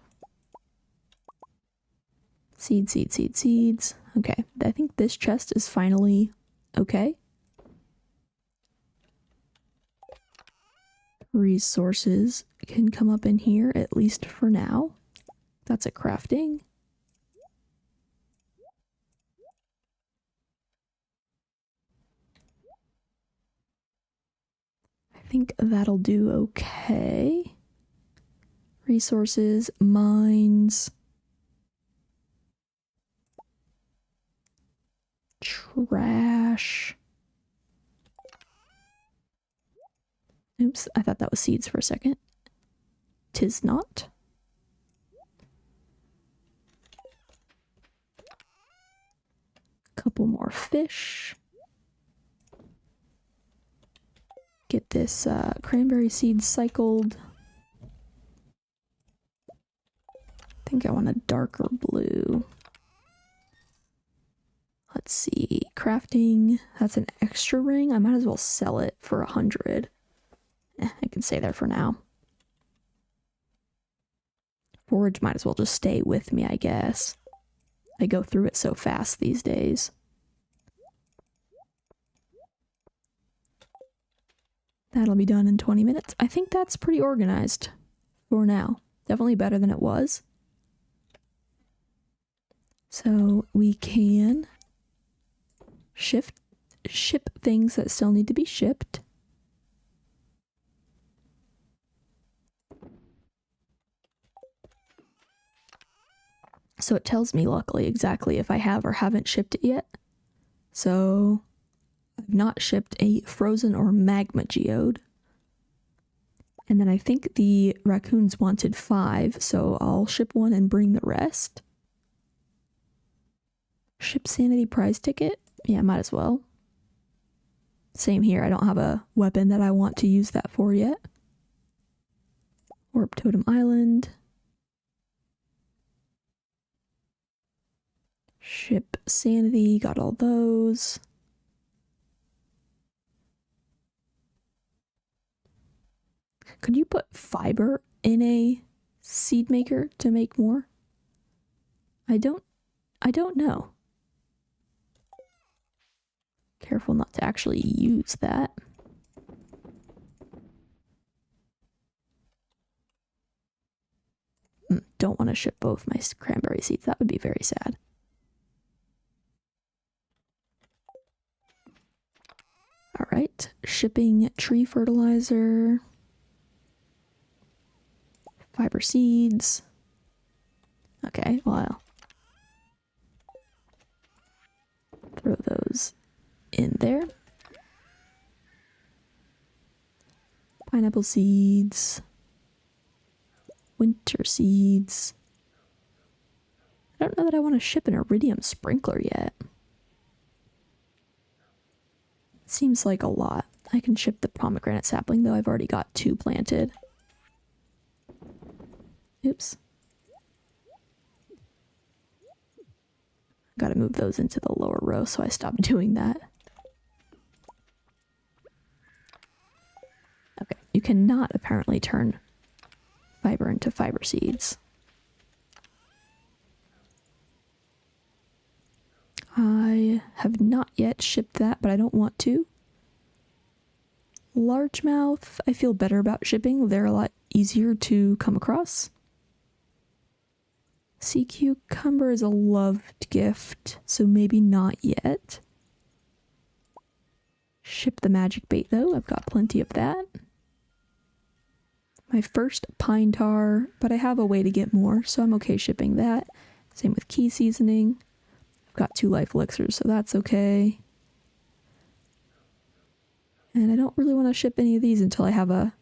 Seeds. Okay, I think this chest is finally okay. Resources can come up in here, at least for now. That's a crafting. I think that'll do okay. Resources, mines. Trash. Oops, I thought that was seeds for a second. 'Tis not. Couple more fish. Get this cranberry seed cycled. I think I want a darker blue. Let's see, crafting, that's an extra ring. I might as well sell it for 100. I can stay there for now. Forage might as well just stay with me, I guess. I go through it so fast these days. That'll be done in 20 minutes. I think that's pretty organized for now. Definitely better than it was. So we can ship things that still need to be shipped. So it tells me, luckily, exactly if I have or haven't shipped it yet. So I've not shipped a frozen or magma geode. And then I think the raccoons wanted 5, so I'll ship one and bring the rest. Ship sanity prize ticket? Yeah, might as well. Same here, I don't have a weapon that I want to use that for yet. Warp Totem Island. Ship sanity, got all those. Could you put fiber in a seed maker to make more? I don't know. Careful not to actually use that. Don't want to ship both my cranberry seeds. That would be very sad. All right, shipping tree fertilizer, fiber seeds. Okay, well, in there. Pineapple seeds. Winter seeds. I don't know that I want to ship an iridium sprinkler yet. Seems like a lot. I can ship the pomegranate sapling, though I've already got 2 planted. Oops. Gotta move those into the lower row, so I stopped doing that. Okay, you cannot apparently turn fiber into fiber seeds. I have not yet shipped that, but I don't want to. Largemouth, I feel better about shipping. They're a lot easier to come across. Sea cucumber is a loved gift, so maybe not yet. Ship the magic bait, though. I've got plenty of that. My first pine tar, but I have a way to get more, so I'm okay shipping that. Same with key seasoning. I've got 2 life elixirs, so that's okay. And I don't really want to ship any of these until I have a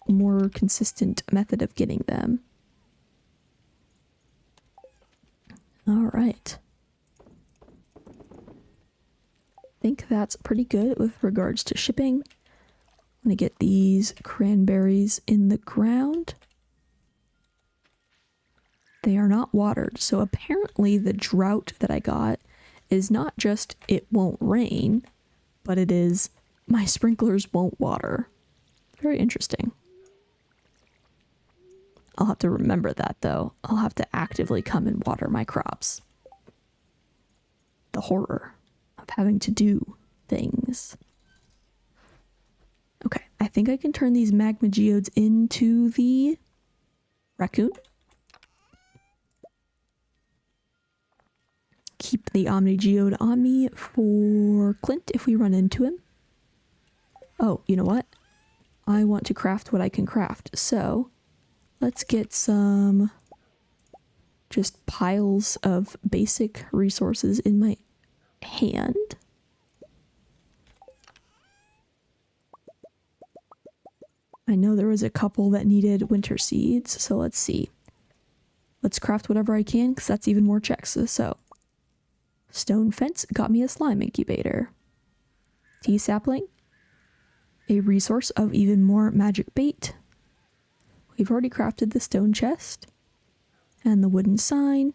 more consistent method of getting them. All right. I think that's pretty good with regards to shipping. I'm going to get these cranberries in the ground. They are not watered, so apparently the drought that I got is not just it won't rain, but it is my sprinklers won't water. Very interesting. I'll have to remember that, though. I'll have to actively come and water my crops. The horror of having to do things. Okay, I think I can turn these magma geodes into the raccoon. Keep the omni geode on me for Clint if we run into him. Oh, you know what? I want to craft what I can craft, so let's get some just piles of basic resources in my hand. I know there was a couple that needed winter seeds, so let's see. Let's craft whatever I can, because that's even more checks. So, stone fence got me a slime incubator. Tea sapling. A resource of even more magic bait. We've already crafted the stone chest. And the wooden sign.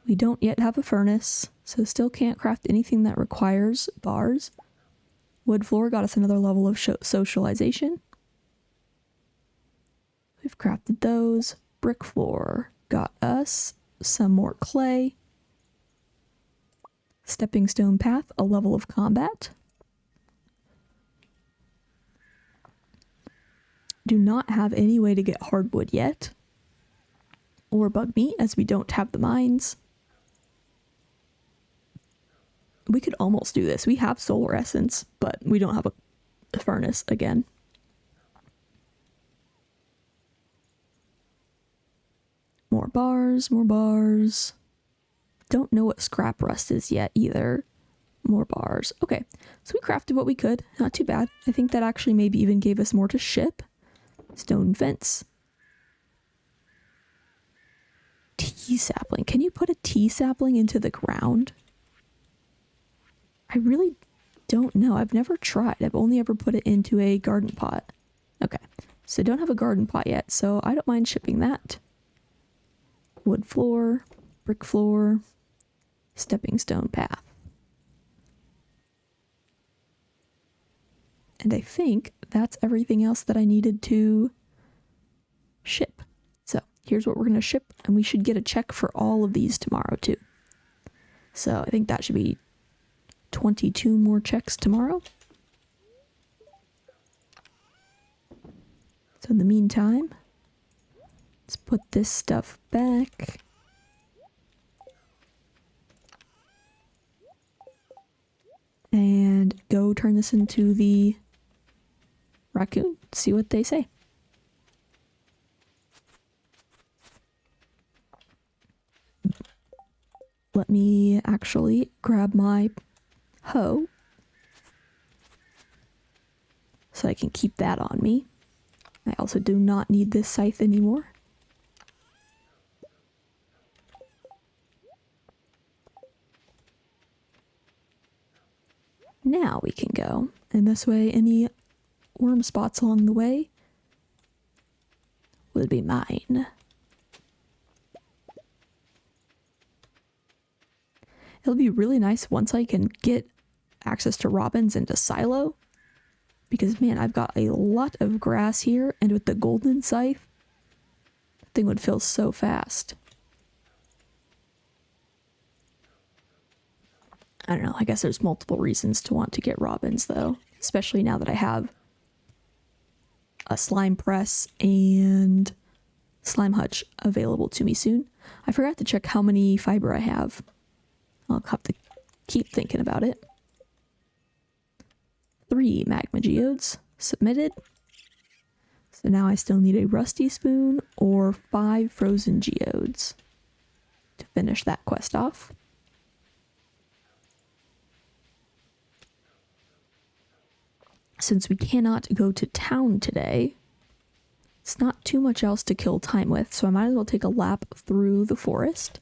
We don't yet have a furnace, so still can't craft anything that requires bars. Wood floor got us another level of socialization. We've crafted those. Brick floor got us some more clay. Stepping stone path, a level of combat. Do not have any way to get hardwood yet. Or bug meat, as we don't have the mines. We could almost do this. We have solar essence, but we don't have a furnace again. More bars, more bars. Don't know what scrap rust is yet either. More bars. Okay, so we crafted what we could. Not too bad. I think that actually maybe even gave us more to ship. Stone fence. Tea sapling. Can you put a tea sapling into the ground? I really don't know. I've never tried. I've only ever put it into a garden pot. Okay, so don't have a garden pot yet, so I don't mind shipping that. Wood floor, brick floor, stepping stone path. And I think that's everything else that I needed to ship. So here's what we're going to ship, and we should get a check for all of these tomorrow too. So I think that should be 22 more checks tomorrow. So in the meantime, let's put this stuff back. And go turn this into the raccoon. See what they say. Let me actually grab my hoe. So I can keep that on me. I also do not need this scythe anymore. Now we can go. And this way, any worm spots along the way will be mine. It'll be really nice once I can get access to robins and to silo. Because, man, I've got a lot of grass here, and with the golden scythe, the thing would fill so fast. I don't know, I guess there's multiple reasons to want to get robins, though. Especially now that I have a slime press and slime hutch available to me soon. I forgot to check how many fiber I have. I'll have to keep thinking about it. 3 magma geodes submitted. So now I still need a rusty spoon or 5 frozen geodes to finish that quest off. Since we cannot go to town today, it's not too much else to kill time with, so I might as well take a lap through the forest.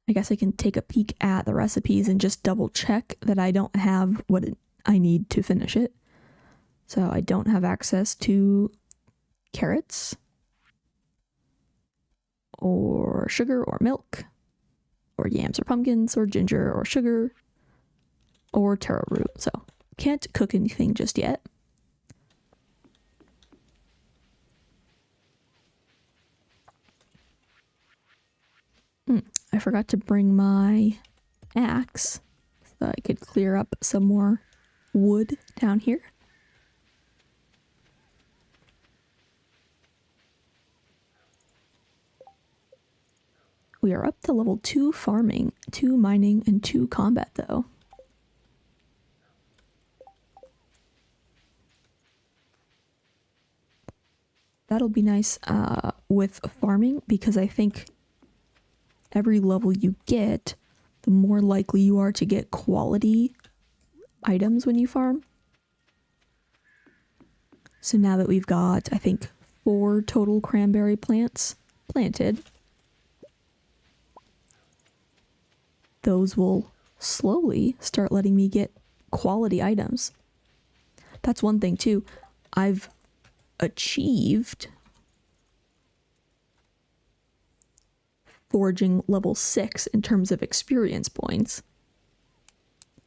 I guess I can take a peek at the recipes and just double check that I don't have what I need to finish it. So I don't have access to carrots or sugar or milk or yams or pumpkins or ginger or sugar or taro root. So can't cook anything just yet. I forgot to bring my axe so that I could clear up some more wood down here. We are up to level 2 farming, 2 mining, and 2 combat though. That'll be nice with farming because I think every level you get, the more likely you are to get quality items when you farm. So now that we've got, I think, 4 total cranberry plants planted, those will slowly start letting me get quality items. That's one thing too. I've achieved foraging level 6 in terms of experience points,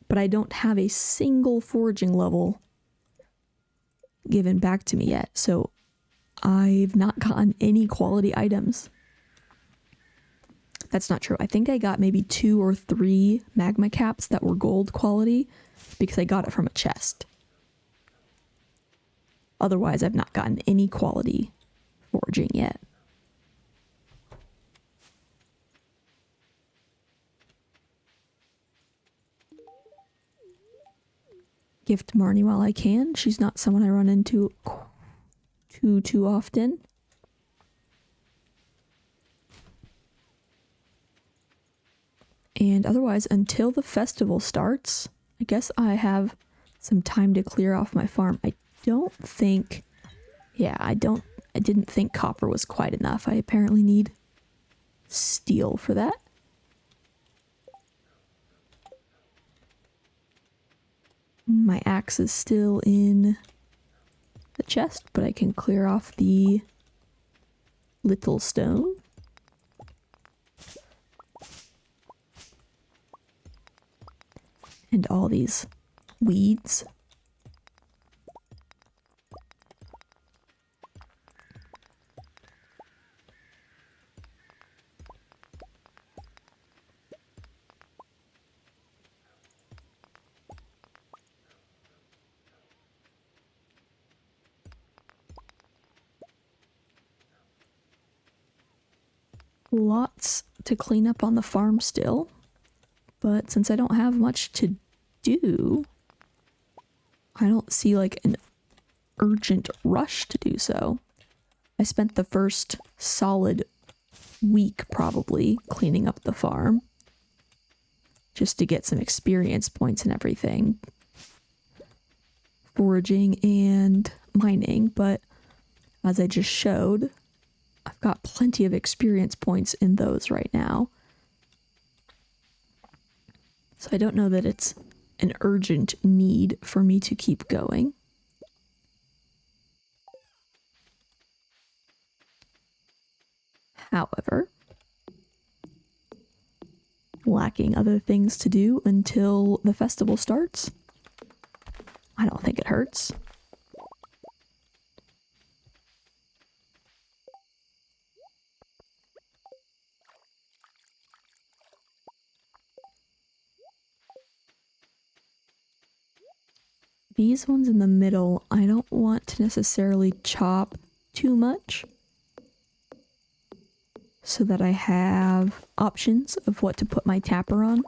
but I don't have a single foraging level given back to me yet, so I've not gotten any quality items. That's not true. I think I got maybe 2 or 3 magma caps that were gold quality because I got it from a chest. Otherwise, I've not gotten any quality foraging yet. Gift Marnie while I can. She's not someone I run into too often. And otherwise, until the festival starts, I guess I have some time to clear off my farm. I didn't think copper was quite enough. I apparently need steel for that. My axe is still in the chest, but I can clear off the little stone. And all these weeds. Lots to clean up on the farm still, but since I don't have much to do, I don't see like an urgent rush to do so. I spent the first solid week probably cleaning up the farm just to get some experience points and everything, foraging and mining. But as I just showed, I've got plenty of experience points in those right now, so I don't know that it's an urgent need for me to keep going. However, lacking other things to do until the festival starts, I don't think it hurts. These ones in the middle, I don't want to necessarily chop too much so that I have options of what to put my tapper on.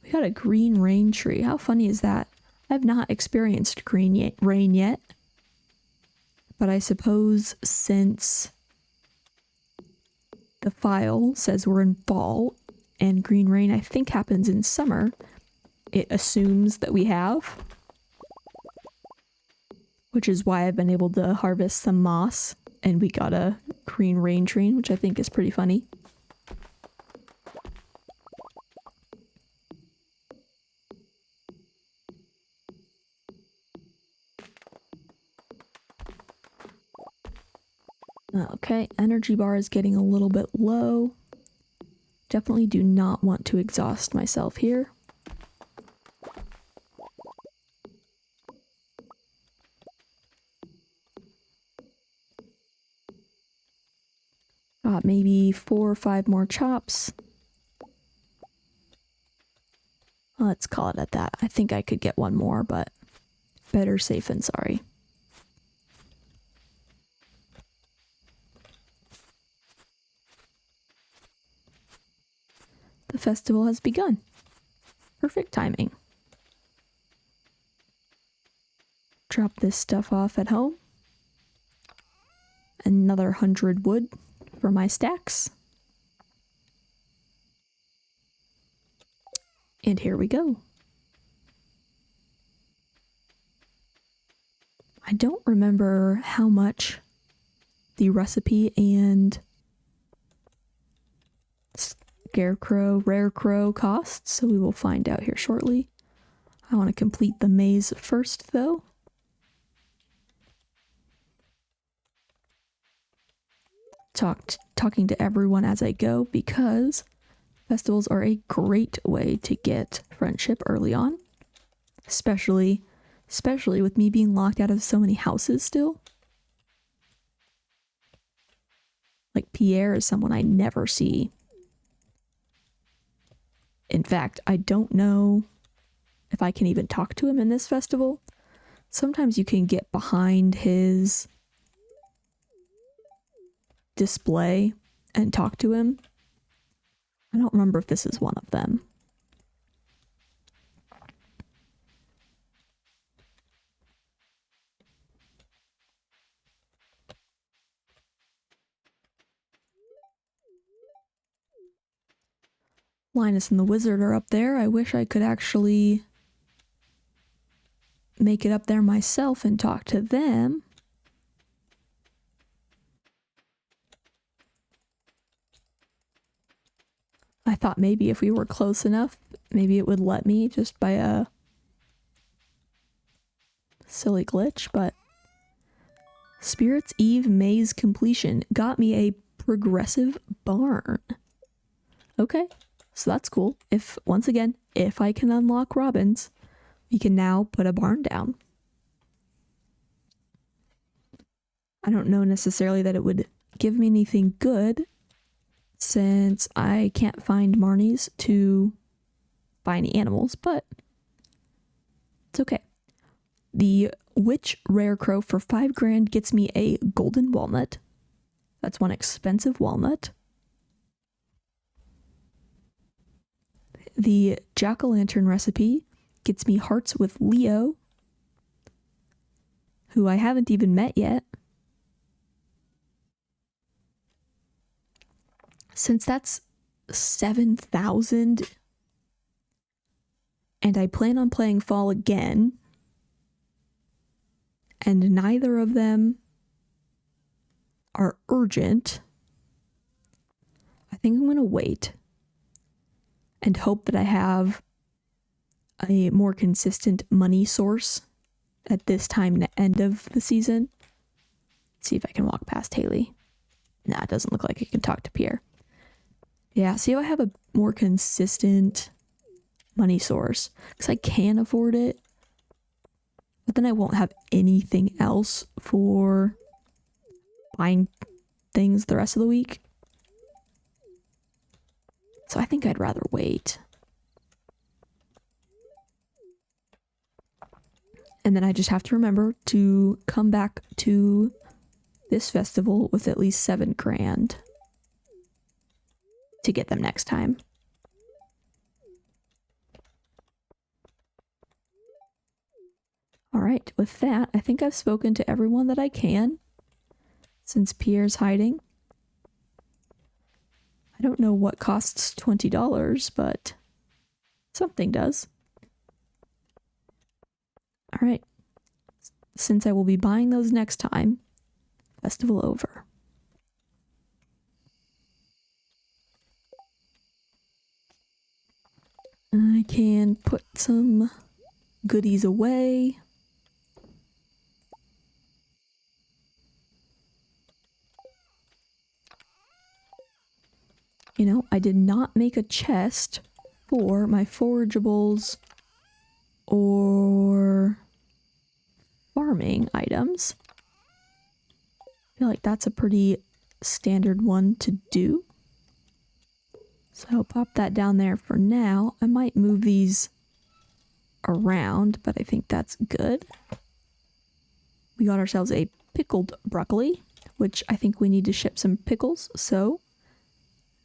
We got a green rain tree. How funny is that? I've not experienced rain yet, but I suppose since the file says we're in fall and green rain I think happens in summer, it assumes that we have, which is why I've been able to harvest some moss and we got a green rain tree, which I think is pretty funny. Okay, energy bar is getting a little bit low. Definitely do not want to exhaust myself here. Got maybe 4 or 5 more chops. Let's call it at that. I think I could get one more, but better safe than sorry. The festival has begun. Perfect timing. Drop this stuff off at home. Another 100 wood for my stacks. And here we go. I don't remember how much the recipe and scarecrow, rare crow costs, so we will find out here shortly. I want to complete the maze first, though. Talking to everyone as I go, because festivals are a great way to get friendship early on, especially with me being locked out of so many houses still. Like Pierre is someone I never see. In fact, I don't know if I can even talk to him in this festival. Sometimes you can get behind his display and talk to him. I don't remember if this is one of them. Linus and the Wizard are up there. I wish I could actually make it up there myself and talk to them. I thought maybe if we were close enough, maybe it would let me just by a silly glitch, but Spirit's Eve maze completion got me a progressive barn. Okay, so that's cool. Once again, if I can unlock Robins, we can now put a barn down. I don't know necessarily that it would give me anything good, since I can't find Marnies to buy any animals, but it's okay. The Witch Rare Crow for 5 grand gets me a golden walnut. That's one expensive walnut. The Jack-o'-lantern recipe gets me hearts with Leo, who I haven't even met yet. Since that's 7,000 and I plan on playing Fall again, and neither of them are urgent, I think I'm going to wait and hope that I have a more consistent money source at this time, end of the season. See if I can walk past Haley. Nah, it doesn't look like I can talk to Pierre. Yeah, see if I have a more consistent money source, because I can afford it, but then I won't have anything else for buying things the rest of the week. So I think I'd rather wait. And then I just have to remember to come back to this festival with at least 7 grand to get them next time. All right, with that, I think I've spoken to everyone that I can since Pierre's hiding. I don't know what costs $20, but something does. All right, since I will be buying those next time, festival over. I can put some goodies away. You know, I did not make a chest for my forageables or farming items. I feel like that's a pretty standard one to do. So I'll pop that down there for now. I might move these around, but I think that's good. We got ourselves a pickled broccoli, which I think we need to ship some pickles, so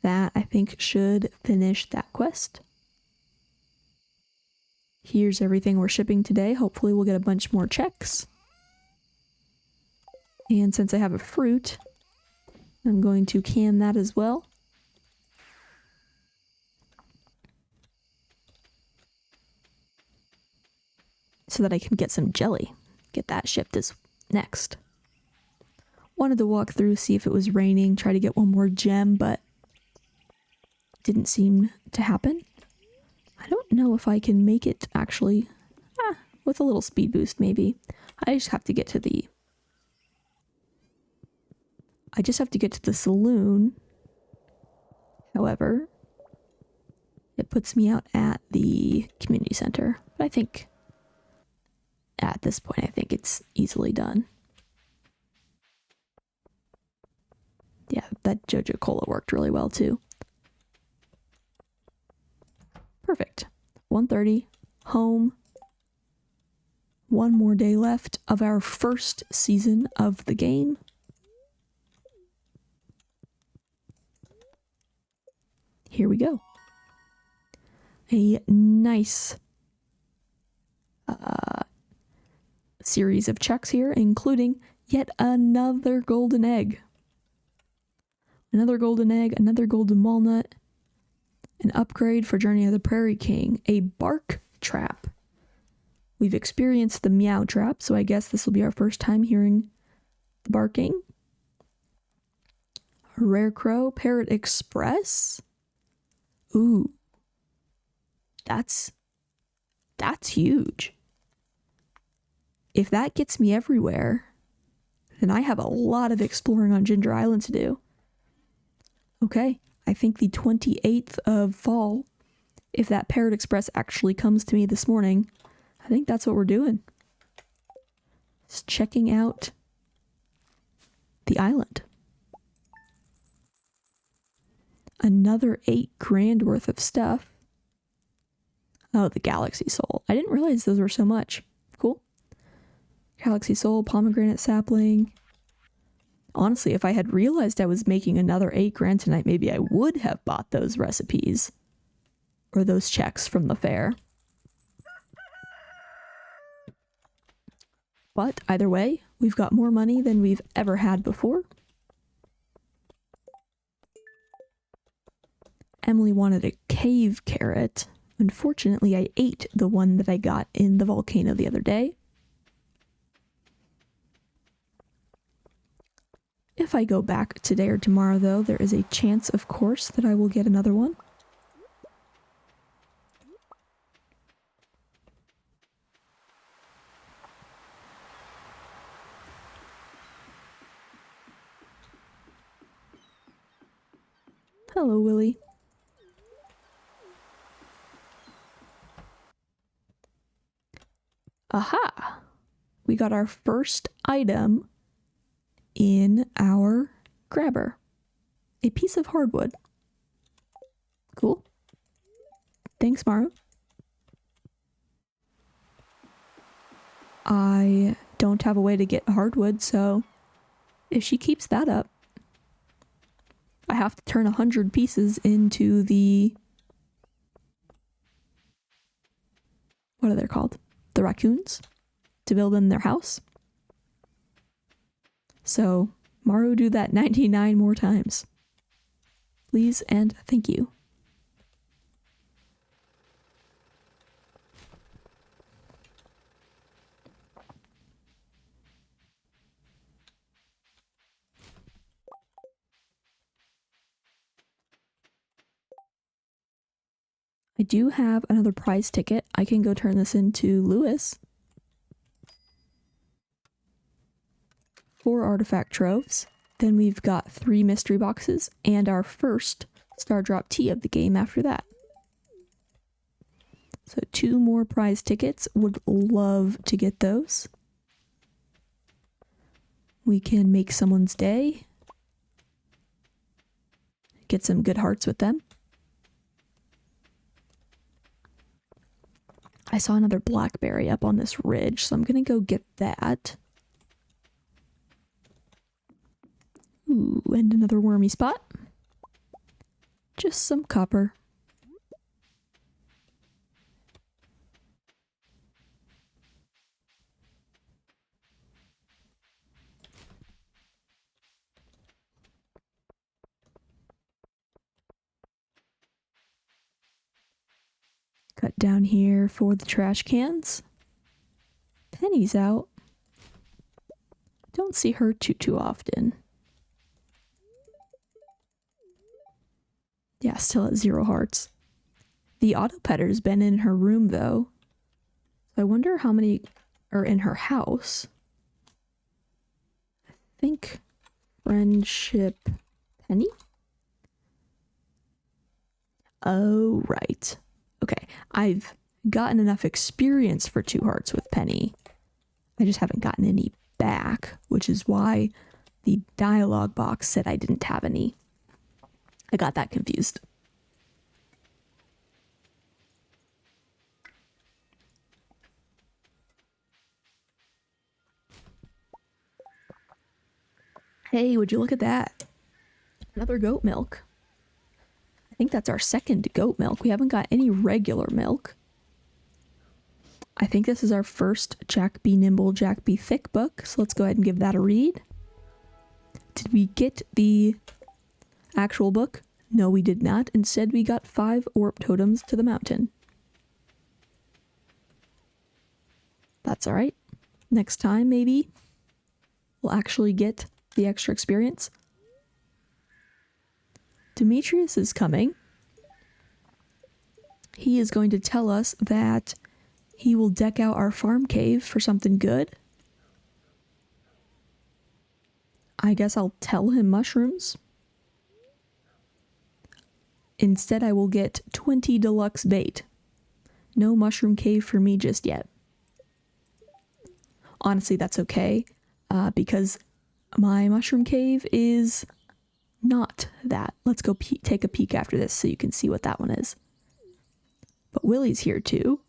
that I think should finish that quest. Here's everything we're shipping today. Hopefully we'll get a bunch more checks. And since I have a fruit, I'm going to can that as well. So that I can get some jelly. Get that shipped as next. Wanted to walk through, see if it was raining, try to get one more gem, but didn't seem to happen. I don't know if I can make it actually. With a little speed boost maybe. I just have to get to the saloon. However, it puts me out at the community center. But I think at this point, I think it's easily done. Yeah, that Jojo Cola worked really well too. Perfect. 1:30, home. One more day left of our first season of the game. Here we go. A nice series of checks here, including yet another golden egg. Another golden egg, another golden walnut, an upgrade for Journey of the Prairie King, a bark trap. We've experienced the meow trap, so I guess this will be our first time hearing the barking. A rare crow, Parrot Express. Ooh. That's huge. If that gets me everywhere, then I have a lot of exploring on Ginger Island to do. Okay, I think the 28th of fall, if that Parrot Express actually comes to me this morning, I think that's what we're doing. Just checking out the island. Another 8 grand worth of stuff. Oh, the Galaxy Soul. I didn't realize those were so much. Cool. Galaxy Soul, pomegranate sapling. Honestly, if I had realized I was making another 8 grand tonight, maybe I would have bought those recipes. Or those checks from the fair. But either way, we've got more money than we've ever had before. Emily wanted a cave carrot. Unfortunately, I ate the one that I got in the volcano the other day. If I go back today or tomorrow, though, there is a chance, of course, that I will get another one. Hello, Willie. Aha! We got our first item in our grabber. A piece of hardwood. Cool. Thanks, Maru. I don't have a way to get hardwood, so if she keeps that up, I have to turn 100 pieces into the... what are they called? The raccoons? To build in their house. So, Maru, do that 99 more times. Please and thank you. I do have another prize ticket. I can go turn this into Lewis. 4 artifact troves. Then we've got 3 mystery boxes and our first star drop tea of the game after that. So 2 more prize tickets. Would love to get those. We can make someone's day. Get some good hearts with them. I saw another blackberry up on this ridge, so I'm gonna go get that. Ooh, and another wormy spot. Just some copper. Cut down here for the trash cans. Penny's out. Don't see her too often. Yeah, still at 0 hearts. The auto-petter's been in her room, though. I wonder how many are in her house. I think friendship Penny? Oh, right. Okay, I've gotten enough experience for 2 hearts with Penny. I just haven't gotten any back, which is why the dialogue box said I didn't have any. I got that confused. Hey, would you look at that? Another goat milk. I think that's our second goat milk. We haven't got any regular milk. I think this is our first Jack Be Nimble, Jack Be Thick book, so let's go ahead and give that a read. Did we get the actual book? No, we did not. Instead, we got 5 orb totems to the mountain. That's alright. Next time, maybe, we'll actually get the extra experience. Demetrius is coming. He is going to tell us that he will deck out our farm cave for something good. I guess I'll tell him mushrooms. Instead, I will get 20 deluxe bait. No mushroom cave for me just yet. Honestly, that's okay, because my mushroom cave is not that. Let's go take a peek after this so you can see what that one is. But Willie's here too.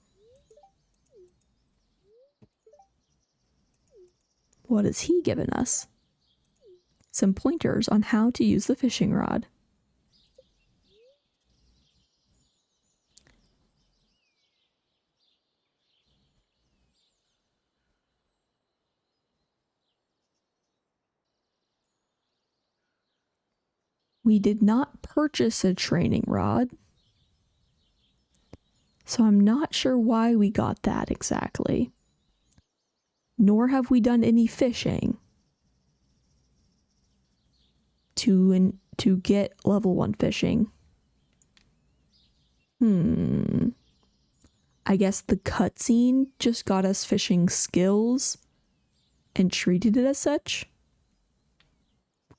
What has he given us? Some pointers on how to use the fishing rod. We did not purchase a training rod. So I'm not sure why we got that exactly. Nor have we done any fishing to get level 1 fishing. I guess the cutscene just got us fishing skills and treated it as such.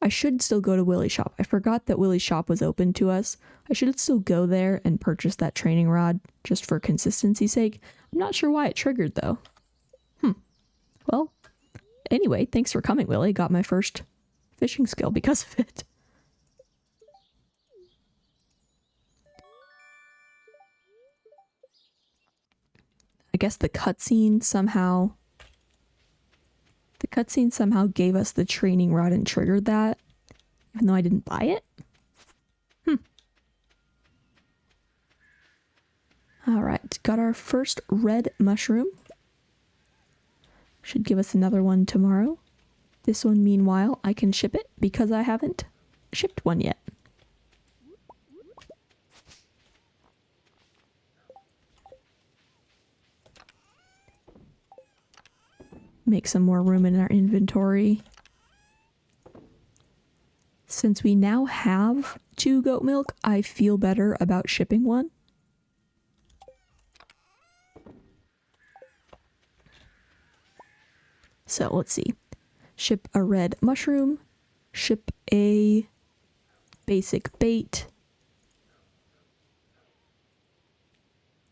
I should still go to Willie's shop. I forgot that Willie's shop was open to us. I should still go there and purchase that training rod just for consistency's sake. I'm not sure why it triggered though. Well, anyway, thanks for coming, Willie. Got my first fishing skill because of it. I guess the cutscene somehow gave us the training rod and triggered that, even though I didn't buy it. All right, got our first red mushroom. Should give us another one tomorrow. This one, meanwhile, I can ship it because I haven't shipped one yet. Make some more room in our inventory. Since we now have 2 goat milk, I feel better about shipping one. So let's see. Ship a red mushroom, ship a basic bait,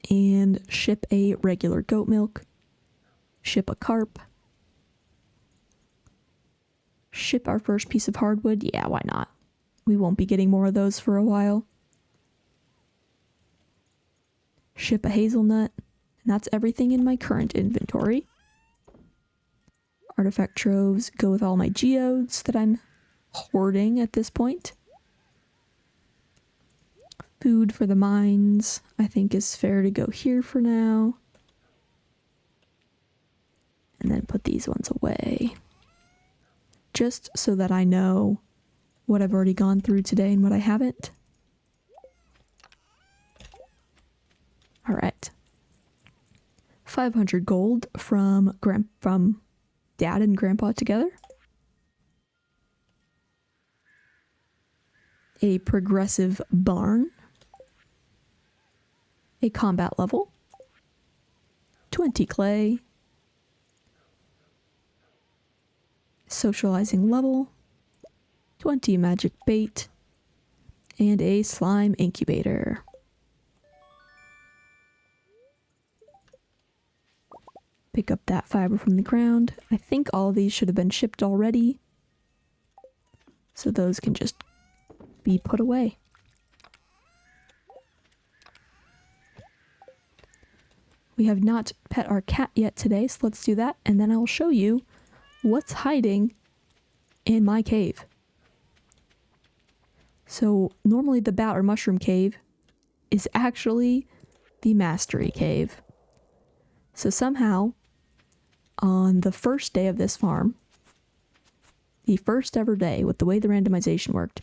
and ship a regular goat milk, ship a carp, ship our first piece of hardwood. Yeah, why not? We won't be getting more of those for a while. Ship a hazelnut, and that's everything in my current inventory. Artifact troves go with all my geodes that I'm hoarding at this point. Food for the mines, I think is fair to go here for now. And then put these ones away. Just so that I know what I've already gone through today and what I haven't. All right. 500 gold from Dad and Grandpa together. A progressive barn. A combat level. 20 clay. Socializing level. 20 magic bait. And a slime incubator. Pick up that fiber from the ground. I think all of these should have been shipped already. So those can just be put away. We have not pet our cat yet today, so let's do that. And then I'll show you what's hiding in my cave. So normally the bat or mushroom cave is actually the mastery cave. So somehow, on the first day of this farm, the first ever day with the way the randomization worked,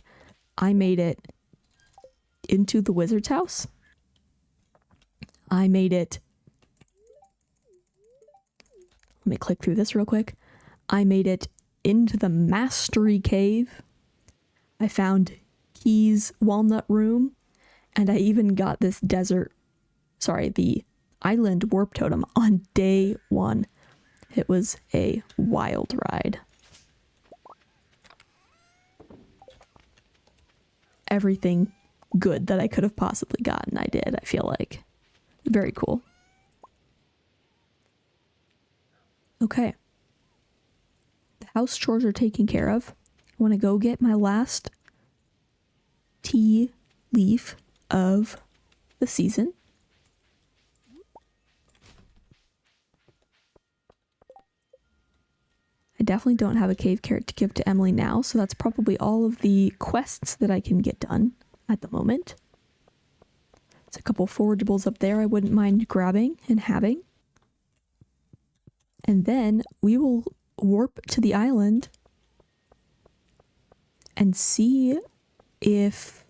I made it into the wizard's house. I made it... Let me click through this real quick. I made it into the mastery cave. I found Key's walnut room, and I even got this the island warp totem on day 1. It was a wild ride. Everything good that I could have possibly gotten, I did, I feel like. Very cool. Okay. The house chores are taken care of. I want to go get my last tea leaf of the season. I definitely don't have a cave carrot to give to Emily now, so that's probably all of the quests that I can get done at the moment. There's a couple forageables up there I wouldn't mind grabbing and having. And then we will warp to the island and see if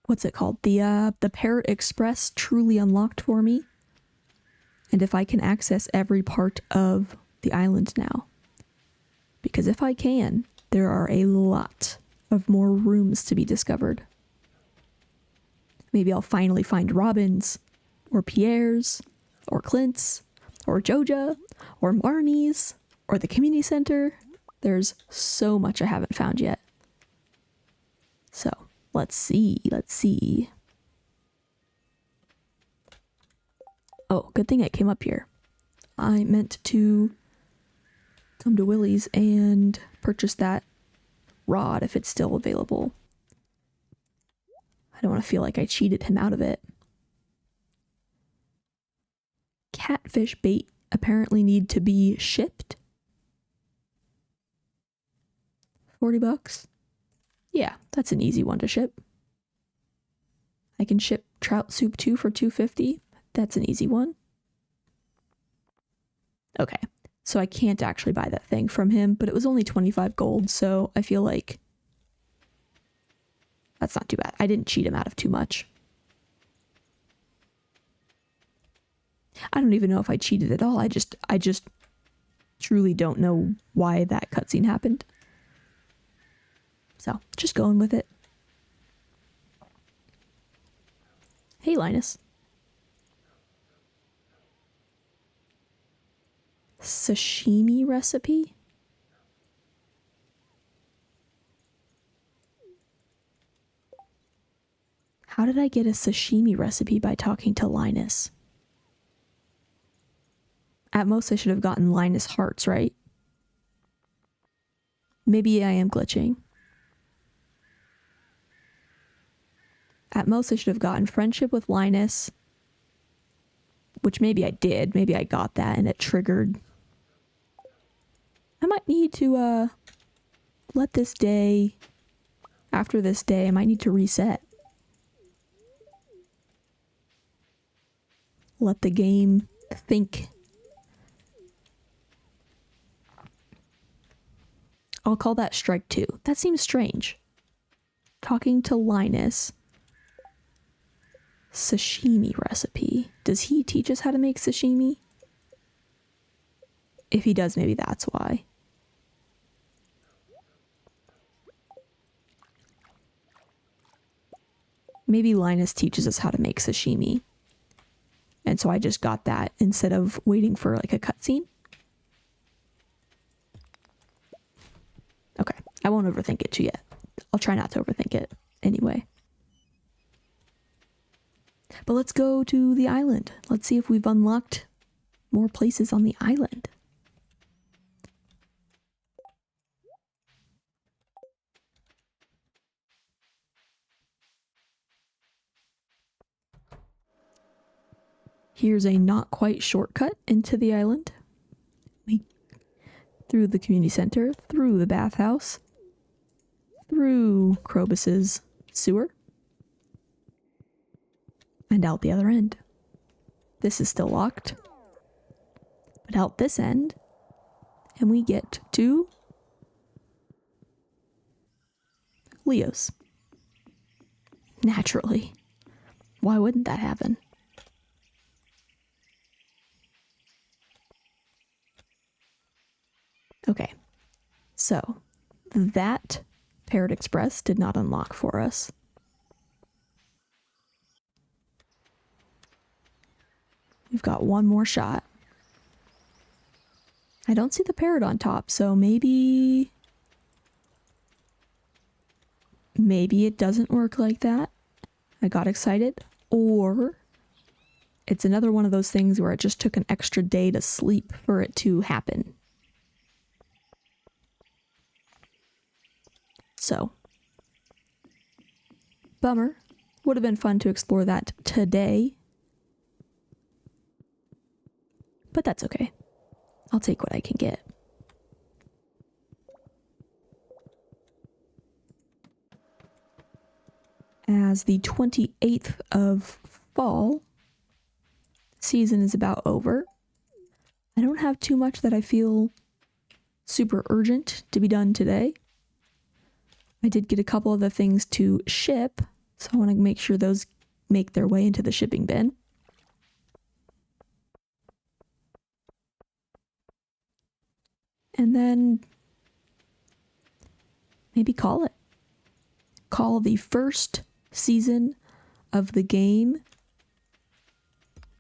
what's it called? The Parrot Express truly unlocked for me. And if I can access every part of the island now. Because if I can, there are a lot of more rooms to be discovered. Maybe I'll finally find Robin's, or Pierre's, or Clint's, or Joja, or Marnie's, or the community center. There's so much I haven't found yet. So, let's see. Oh, good thing I came up here. I meant to come to Willie's and purchase that rod if it's still available. I don't want to feel like I cheated him out of it. Catfish bait apparently need to be shipped. $40? Yeah, that's an easy one to ship. I can ship trout soup too for $2.50. That's an easy one. Okay, so I can't actually buy that thing from him, but it was only 25 gold, so I feel like that's not too bad. I didn't cheat him out of too much. I don't even know if I cheated at all. I just truly don't know why that cutscene happened. So, just going with it. Hey, Linus. Sashimi recipe? How did I get a sashimi recipe by talking to Linus? At most, I should have gotten Linus hearts, right? Maybe I am glitching. At most, I should have gotten friendship with Linus, which maybe I did. Maybe I got that and it triggered. I might need to let this day, after this day, I might need to reset. Let the game think. I'll call that strike 2. That seems strange. Talking to Linus. Sashimi recipe. Does he teach us how to make sashimi? If he does, maybe that's why. Maybe Linus teaches us how to make sashimi. And so I just got that instead of waiting for like a cutscene. Okay, I won't overthink it too yet. I'll try not to overthink it anyway. But let's go to the island. Let's see if we've unlocked more places on the island. Here's a not quite shortcut into the island. Through the community center, through the bathhouse, through Krobus's sewer, and out the other end. This is still locked. But out this end, and we get to Leo's. Naturally. Why wouldn't that happen? Okay, so that Parrot Express did not unlock for us. We've got one more shot. I don't see the parrot on top, so maybe it doesn't work like that. I got excited. Or it's another one of those things where it just took an extra day to sleep for it to happen. So, bummer. Would have been fun to explore that today. But that's okay. I'll take what I can get. As the 28th of fall season is about over, I don't have too much that I feel super urgent to be done today. I did get a couple of the things to ship, so I want to make sure those make their way into the shipping bin. And then maybe call it. Call the first season of the game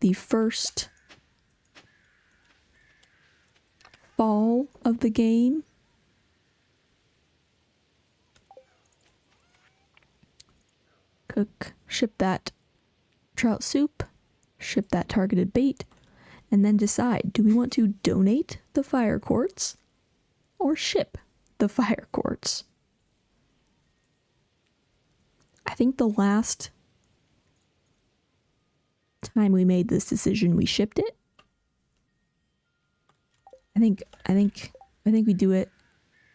the first fall of the game. Cook, ship that trout soup, ship that targeted bait, and then decide, do we want to donate the fire quartz or ship the fire quartz? I think the last time we made this decision, we shipped it. I think we do it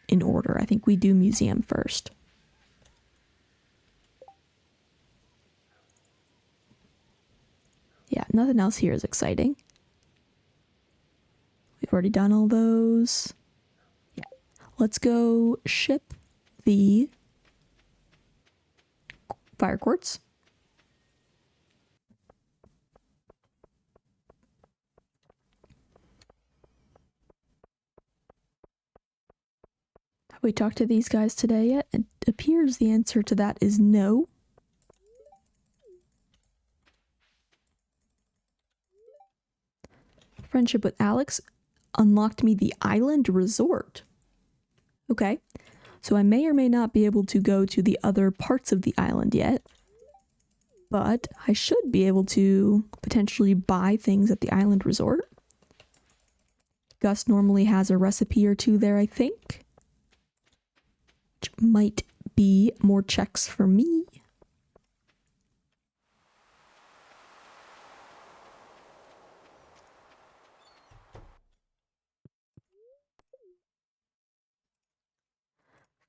in order. I think we do museum first. Yeah, nothing else here is exciting. We've already done all those. Yeah. Let's go ship the fire quartz. Have we talked to these guys today yet? It appears the answer to that is no. Friendship with Alex unlocked me the island resort. Okay, so I may or may not be able to go to the other parts of the island yet, but I should be able to potentially buy things at the island resort. Gus normally has a recipe or two there, I think, which might be more checks for me.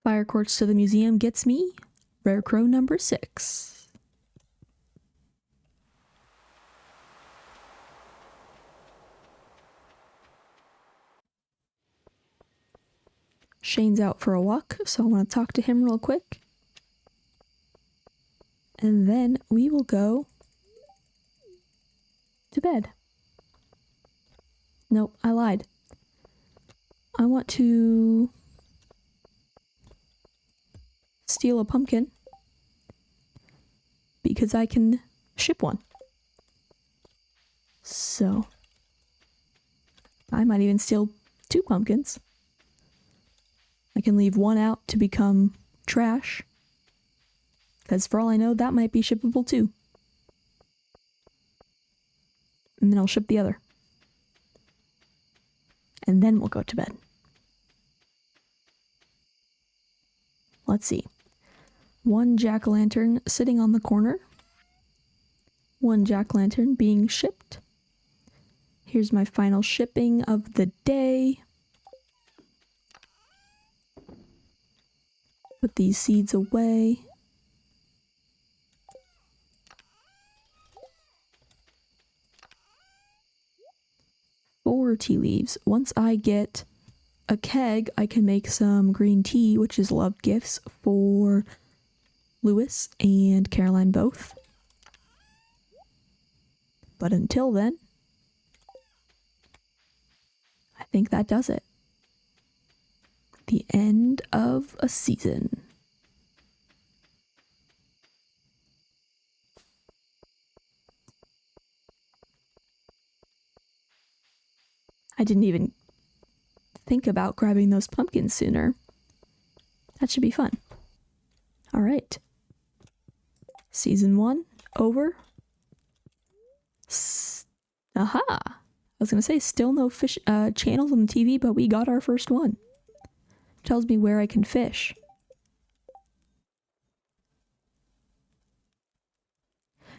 Fire quartz to the museum gets me rare crow number 6. Shane's out for a walk, so I want to talk to him real quick. And then we will go to bed. Nope, I lied. I want to steal a pumpkin because I can ship one. So I might even steal 2 pumpkins. I can leave one out to become trash, because for all I know, that might be shippable too. And then I'll ship the other. And then we'll go to bed. Let's see. 1 jack-o'-lantern sitting on the corner. 1 jack-o'-lantern being shipped. Here's my final shipping of the day. Put these seeds away. Or tea leaves. Once I get a keg, I can make some green tea, which is love gifts for Lewis and Caroline both. But until then, I think that does it. The end of a season. I didn't even think about grabbing those pumpkins sooner. That should be fun. All right. Season 1 over. Aha! I was going to say still no fish channels on the TV, but we got our first one. Tells me where I can fish.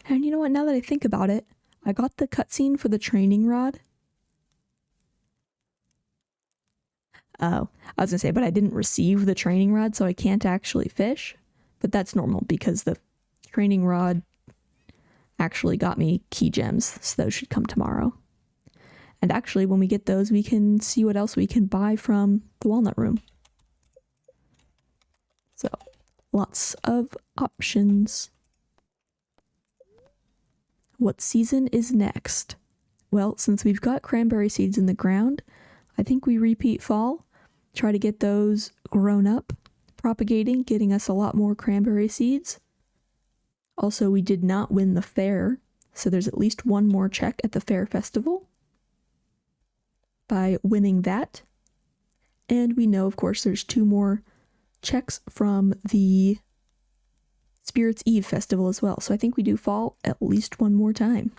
And you know what? Now that I think about it, I got the cutscene for the training rod. Oh, I was going to say, but I didn't receive the training rod, so I can't actually fish. But that's normal because the training rod actually got me key gems, so those should come tomorrow. And actually, when we get those, we can see what else we can buy from the walnut room. So, Lots of options. What season is next? Well, since we've got cranberry seeds in the ground, I think we repeat fall, try to get those grown up, propagating, getting us a lot more cranberry seeds. Also, we did not win the fair, so there's at least one more check at the fair festival. By winning that, and we know, of course, there's 2 more checks from the Spirits Eve festival as well. So I think we do fall at least one more time.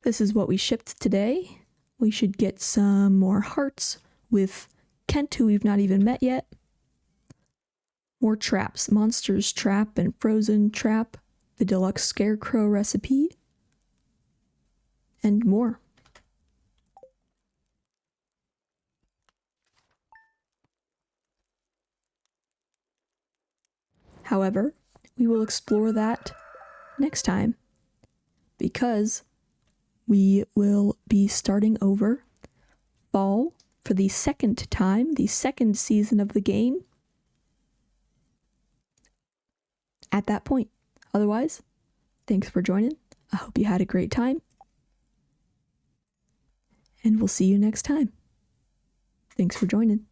This is what we shipped today. We should get some more hearts with Kent, who we've not even met yet. More traps, Monsters Trap and Frozen Trap, the deluxe Scarecrow recipe, and more. However, we will explore that next time because we will be starting over fall for the second time, the second season of the game at that point. Otherwise, thanks for joining. I hope you had a great time. And we'll see you next time. Thanks for joining.